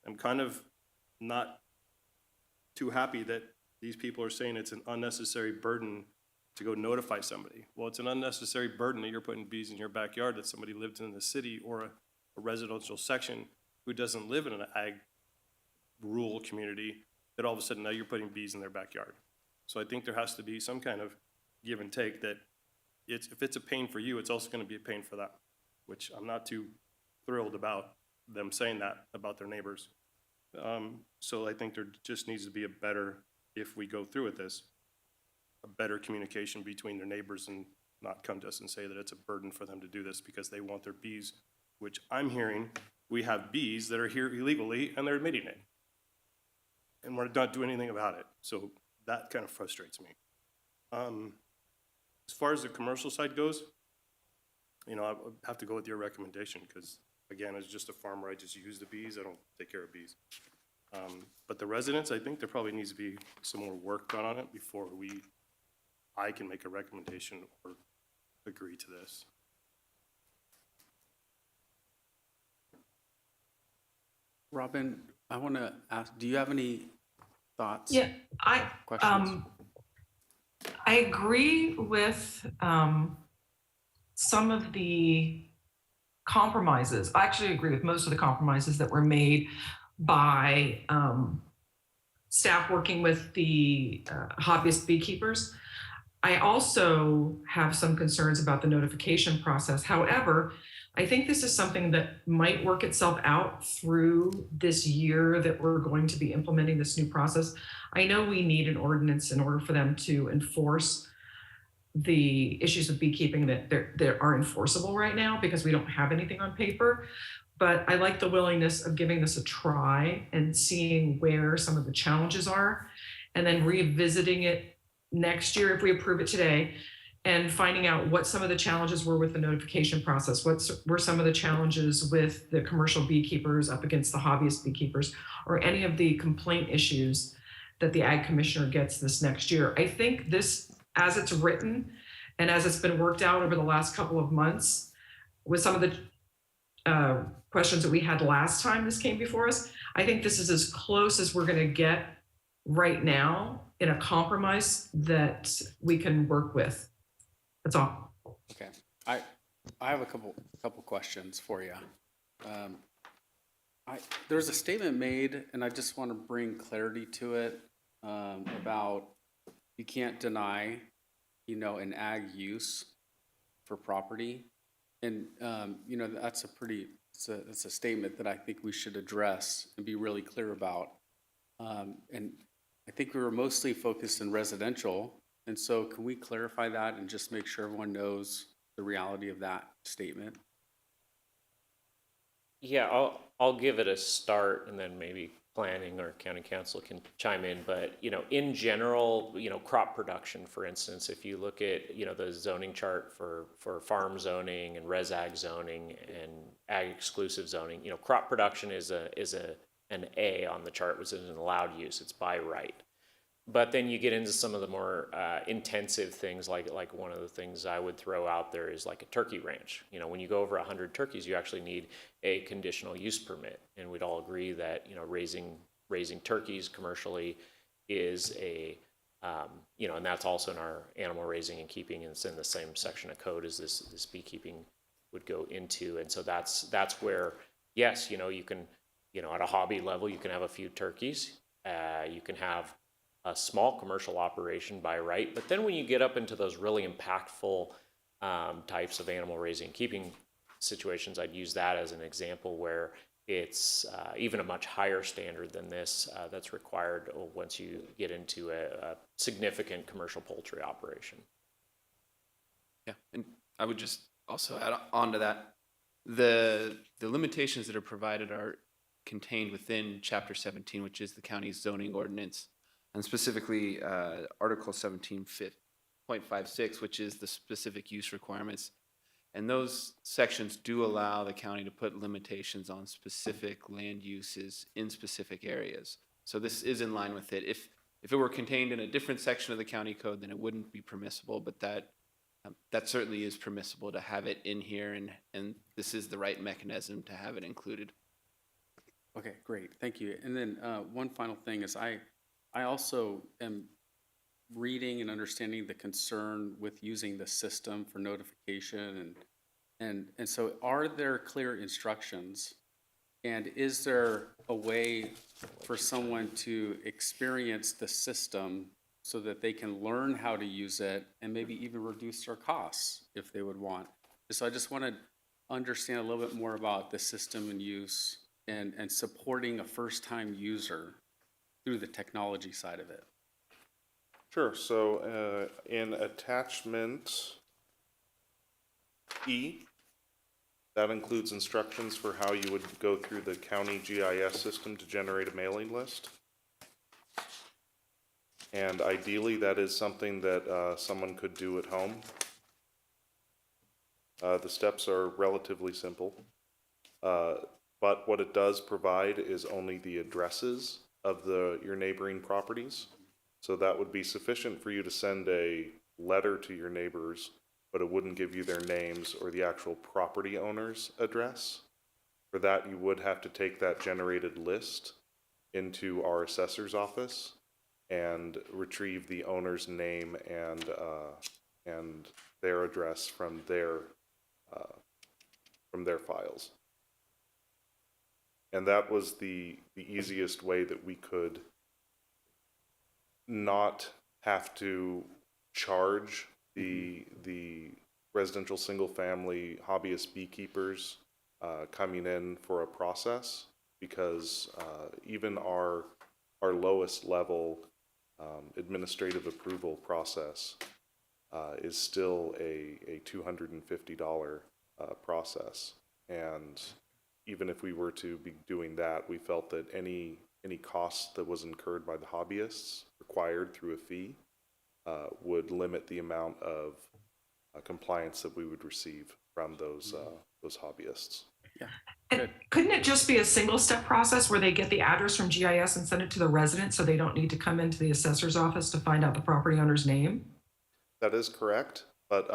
I'm kind of not too happy that these people are saying it's an unnecessary burden to go notify somebody. Well, it's an unnecessary burden that you're putting bees in your backyard, that somebody lives in the city or a residential section who doesn't live in an ag rural community, that all of a sudden now you're putting bees in their backyard. So I think there has to be some kind of give and take, that if it's a pain for you, it's also going to be a pain for them, which I'm not too thrilled about them saying that about their neighbors. So I think there just needs to be a better, if we go through with this, a better communication between their neighbors, and not come to us and say that it's a burden for them to do this because they want their bees, which I'm hearing we have bees that are here illegally and they're admitting it. And we're not doing anything about it. So that kind of frustrates me. As far as the commercial side goes, you know, I would have to go with your recommendation because, again, as just a farmer, I just use the bees. I don't take care of bees. But the residents, I think there probably needs to be some more work done on it before I can make a recommendation or agree to this. Robin, I want to ask, do you have any thoughts? Yeah, questions? I agree with some of the compromises. I actually agree with most of the compromises that were made by staff working with the hobbyist beekeepers. I also have some concerns about the notification process. However, I think this is something that might work itself out through this year that we're going to be implementing this new process. I know we need an ordinance in order for them to enforce the issues of beekeeping that are enforceable right now, because we don't have anything on paper. But I like the willingness of giving this a try and seeing where some of the challenges are, and then revisiting it next year if we approve it today, and finding out what some of the challenges were with the notification process. What were some of the challenges with the commercial beekeepers up against the hobbyist beekeepers, or any of the complaint issues that the Ag Commissioner gets this next year. I think this, as it's written and as it's been worked out over the last couple of months with some of the questions that we had last time this came before us, I think this is as close as we're going to get right now in a compromise that we can work with. That's all. Okay, I have a couple questions for you. There's a statement made, and I just want to bring clarity to it, about you can't deny, an ag use for property, and that's it's a statement that I think we should address and be really clear about. And I think we were mostly focused in residential. And so can we clarify that and just make sure everyone knows the reality of that statement? Yeah, I'll give it a start, and then maybe planning or county council can chime in. But, in general, crop production, for instance, if you look at, the zoning chart for farm zoning and res ag zoning and ag exclusive zoning, crop production is an A on the chart, which is an allowed use. It's by right. But then you get into some of the more intensive things, like one of the things I would throw out there is like a turkey ranch. When you go over 100 turkeys, you actually need a conditional use permit. And we'd all agree that, raising turkeys commercially is and that's also in our animal raising and keeping, and it's in the same section of code as this beekeeping would go into. And so that's where, yes, you can at a hobby level, you can have a few turkeys. You can have a small commercial operation by right. But then when you get up into those really impactful types of animal raising and keeping situations, I'd use that as an example where it's even a much higher standard than this that's required once you get into a significant commercial poultry operation. Yeah, and I would just also add on to that, the limitations that are provided are contained within Chapter 17, which is the county's zoning ordinance, and specifically Article 17.56, which is the specific use requirements. And those sections do allow the county to put limitations on specific land uses in specific areas. So this is in line with it. If it were contained in a different section of the county code, then it wouldn't be permissible, but that certainly is permissible to have it in here, and this is the right mechanism to have it included. Okay, great, thank you. And then one final thing is I also am reading and understanding the concern with using the system for notification and so are there clear instructions? And is there a way for someone to experience the system so that they can learn how to use it and maybe even reduce their costs if they would want? So I just want to understand a little bit more about the system and use and supporting a first-time user through the technology side of it. Sure. So in attachment E, that includes instructions for how you would go through the county GIS system to generate a mailing list. And ideally, that is something that someone could do at home. The steps are relatively simple. But what it does provide is only the addresses of your neighboring properties. So that would be sufficient for you to send a letter to your neighbors, but it wouldn't give you their names or the actual property owner's address. For that, you would have to take that generated list into our assessor's office and retrieve the owner's name and their address from their files. And that was the easiest way that we could not have to charge the residential single-family hobbyist beekeepers coming in for a process, because even our lowest level administrative approval process is still a $250 process. And even if we were to be doing that, we felt that any cost that was incurred by the hobbyists required through a fee would limit the amount of compliance that we would receive from those hobbyists. Yeah. And couldn't it just be a single step process where they get the address from GIS and send it to the resident so they don't need to come into the assessor's office to find out the property owner's name? That is correct, but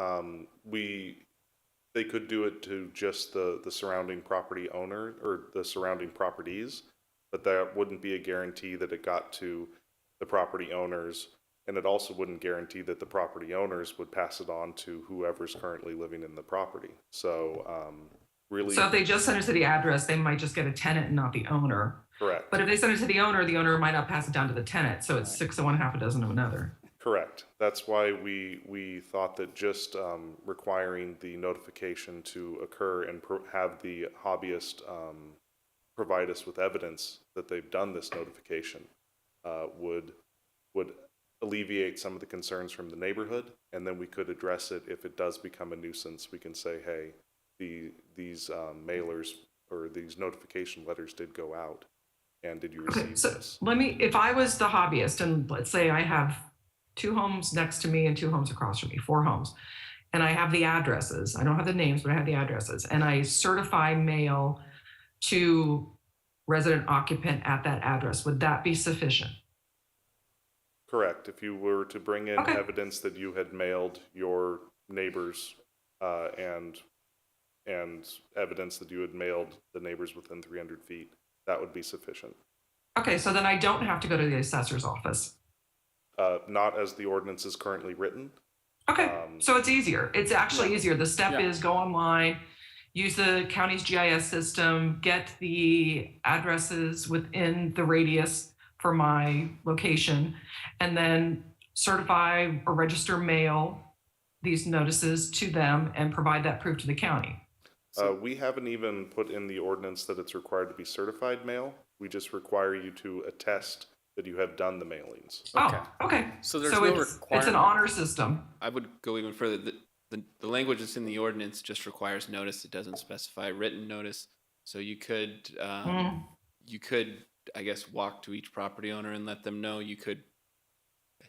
they could do it to just the surrounding property owner or the surrounding properties, but that wouldn't be a guarantee that it got to the property owners, and it also wouldn't guarantee that the property owners would pass it on to whoever's currently living in the property. So really... So if they just send it to the address, they might just get a tenant and not the owner. Correct. But if they send it to the owner might not pass it down to the tenant, so it's 6 of one, half a dozen of another. Correct. That's why we thought that just requiring the notification to occur and have the hobbyist provide us with evidence that they've done this notification would alleviate some of the concerns from the neighborhood, and then we could address it if it does become a nuisance. We can say, hey, these mailers or these notification letters did go out, and did you receive this? If I was the hobbyist, and let's say I have 2 homes next to me and 2 homes across from me, 4 homes, and I have the addresses. I don't have the names, but I have the addresses, and I certify mail to resident occupant at that address. Would that be sufficient? Correct. If you were to bring in evidence that you had mailed your neighbors and evidence that you had mailed the neighbors within 300 feet, that would be sufficient. Okay, so then I don't have to go to the assessor's office. Not as the ordinance is currently written. Okay, so it's easier. It's actually easier. The step is go online, use the county's GIS system, get the addresses within the radius for my location, and then certify or register mail these notices to them and provide that proof to the county. We haven't even put in the ordinance that it's required to be certified mail. We just require you to attest that you have done the mailings. Oh, okay. So there's So no it's an requirement. honor system. I would go even further. The language that's in the ordinance just requires notice. It doesn't specify written notice. So you could, I guess, walk to each property owner and let them know. You could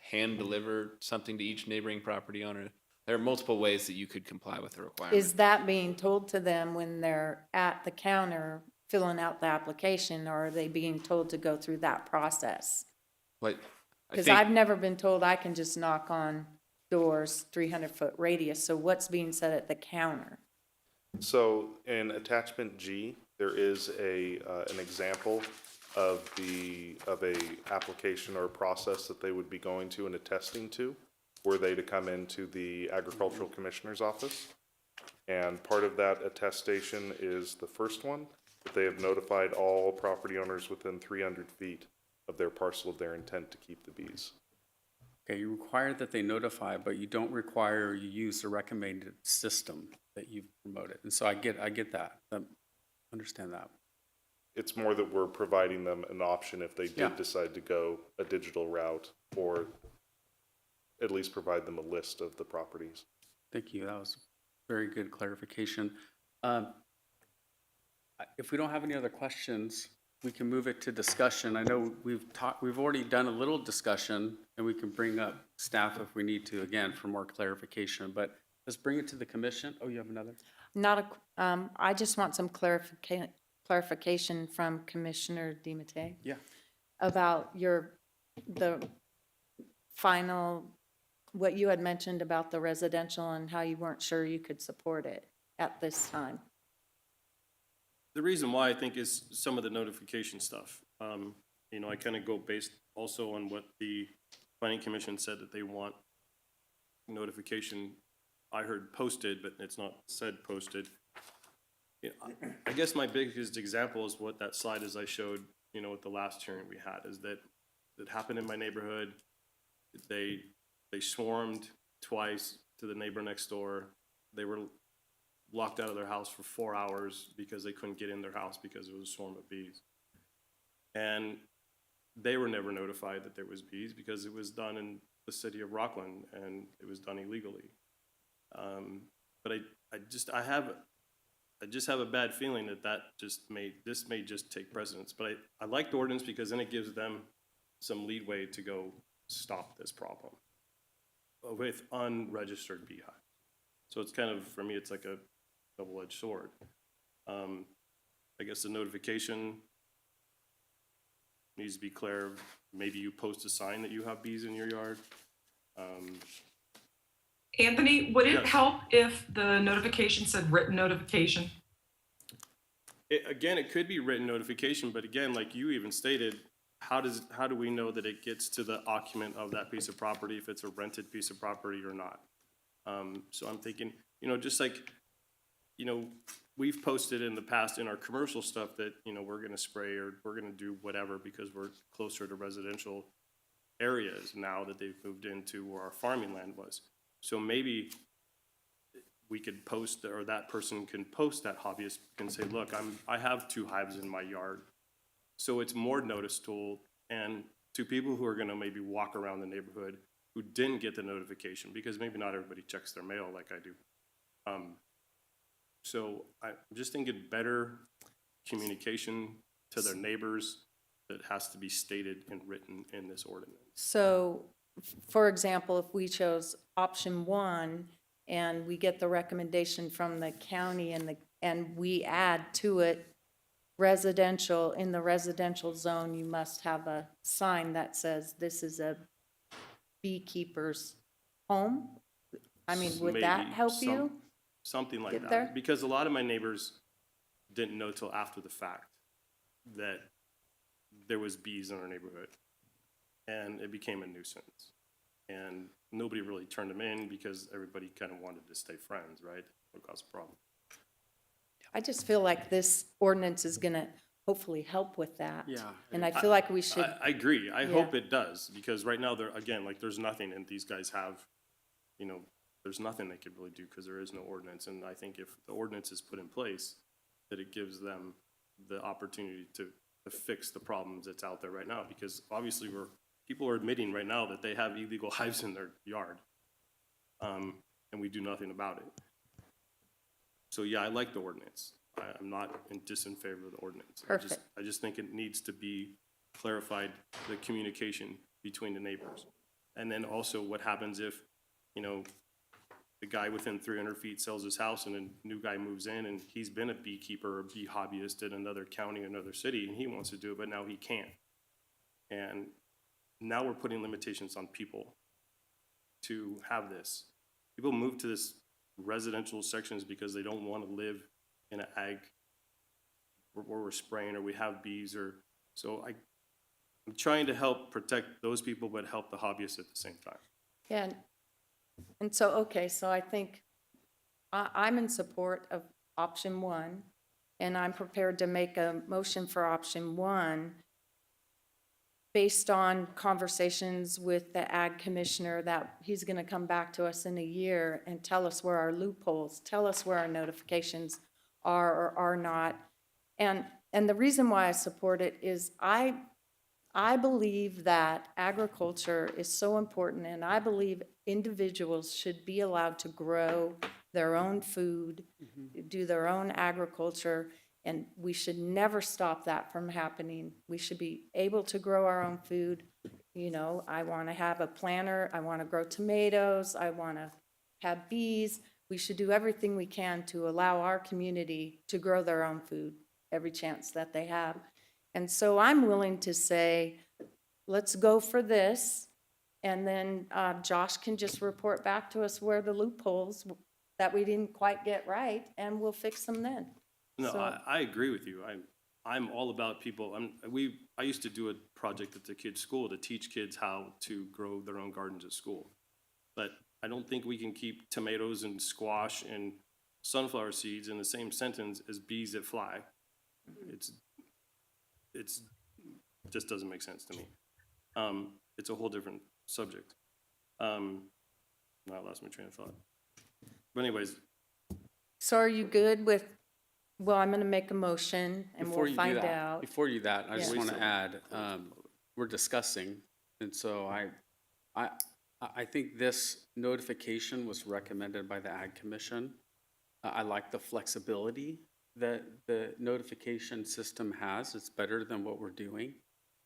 hand deliver something to each neighboring property owner. There are multiple ways that you could comply with the requirement. Is that being told to them when they're at the counter filling out the application, or are they being told to go through that process? What? Because I've never been told I can just knock on doors 300-foot radius, so what's being said at the counter? So in attachment G, there is an example of a application or a process that they would be going to and attesting to, were they to come into the agricultural commissioner's office. And part of that attestation is the first one, that they have notified all property owners within 300 feet of their parcel of their intent to keep the bees. Okay, you require that they notify, but you don't require you use the recommended system that you've promoted. And so I get that. Understand that. It's more that we're providing them an option if they Yeah. did decide to go a digital route, or at least provide them a list of the properties. Thank you. That was very good clarification. If we don't have any other questions, we can move it to discussion. I know we've already done a little discussion, and we can bring up staff if we need to, again, for more clarification. But let's bring it to the commission. Oh, you have another? I just want some clarification from Commissioner DiMattei. Yeah. About the final, what you had mentioned about the residential and how you weren't sure you could support it at this time. The reason why I think is some of the notification stuff. You know, I kind of go based also on what the planning commission said that they want notification. I heard posted, but it's not said posted. Yeah, I guess my biggest example is what that slide is I showed, you know, at the last hearing we had, is that it happened in my neighborhood. They swarmed twice to the neighbor next door. They were locked out of their house for 4 hours because they couldn't get in their house because it was a swarm of bees. And they were never notified that there was bees because it was done in the city of Rockland and it was done illegally. But I just have a bad feeling that this may just take precedence. But I like the ordinance because then it gives them some leeway to go stop this problem with unregistered beehives. So it's kind of, for me, it's like a double-edged sword. I guess the notification needs to be clear. Maybe you post a sign that you have bees in your yard. Anthony, would it Yes. help if the notification said written notification? Again, it could be written notification, but again, like you even stated, how do we know that it gets to the occupant of that piece of property, if it's a rented piece of property or not? So I'm thinking, you know, just like, you know, we've posted in the past in our commercial stuff that, you know, we're gonna spray or we're gonna do whatever because we're closer to residential areas now that they've moved into where our farming land was. So maybe we could post, or that person can post, that hobbyist can say, look, I have 2 hives in my yard. So it's more notice tool, and to people who are gonna maybe walk around the neighborhood who didn't get the notification, because maybe not everybody checks their mail like I do. So I'm just thinking better communication to their neighbors that has to be stated and written in this ordinance. So, for example, if we chose option 1 and we get the recommendation from the county and we add to it residential, in the residential zone, you must have a sign that says this is a beekeeper's home. I mean, would that Maybe help you? Something like Get that. there? Because a lot of my neighbors didn't know till after the fact that there was bees in our neighborhood. And it became a nuisance. And nobody really turned them in because everybody kind of wanted to stay friends, right? What caused a problem. I just feel like this ordinance is gonna hopefully help with that. Yeah. And I feel like we should, I agree. I Yeah. hope it does, because right now, again, like, there's nothing, and these guys have, there's nothing they could really do because there is no ordinance. And I think if the ordinance is put in place, that it gives them the opportunity to fix the problems that's out there right now. Because obviously, people are admitting right now that they have illegal hives in their yard. And we do nothing about it. So yeah, I like the ordinance. I'm not in favor of the ordinance. Perfect. I just think it needs to be clarified, the communication between the neighbors. And then also what happens if, the guy within 300 feet sells his house and a new guy moves in and he's been a beekeeper or bee hobbyist in another county, another city, and he wants to do it, but now he can't. And now we're putting limitations on people to have this. People move to this residential sections because they don't want to live in an ag where we're spraying or we have bees, or so I'm trying to help protect those people but help the hobbyists at the same time. yeah. And so, okay, so I think I'm in support of option 1, and I'm prepared to make a motion for option 1 based on conversations with the ag commissioner that he's gonna come back to us in a year and tell us where our loopholes, tell us where our notifications are or are not. And the reason why I support it is I believe that agriculture is so important, and I believe individuals should be allowed to grow their own food, do their own agriculture, and we should never stop that from happening. We should be able to grow our own food. I want to have a planter, I want to grow tomatoes, I want to have bees. We should do everything we can to allow our community to grow their own food every chance that they have. And so I'm willing to say, let's go for this, and then Josh can just report back to us where the loopholes that we didn't quite get right, and we'll fix them then. No, So- I agree with you. I'm all about people. I used to do a project at the kids' school to teach kids how to grow their own gardens at school. But I don't think we can keep tomatoes and squash and sunflower seeds in the same sentence as bees that fly. It just doesn't make sense to me. It's a whole different subject. Now I lost my train of thought. But anyways, So are you good with, well, I'm gonna make a motion, and Before we'll you do find that, out. Before you do that, I just Yeah. want to add, we're discussing, and so I think this notification was recommended by the Ag Commission. I like the flexibility that the notification system has. It's better than what we're doing.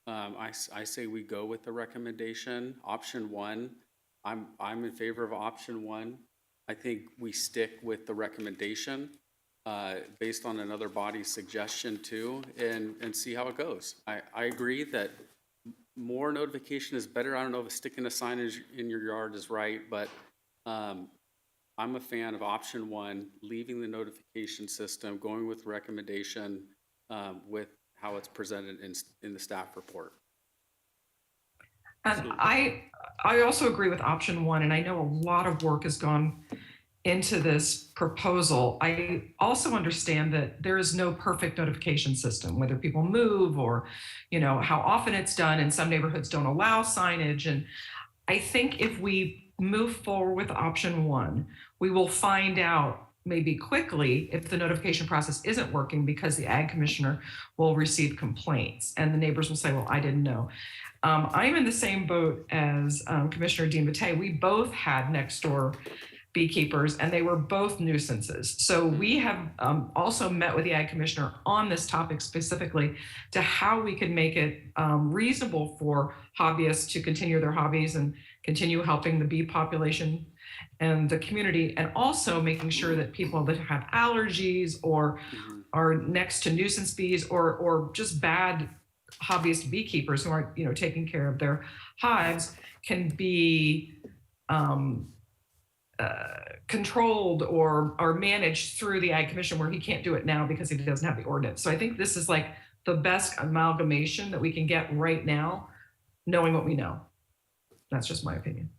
I say we go with the recommendation. Option 1, I'm in favor of option 1. I think we stick with the recommendation based on another body's suggestion too, and see how it goes. I agree that more notification is better. I don't know if sticking a sign in your yard is right, but I'm a fan of option 1, leaving the notification system, going with recommendation with how it's presented in the staff report. And I also agree with option 1, and I know a lot of work has gone into this proposal. I also understand that there is no perfect notification system, whether people move or, how often it's done, and some neighborhoods don't allow signage. And I think if we move forward with option 1, we will find out maybe quickly if the notification process isn't working, because the ag commissioner will receive complaints and the neighbors will say, well, I didn't know. I'm in the same boat as Commissioner DiMattei. We both had next door beekeepers, and they were both nuisances. So we have also met with the ag commissioner on this topic specifically, to how we could make it reasonable for hobbyists to continue their hobbies and continue helping the bee population and the community, and also making sure that people that have allergies or are next to nuisance bees or just bad hobbyist beekeepers who aren't, taking care of their hives can be controlled or managed through the ag commission, where he can't do it now because he doesn't have the ordinance. So I think this is like the best amalgamation that we can get right now, knowing what we know. That's just my opinion.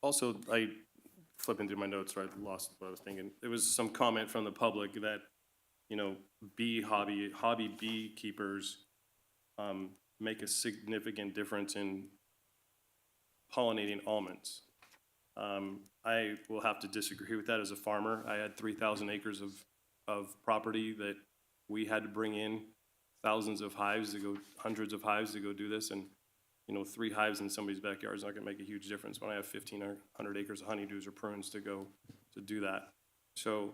also, flipping through my notes, so I lost what I was thinking. There was some comment from the public that, you know, hobby beekeepers make a significant difference in pollinating almonds. I will have to disagree with that as a farmer. I had 3,000 acres of property that we had to bring in thousands of hives to go, hundreds of hives to go do this, and you know, 3 hives in somebody's backyard is not gonna make a huge difference when I have 1,500 acres of honeydews or prunes to go to do that. So,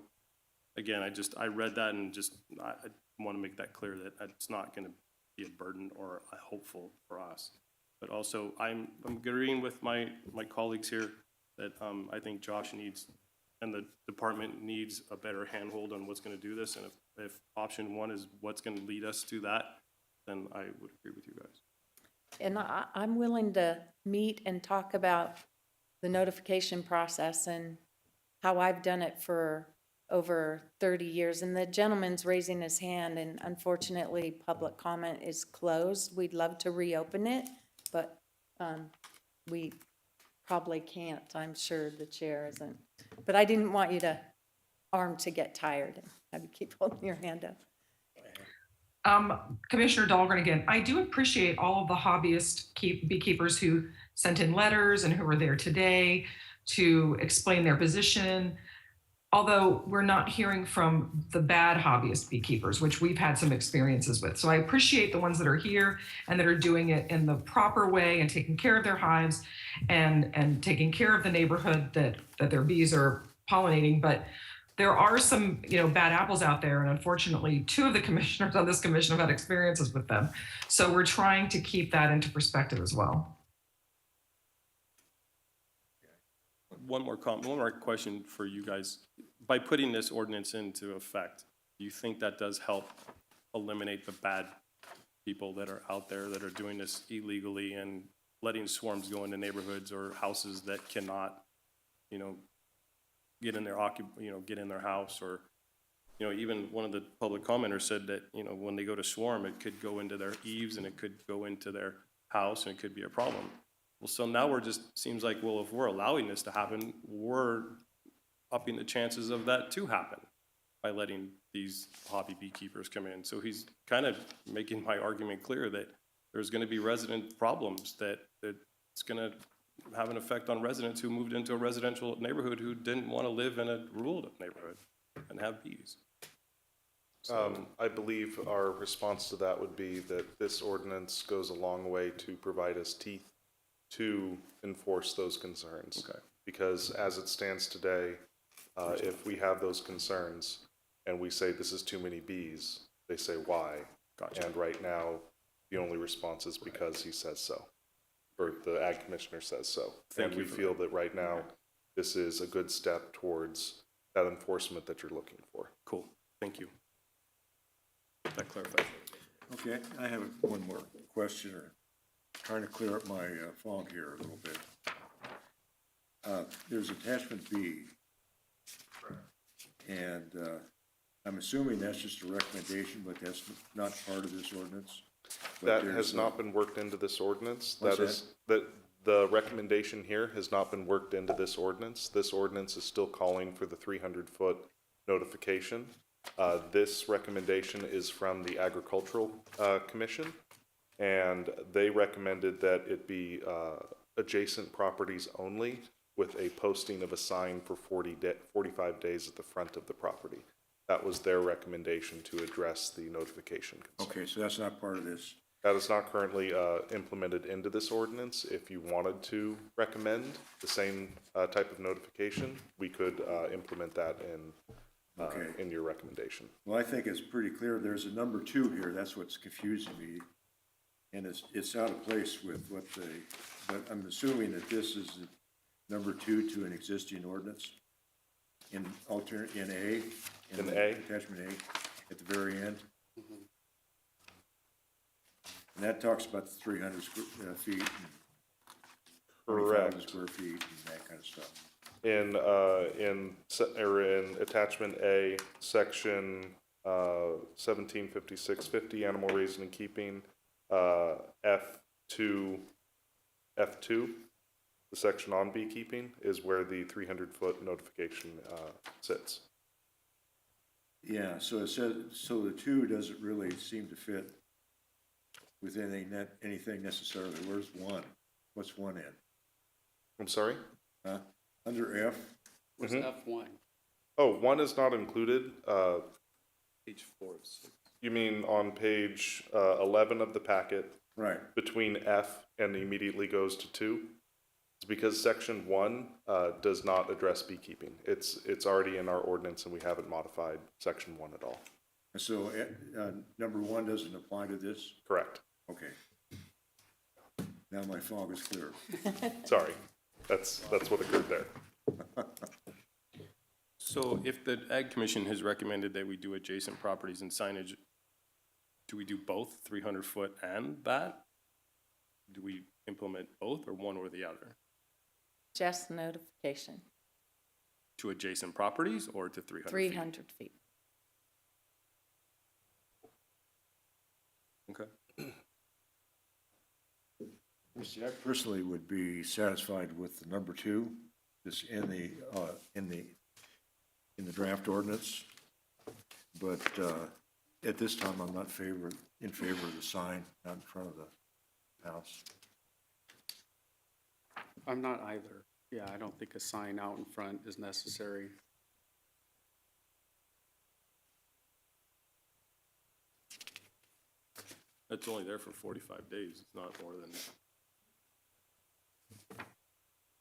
again, I read that and I wanna make that clear that it's not gonna be a burden or a hopeful for us. But also, I'm agreeing with my colleagues here that, I think Josh needs, and the department needs a better handhold on what's gonna do this, and if option 1 is what's gonna lead us to that, then I would agree with you guys. And I'm willing to meet and talk about the notification process and how I've done it for over 30 years. And the gentleman's raising his hand, and unfortunately, public comment is closed. We'd love to reopen it, but we probably can't. I'm sure the chair isn't. But I didn't want you to to get tired and have you keep holding your hand up. Commissioner Dahlgren again, I do appreciate all of the hobbyist beekeepers who sent in letters and who are there today to explain their position. Although we're not hearing from the bad hobbyist beekeepers, which we've had some experiences with. So I appreciate the ones that are here and that are doing it in the proper way and taking care of their hives and taking care of the neighborhood that their bees are pollinating. But there are some, you know, bad apples out there, and unfortunately, 2 of the commissioners on this commission have had experiences with them. So we're trying to keep that into perspective as well. One more question for you guys. By putting this ordinance into effect, do you think that does help eliminate the bad people that are out there that are doing this illegally and letting swarms go into neighborhoods or houses that cannot, you know, get in their house? Or, you know, even one of the public commenters said that, you know, when they go to swarm, it could go into their eaves and it could go into their house and it could be a problem. Well, so now seems like, well, if we're allowing this to happen, we're upping the chances of that to happen by letting these hobby beekeepers come in. So he's kind of making my argument clear that there's gonna be resident problems, that it's gonna have an effect on residents who moved into a residential neighborhood who didn't want to live in a rural neighborhood and have bees. I believe our response to that would be that this ordinance goes a long way to provide us teeth to enforce those concerns. Okay. Because as it stands today, if we have those concerns and we say this is too many bees, they say why? Gotcha. And right now, the only response is because he says so, or the ag commissioner says so. Thank and you we for feel that right now, this is a good step towards that enforcement that you're looking for. Cool, thank you. That clarifies. Okay, I have one more question, or trying to clear up my fog here a little bit. There's attachment B, and I'm assuming that's just a recommendation, but that's not part of this ordinance? That has not been worked into this ordinance. What's That the recommendation here has not been worked into this ordinance. This ordinance is still calling for the 300-foot notification. This recommendation is from the Agricultural Commission, and they recommended that it be adjacent properties only, with a posting of a sign for 45 days at the front of the property. That was their recommendation to address the notification concern. Okay, so that's not part of this. That is not currently implemented into this ordinance. If you wanted to recommend the same type of notification, we could implement that in your recommendation. Well, I think it's pretty clear. There's a number 2 here. That's what's confusing me. And it's out of place with what but I'm assuming that this is number 2 to an existing ordinance in A, In A? attachment A, at the very end. And that talks about the 300 feet, and 20,000 square feet, and that kind of stuff. In attachment A, section 175650, animal raising and keeping, F2, the section on beekeeping, is where the 300-foot notification sits. Yeah, so it says, so the 2 doesn't really seem to fit with anything necessarily. Where's 1? What's 1 in? I'm sorry? Under F? Where's F1? Oh, 1 is not included. Page 4 of 6. You mean on page 11 of the packet? Right. Between F and immediately goes to 2? It's because section 1 does not address beekeeping. It's already in our ordinance and we haven't modified section 1 at all. So number 1 doesn't apply to this? Correct. Okay. Now my fog is clear. Sorry, that's what occurred there. So if the Ag Commission has recommended that we do adjacent properties and signage, do we do both 300-foot and that? Do we implement both or one or the other? Just notification, To adjacent properties or to 300 feet? 300 feet. Okay. See, I personally would be satisfied with the number 2, this in the draft ordinance. But at this time, I'm not in favor of the sign out in front of the house. I'm not either. Yeah, I don't think a sign out in front is necessary. It's only there for 45 days. It's not more than,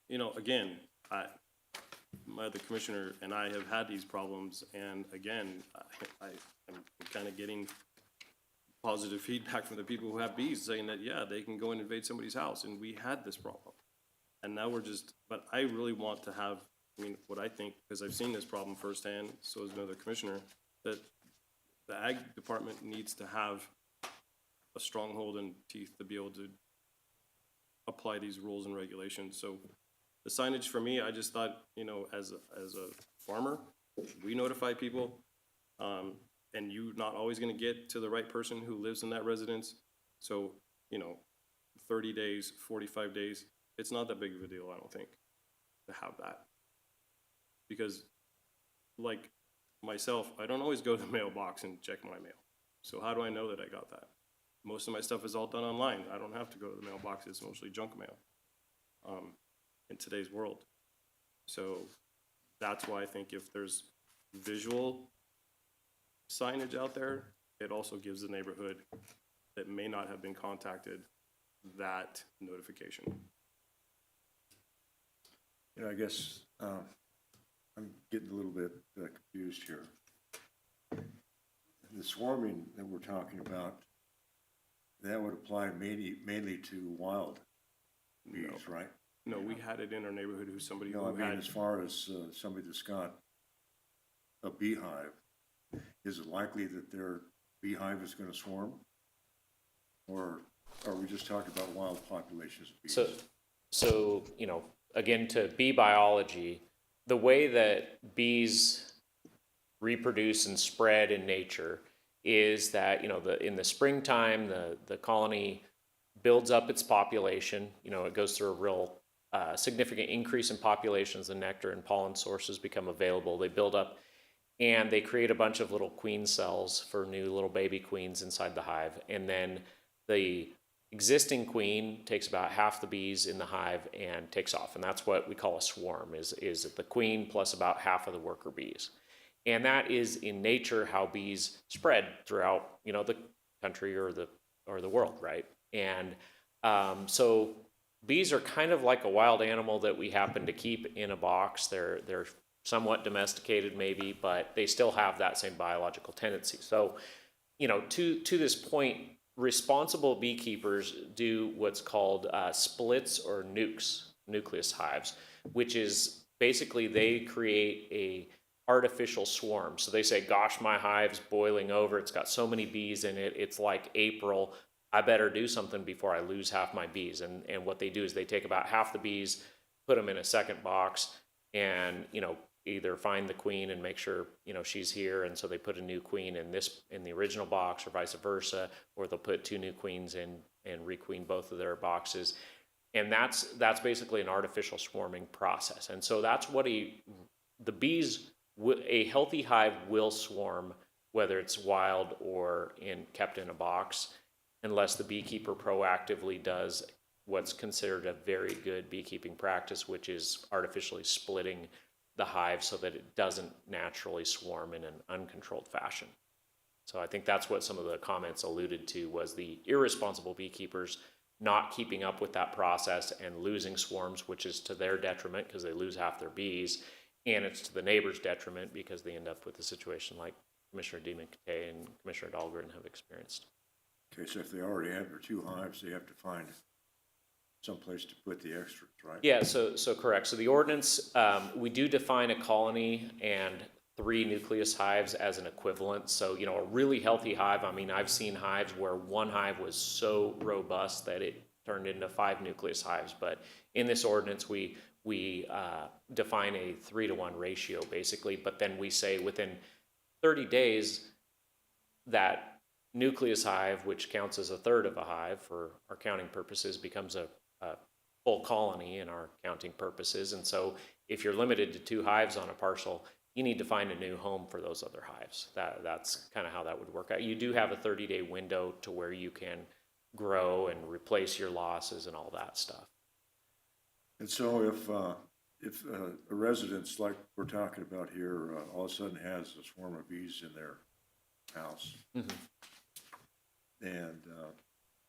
you know, again, the commissioner and I have had these problems, and again, I am kind of getting positive feedback from the people who have bees saying that, yeah, they can go and invade somebody's house, and we had this problem. And now we're just, but I really want to have, I mean, what I think, because I've seen this problem firsthand, so is another commissioner, that the ag department needs to have a stronghold and teeth to be able to apply these rules and regulations. So the signage for me, I just thought, you know, as a farmer, we notify people, and you're not always gonna get to the right person who lives in that residence. So, you know, 30 days, 45 days, it's not that big of a deal, I don't think, to have that. Because, like myself, I don't always go to the mailbox and check my mail. So how do I know that I got that? Most of my stuff is all done online. I don't have to go to the mailbox. It's mostly junk mail in today's world. So that's why I think if there's visual signage out there, it also gives the neighborhood that may not have been contacted that notification. You know, I guess I'm getting a little bit confused here. The swarming that we're talking about, that would apply mainly to wild bees, right? No, we had it in our neighborhood who somebody No, who I mean, had. as far as somebody that's got a beehive, is it likely that their beehive is gonna swarm? Or are we just talking about wild populations of bees? So, you know, again, to bee biology, the way that bees reproduce and spread in nature is that, you know, in the springtime, the colony builds up its population. You know, it goes through a real significant increase in populations. The nectar and pollen sources become available. They build up and they create a bunch of little queen cells for new little baby queens inside the hive. And then the existing queen takes about half the bees in the hive and takes off. And that's what we call a swarm, is the queen plus about half of the worker bees. And that is in nature how bees spread throughout, you know, the country or the world, right? And so bees are kind of like a wild animal that we happen to keep in a box. They're somewhat domesticated maybe, but they still have that same biological tendency. So, you know, to this point, responsible beekeepers do what's called splits or nukes, nucleus hives, which is basically they create a artificial swarm. So they say, gosh, my hive's boiling over. It's got so many bees in it. It's like April. I better do something before I lose half my bees. And what they do is they take about half the bees, put them in a second box, and, you know, either find the queen and make sure, you know, she's here. And so they put a new queen in the original box, or vice versa, or they'll put 2 new queens in and requeen both of their boxes. And that's basically an artificial swarming process. And so that's what a healthy hive will swarm, whether it's wild or kept in a box, unless the beekeeper proactively does what's considered a very good beekeeping practice, which is artificially splitting the hive so that it doesn't naturally swarm in an uncontrolled fashion. So I think that's what some of the comments alluded to, was the irresponsible beekeepers not keeping up with that process and losing swarms, which is to their detriment because they lose half their bees, and it's to the neighbor's detriment because they end up with a situation like Commissioner DiMattei and Commissioner Dahlgren have experienced. Okay, so if they already have their 2 hives, they have to find someplace to put the extras, right? Yeah, so correct. So the ordinance, we do define a colony and 3 nucleus hives as an equivalent. So, a really healthy hive, I mean, I've seen hives where one hive was so robust that it turned into 5 nucleus hives. But in this ordinance, we define a 3-to-1 ratio, basically. But then we say within 30 days, that nucleus hive, which counts as a third of a hive for our counting purposes, becomes a full colony in our counting purposes. And so if you're limited to 2 hives on a parcel, you need to find a new home for those other hives. That's kind of how that would work out. You do have a 30-day window to where you can grow and replace your losses and all that stuff. And so if a residence like we're talking about here, all of a sudden has a swarm of bees in their house, and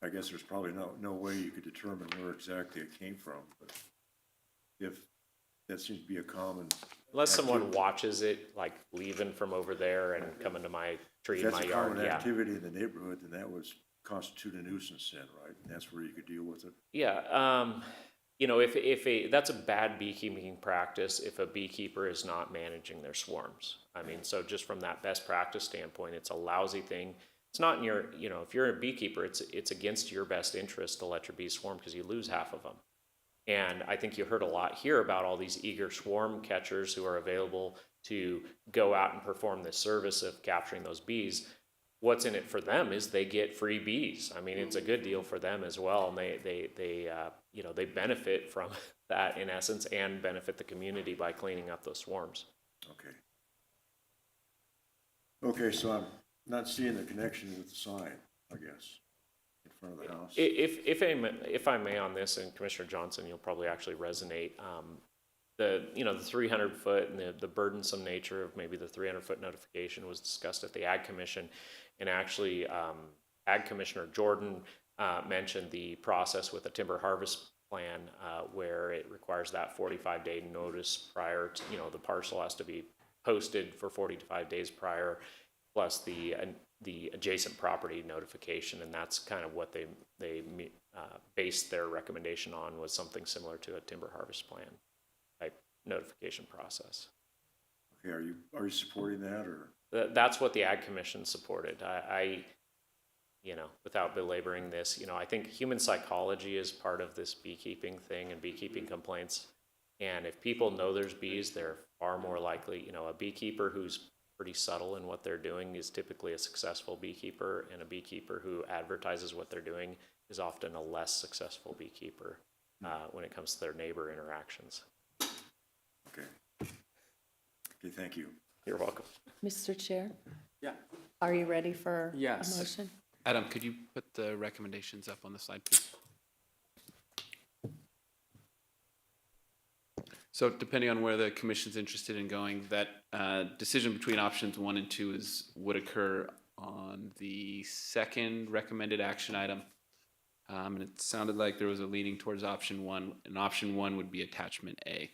I guess there's probably no way you could determine where exactly it came from, but if that seems to be a common. Unless someone watches it, like leaving from over there and coming to my tree in my yard, If that's a common yeah. activity in the neighborhood, then that would constitute a nuisance then, right? And that's where you could deal with it. Yeah, if that's a bad beekeeping practice, if a beekeeper is not managing their swarms. I mean, so just from that best practice standpoint, it's a lousy thing. It's not in your, if you're a beekeeper, it's against your best interest to let your bees swarm because you lose half of them. And I think you heard a lot here about all these eager swarm catchers who are available to go out and perform this service of capturing those bees. What's in it for them is they get free bees. I mean, it's a good deal for them as well, and they benefit from that in essence, and benefit the community by cleaning up those swarms. Okay, so I'm not seeing the connection with the sign, I guess, in front of the house. If I may on this, and Commissioner Johnson, you'll probably actually resonate. The 300 foot and the burdensome nature of maybe the 300-foot notification was discussed at the Ag Commission, and actually Ag Commissioner Jordan mentioned the process with the timber harvest plan where it requires that 45-day notice prior to, the parcel has to be posted for 45 days prior, plus the adjacent property notification, and that's kind of what they based their recommendation on, was something similar to a timber harvest plan type notification process. Okay, are you supporting that, or? That's what the Ag Commission supported. I without belaboring this, I think human psychology is part of this beekeeping thing and beekeeping complaints. And if people know there's bees, they're far more likely, a beekeeper who's pretty subtle in what they're doing is typically a successful beekeeper, and a beekeeper who advertises what they're doing is often a less successful beekeeper when it comes to their neighbor interactions. Okay, thank you. You're welcome. Mr. Chair? Yeah. Are you ready for Yes. a motion? Adam, could you put the recommendations up on the slide, please? So depending on where the commission's interested in going, that decision between options 1 and 2 would occur on the second recommended action item. And it sounded like there was a leaning towards option 1, and option 1 would be attachment A.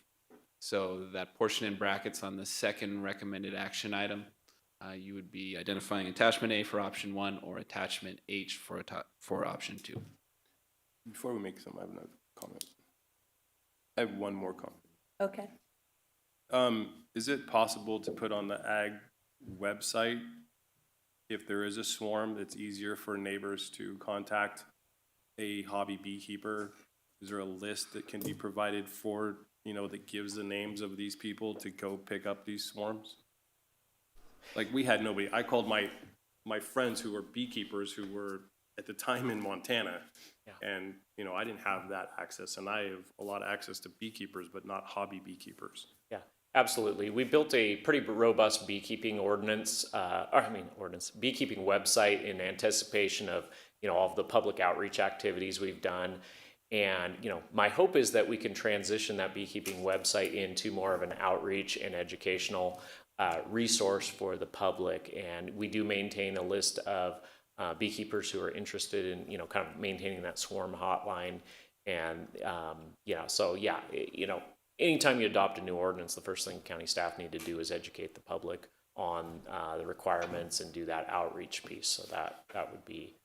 So that portion in brackets on the second recommended action item, you would be identifying attachment A for option 1 or attachment H for option 2. Before we make some, I have another comment. I have one more comment. Okay. Is it possible to put on the ag website, if there is a swarm, that's easier for neighbors to contact a hobby beekeeper? Is there a list that can be provided for, that gives the names of these people to go pick up these swarms? Like, we had nobody. I called my friends who were beekeepers who were at the time in Montana. Yeah. And, you know, I didn't have that access, and I have a lot of access to beekeepers, but not hobby beekeepers. Yeah, absolutely. We built a pretty robust beekeeping beekeeping website in anticipation of, you know, all of the public outreach activities we've done. And, you know, my hope is that we can transition that beekeeping website into more of an outreach and educational resource for the public. And we do maintain a list of beekeepers who are interested in, you know, kind of maintaining that swarm hotline. And, you know, so yeah, you know, anytime you adopt a new ordinance, the first thing county staff need to do is educate the public on the requirements and do that outreach piece. So that would be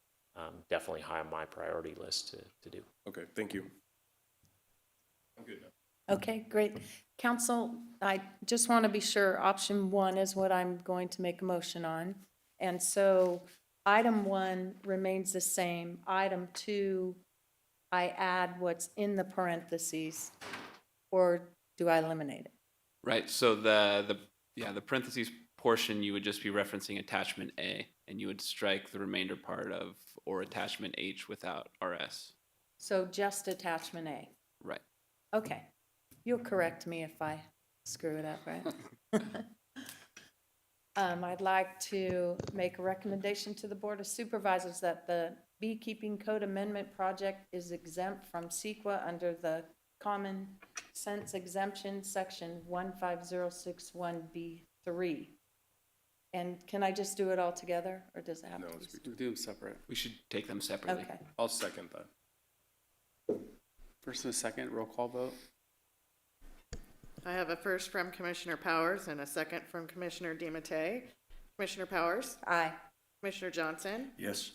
definitely high on my priority list to do. Okay, thank you. I'm good now. Okay, great. Council, I just want to be sure option 1 is what I'm going to make a motion on. And so item 1 remains the same. Item 2, I add what's in the parentheses, or do I eliminate it? Right, so the parentheses portion, you would just be referencing attachment A, and you would strike the remainder part of or attachment H without RS. So just attachment A. Right. Okay. You'll correct me if I screw it up, right? I'd like to make a recommendation to the Board of Supervisors that the Beekeeping Code Amendment Project is exempt from CEQA under the Common Sense Exemption, Section 15061B3. And can I just do it all together, or does it have to be? We do them separate. We should take them separately. Okay. I'll second that. First and a second, roll call vote. I have a first from Commissioner Powers and a second from Commissioner DiMattei. Commissioner Powers? Aye. Commissioner Johnson? Yes.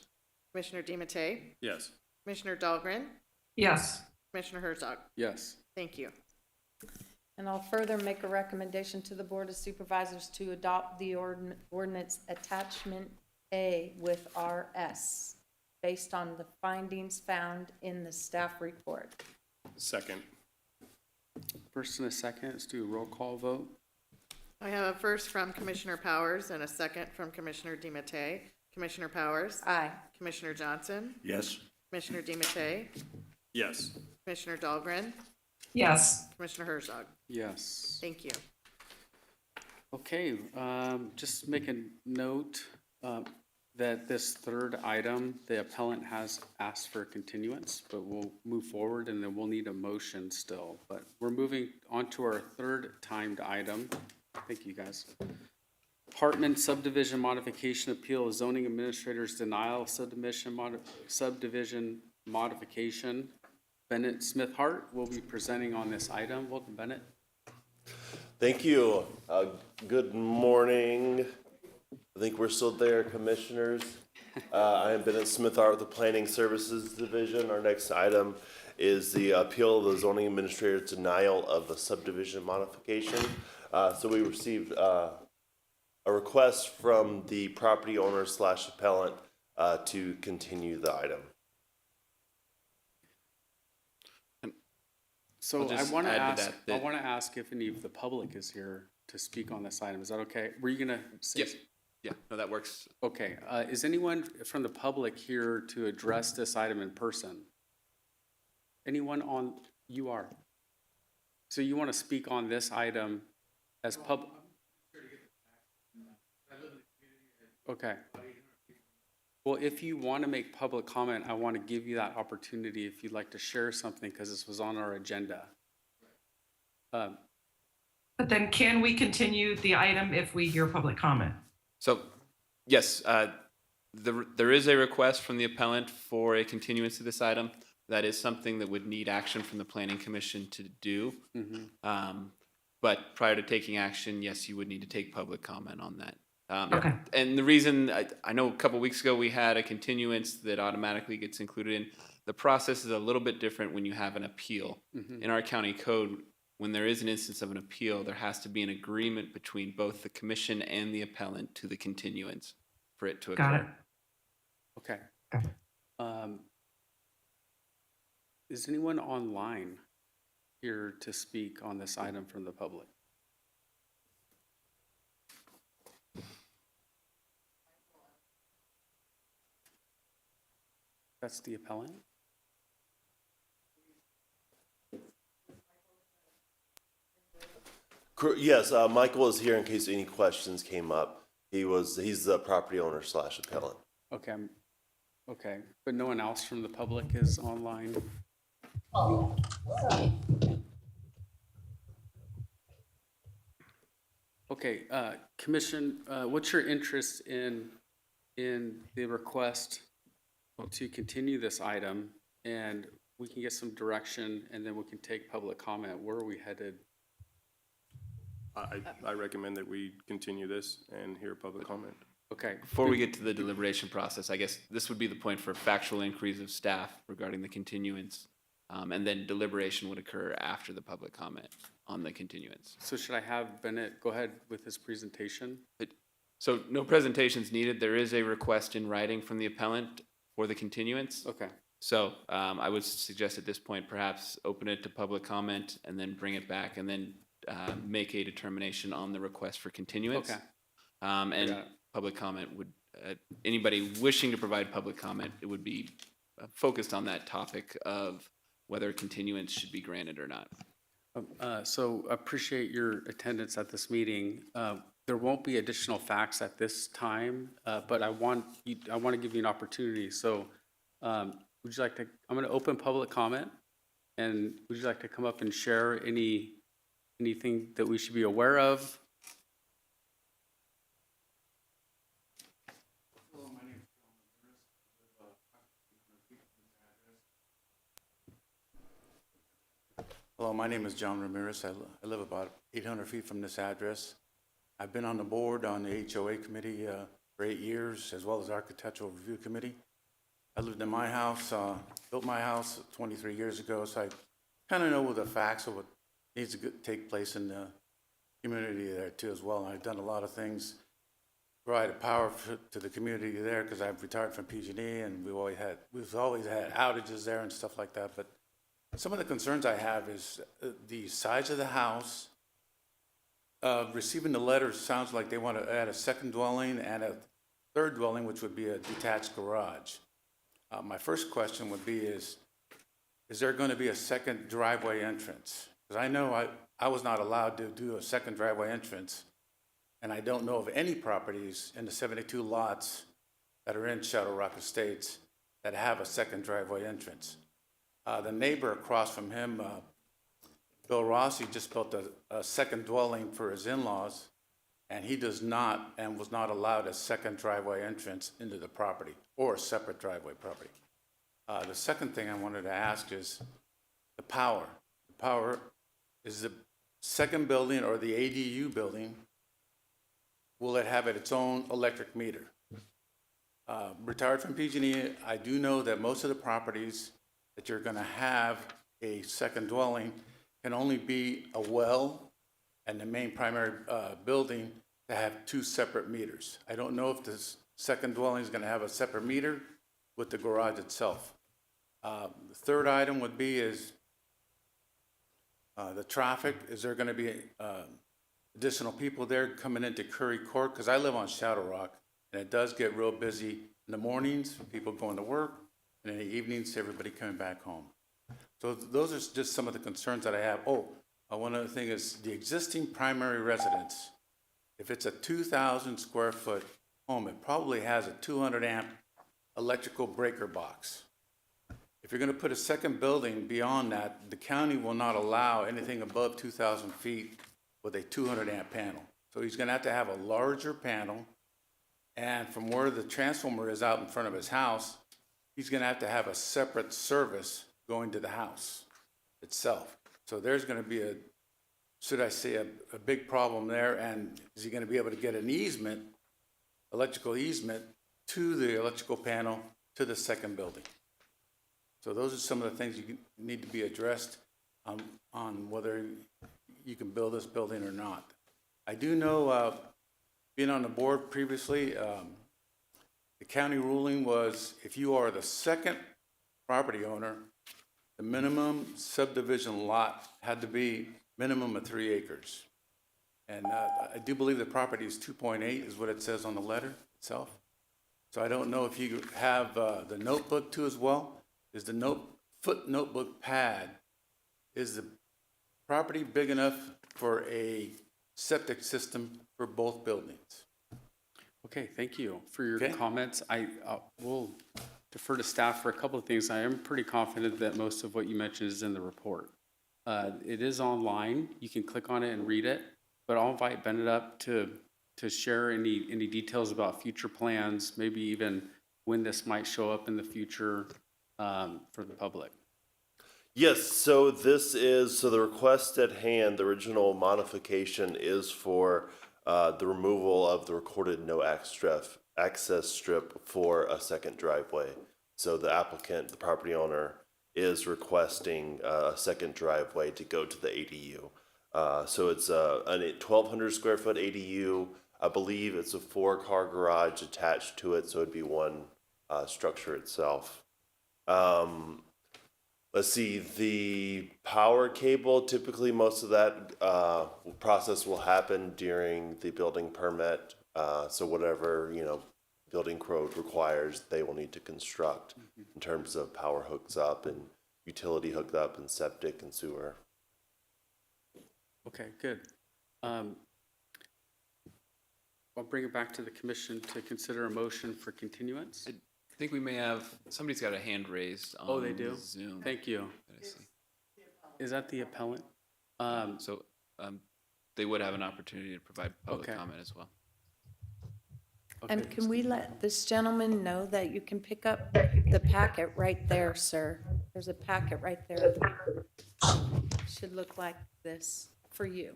Commissioner DiMattei? Yes. Commissioner Dahlgren? Yes. Commissioner Herzog? Yes. Thank you. And I'll further make a recommendation to the Board of Supervisors to adopt the ordinance attachment A with RS based on the findings found in the staff report. Second. First and a second, let's do a roll call vote. I have a first from Commissioner Powers and a second from Commissioner DiMattei. Commissioner Powers? Aye. Commissioner Johnson? Yes. Commissioner DiMattei? Yes. Commissioner Dahlgren? Yes. Commissioner Herzog? Yes. Thank you. Okay, just make a note that this third item, the appellant has asked for continuance, but we'll move forward and then we'll need a motion still. But we're moving on to our third timed item. Thank you, guys. Hartman subdivision modification appeal, zoning administrator's denial of subdivision modification. Bennett Smith Hart will be presenting on this item. Welcome, Bennett. Thank you. Good morning. I think we're still there, commissioners. I am Bennett Smith Hart with the Planning Services Division. Our next item is the appeal of the zoning administrator's denial of the subdivision modification. So we received a request from the property owner / appellant to continue the item. So I'll I just want to add to ask, that I want to ask if any of the public is here to speak on this item. Is that okay? Were you gonna say? Yes. Yeah, no, that works. Okay, is anyone from the public here to address this item in person? Anyone on, you are? So you want to speak on this item as Okay. Well, if you want to make public comment, I want to give you that opportunity if you'd like to share something, because this was on our agenda. But then can we continue the item if we hear public comment? So, yes, there is a request from the appellant for a continuance to this item. That is something that would need action from the Planning Commission to do. But prior to taking action, yes, you would need to take public comment on that. Okay. And the reason, I know a couple weeks ago we had a continuance that automatically gets included in. The process is a little bit different when you have an appeal. In our county code, when there is an instance of an appeal, there has to be an agreement between both the commission and the appellant to the continuance for it to occur. Got it. Okay. Is anyone online here to speak on this item from the public? That's the appellant? Yes, Michael is here in case any questions came up. He's the property owner / appellant. Okay, okay, but no one else from the public is online? Okay, Commission, what's your interest in the request to continue this item? And we can get some direction, and then we can take public comment. Where are we headed? I recommend that we continue this and hear public comment. Okay. Before we get to the deliberation process, I guess this would be the point for factual inquiries of staff regarding the continuance. And then deliberation would occur after the public comment on the continuance. So should I have Bennett go ahead with his presentation? So no presentations needed. There is a request in writing from the appellant for the continuance. Okay. So I would suggest at this point, perhaps open it to public comment and then bring it back and then make a determination on the request for continuance. Okay. And public comment would, anybody wishing to provide public comment, it would be focused on that topic of whether continuance should be granted or not. So appreciate your attendance at this meeting. There won't be additional facts at this time, but I want to give you an opportunity. So would you like to, I'm going to open public comment, and would you like to come up and share anything that we should be aware of? Hello, my name is John Ramirez. I live about 800 feet from this address. I've been on the board on the HOA committee for 8 years, as well as Architectural Review Committee. I lived in my house, built my house 23 years ago, so I kind of know the facts of what needs to take place in the community there too as well. And I've done a lot of things, provided power to the community there because I've retired from PG&E, and we've always had outages there and stuff like that. But some of the concerns I have is the size of the house. Receiving the letter sounds like they want to add a second dwelling and a third dwelling, which would be a detached garage. My first question would be is there going to be a second driveway entrance? Because I know I was not allowed to do a second driveway entrance, and I don't know of any properties in the 72 lots that are in Shadow Rock Estates that have a second driveway entrance. The neighbor across from him, Bill Rossi, just built a second dwelling for his in-laws, and he does not and was not allowed a second driveway entrance into the property or a separate driveway property. The second thing I wanted to ask is the power. The power is the second building or the ADU building, will it have its own electric meter? Retired from PG&E, I do know that most of the properties that you're going to have a second dwelling can only be a well and the main primary building to have two separate meters. I don't know if this second dwelling is going to have a separate meter with the garage itself. The third item would be is the traffic. Is there going to be additional people there coming into Curry Court? Because I live on Shadow Rock, and it does get real busy in the mornings, people going to work, and in the evenings, everybody coming back home. So those are just some of the concerns that I have. One other thing is the existing primary residence. If it's a 2,000 square foot home, it probably has a 200 amp electrical breaker box. If you're going to put a second building beyond that, the county will not allow anything above 2,000 feet with a 200 amp panel. So he's going to have a larger panel, and from where the transformer is out in front of his house, he's going to have a separate service going to the house itself. So there's going to be a big problem there, and is he going to be able to get an easement, electrical easement, to the electrical panel to the second building? So those are some of the things you need to be addressed on whether you can build this building or not. I do know, being on the board previously, the county ruling was if you are the second property owner, the minimum subdivision lot had to be minimum of 3 acres. And I do believe the property is 2.8 is what it says on the letter itself. So I don't know if you have the notebook too as well. Is the notebook pad, is the property big enough for a septic system for both buildings? Okay, thank you for your Okay. comments. I will defer to staff for a couple of things. I am pretty confident that most of what you mentioned is in the report. It is online. You can click on it and read it, but I'll invite Bennett up to share any details about future plans, maybe even when this might show up in the future for the public. Yes, so the request at hand, the original modification is for the removal of the recorded no access strip for a second driveway. So the applicant, the property owner, is requesting a second driveway to go to the ADU. So it's a 1,200 square foot ADU. I believe it's a 4-car garage attached to it, so it'd be one structure itself. Let's see, the power cable, typically most of that process will happen during the building permit. So whatever, building code requires, they will need to construct in terms of power hooks up and utility hooked up and septic and sewer. Okay, good. I'll bring it back to the commission to consider a motion for continuance. I think we may have, somebody's got a hand raised on Oh, they do? Zoom. Thank you. that I see. Is that the appellant? So they would have an opportunity to provide public Okay. comment as well. And can we let this gentleman know that you can pick up the packet right there, sir? There's a packet right there. Should look like this for you.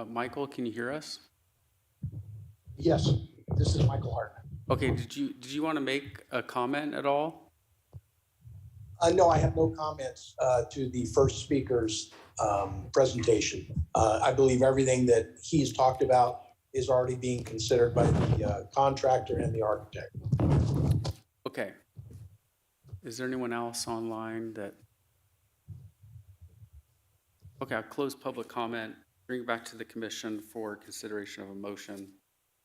Michael, can you hear us? Yes, this is Michael Hartman. Okay, did you want to make a comment at all? No, I have no comments to the first speaker's presentation. I believe everything that he's talked about is already being considered by the contractor and the architect. Okay. Is there anyone else online that? Okay, I'll close public comment, bring it back to the commission for consideration of a motion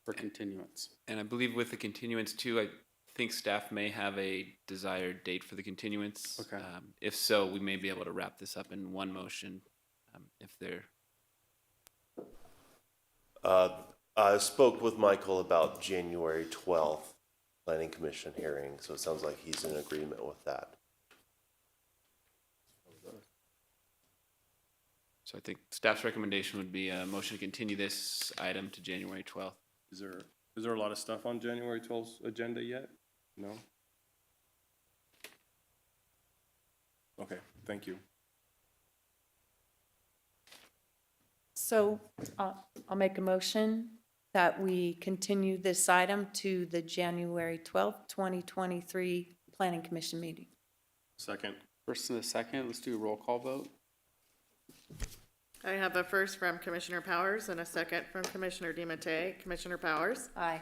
for continuance. And I believe with the continuance too, I think staff may have a desired date for the continuance. Okay. If so, we may be able to wrap this up in one motion, if they're. I spoke with Michael about January 12th Planning Commission hearing, so it sounds like he's in agreement with that. So I think staff's recommendation would be a motion to continue this item to January 12th. Is there a lot of stuff on January 12th's agenda yet? No? Okay, thank you. So I'll make a motion that we continue this item to the January 12th, 2023 Planning Commission meeting. Second. First and a second, let's do a roll call vote. I have a first from Commissioner Powers and a second from Commissioner DiMattei. Commissioner Powers? Aye.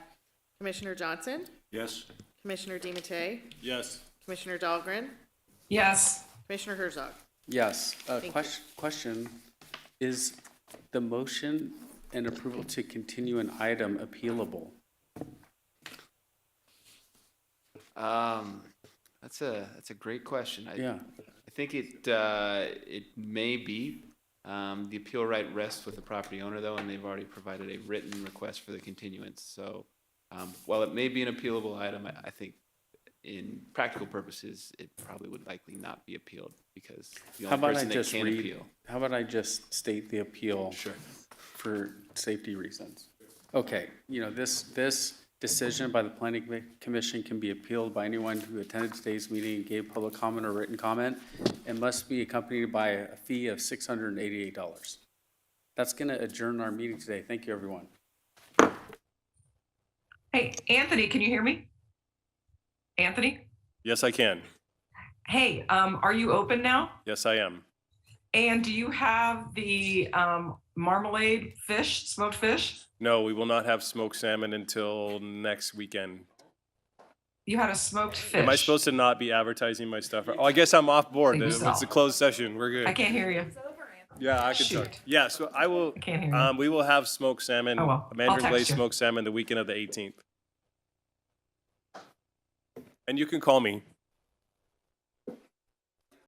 Commissioner Johnson? Yes? Commissioner DiMattei? Yes. Commissioner Dahlgren? Yes. Commissioner Herzog? Yes. Thank you. Question, is the motion and approval to continue an item appealable? That's a great question. Yeah. I think it may be. The appeal right rests with the property owner though, and they've already provided a written request for the continuance. So while it may be an appealable item, I think in practical purposes, it probably would likely not be appealed because the How only about I person that just can read, appeal. how about I just state the appeal? Sure. For safety reasons. Okay, this decision by the Planning Commission can be appealed by anyone who attended today's meeting and gave public comment or written comment and must be accompanied by a fee of $688. That's going to adjourn our meeting today. Thank you, everyone. Hey, Anthony, can you hear me? Anthony? Yes, I can. Hey, are you open now? Yes, I am. And do you have the marmalade fish, smoked fish? No, we will not have smoked salmon until next weekend. You had a smoked fish. Am I supposed to not be advertising my stuff? Oh, I guess I'm off board. Thank It's yourself. a closed session. We're good. I can't hear you. Yeah, I can talk. Shoot. Yeah, so I will, Can't hear you. we will have smoked salmon, Oh, well. I'll Mandarin text glazed you. smoked salmon the weekend of the 18th. And you can call me.